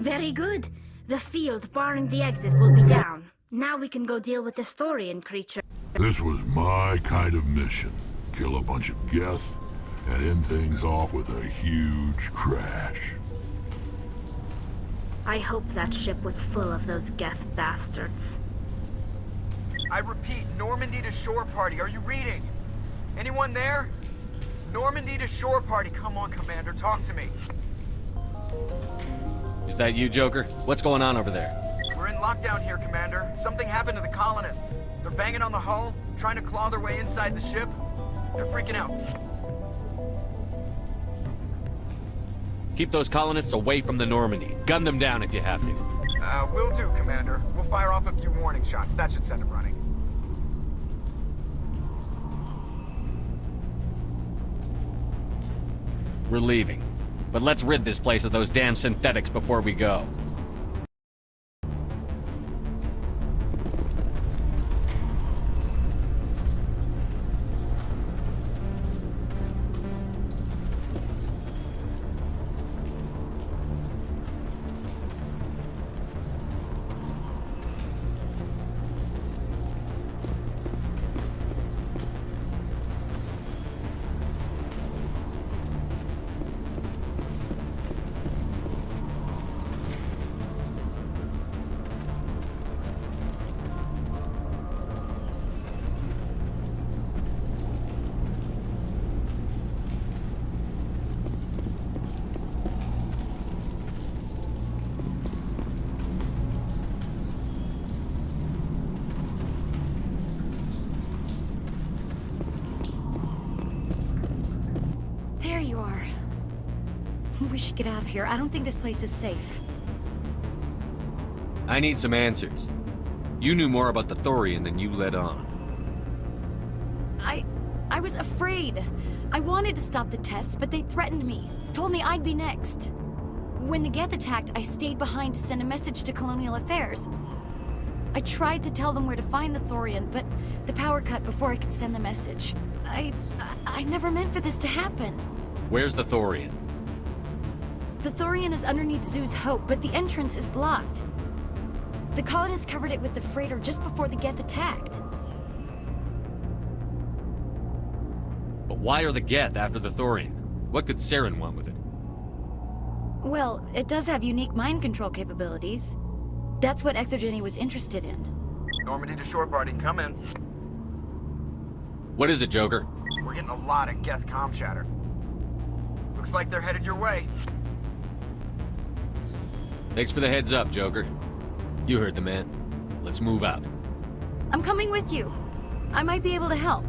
Very good. The field barring the exit will be down. Now we can go deal with the Thorian creature. This was my kind of mission. Kill a bunch of Geth and end things off with a huge crash. I hope that ship was full of those Geth bastards. I repeat, Normandy to shore party. Are you reading? Anyone there? Normandy to shore party. Come on, Commander, talk to me. Is that you, Joker? What's going on over there? We're in lockdown here, Commander. Something happened to the colonists. They're banging on the hull, trying to claw their way inside the ship. They're freaking out. Keep those colonists away from the Normandy. Gun them down if you have to. Will do, Commander. We'll fire off a few warning shots. That should send them running. We're leaving. But let's rid this place of those damn synthetics before we go. we should get out of here. I don't think this place is safe. I need some answers. You knew more about the Thorian than you let on. I was afraid. I wanted to stop the tests, but they threatened me. Told me I'd be next. When the Geth attacked, I stayed behind to send a message to Colonial Affairs. I tried to tell them where to find the Thorian, but the power cut before I could send the message. I never meant for this to happen. Where's the Thorian? The Thorian is underneath Zoo's Hope, but the entrance is blocked. The colonists covered it with the freighter just before the Geth attacked. But why are the Geth after the Thorian? What could Saren want with it? Well, it does have unique mind control capabilities. That's what Exogeny was interested in. Normandy to shore party, come in. What is it, Joker? We're getting a lot of Geth comm chatter. Looks like they're headed your way. Thanks for the heads up, Joker. You heard the man. Let's move out. I'm coming with you. I might be able to help.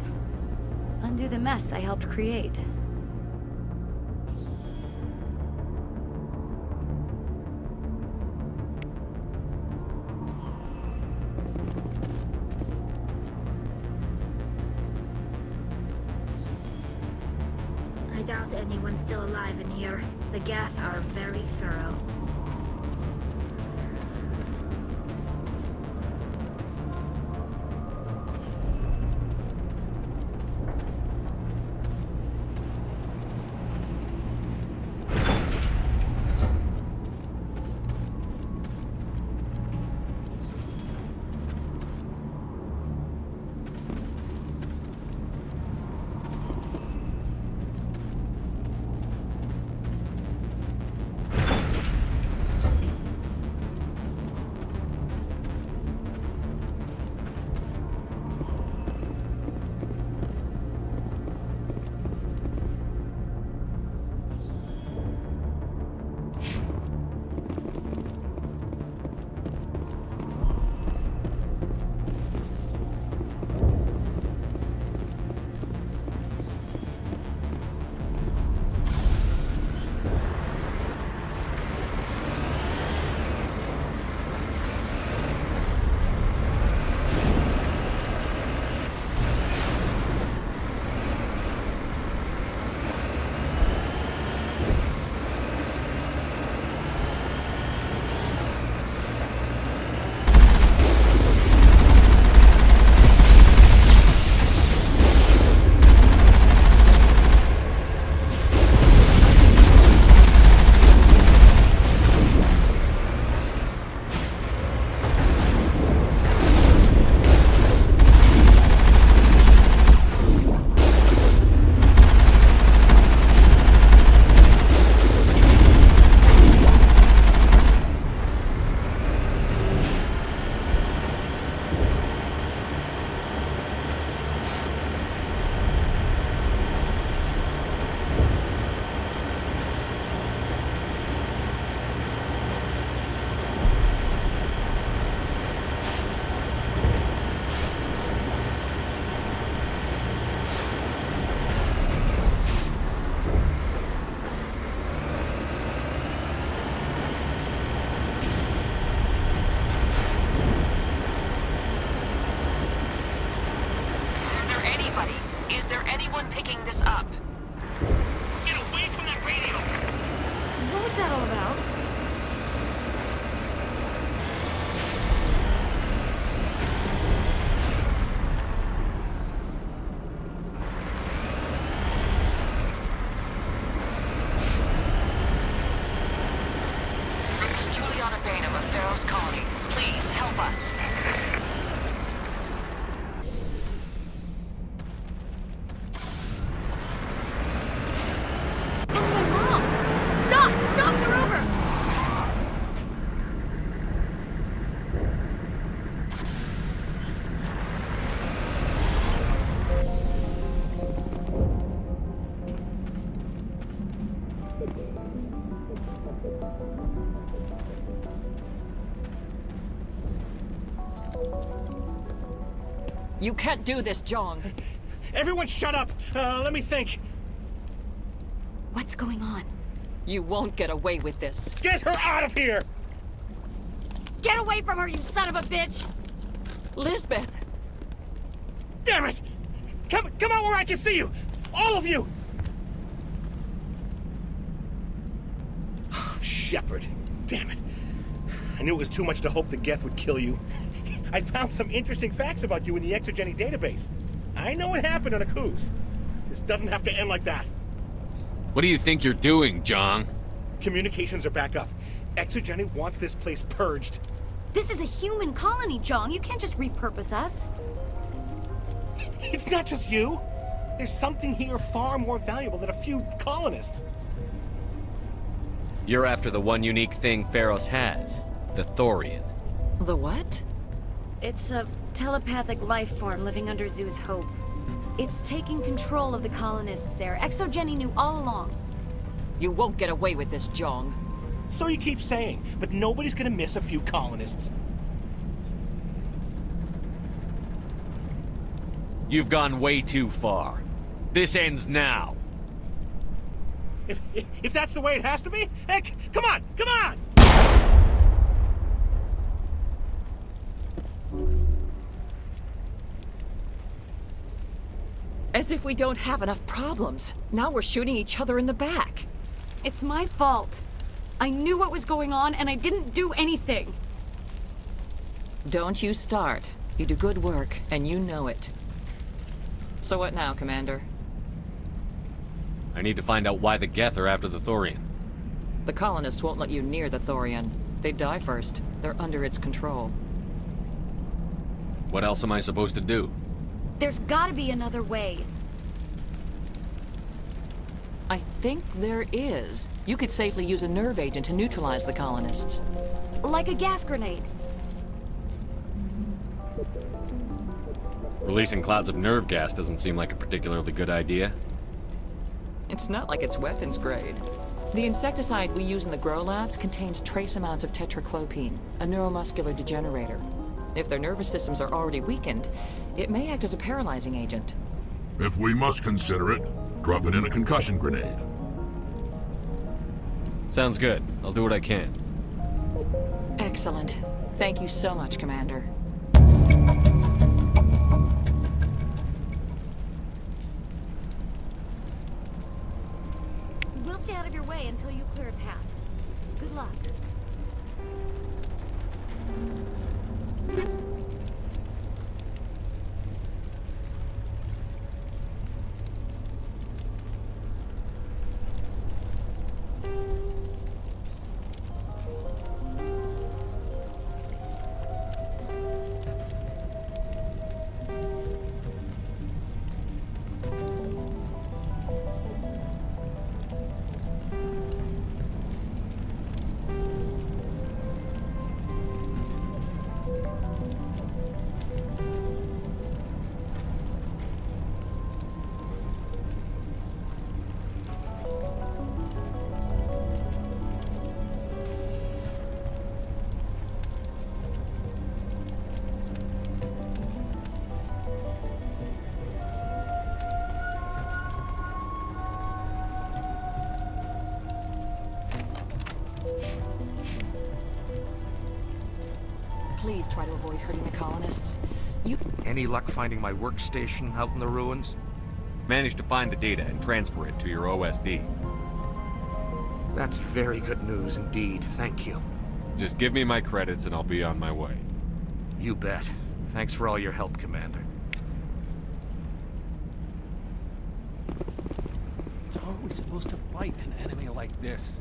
Undo the mess I helped create. I doubt anyone's still alive in here. The Geth are very thorough. You can't do this, Jong. Everyone shut up! Let me think. What's going on? You won't get away with this. Get her out of here! Get away from her, you son of a bitch! Lisbeth! Damn it! Come out where I can see you! All of you! Shepard, damn it. I knew it was too much to hope the Geth would kill you. I found some interesting facts about you in the Exogeny database. I know it happened on Akuz. This doesn't have to end like that. What do you think you're doing, Jong? Communications are back up. Exogeny wants this place purged. This is a human colony, Jong. You can't just repurpose us. It's not just you. There's something here far more valuable than a few colonists. You're after the one unique thing Pharos has, the Thorian. The what? It's a telepathic life form living under Zoo's Hope. It's taking control of the colonists there. Exogeny knew all along. You won't get away with this, Jong. So you keep saying, but nobody's gonna miss a few colonists. You've gone way too far. This ends now. If that's the way it has to be, heck, come on, come on! As if we don't have enough problems. Now we're shooting each other in the back. It's my fault. I knew what was going on, and I didn't do anything. Don't you start. You do good work, and you know it. So what now, Commander? I need to find out why the Geth are after the Thorian. The colonists won't let you near the Thorian. They'd die first. They're under its control. What else am I supposed to do? There's gotta be another way. I think there is. You could safely use a nerve agent to neutralize the colonists. Like a gas grenade. Releasing clouds of nerve gas doesn't seem like a particularly good idea. It's not like it's weapons grade. The insecticide we use in the grow labs contains trace amounts of tetraclopine, a neuromuscular degenerator. If their nervous systems are already weakened, it may act as a paralyzing agent. If we must consider it, drop it in a concussion grenade. Sounds good. I'll do what I can. Excellent. Thank you so much, Commander. We'll stay out of your way until you clear a path. Good luck. Please try to avoid hurting the colonists. Any luck finding my workstation out in the ruins? Managed to find the data and transfer it to your OSD. That's very good news indeed, thank you. Just give me my credits and I'll be on my way. You bet. Thanks for all your help, Commander. How are we supposed to fight an enemy like this?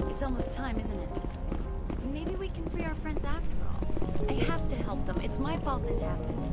It's almost time, isn't it? Maybe we can free our friends after all. I have to help them. It's my fault this happened.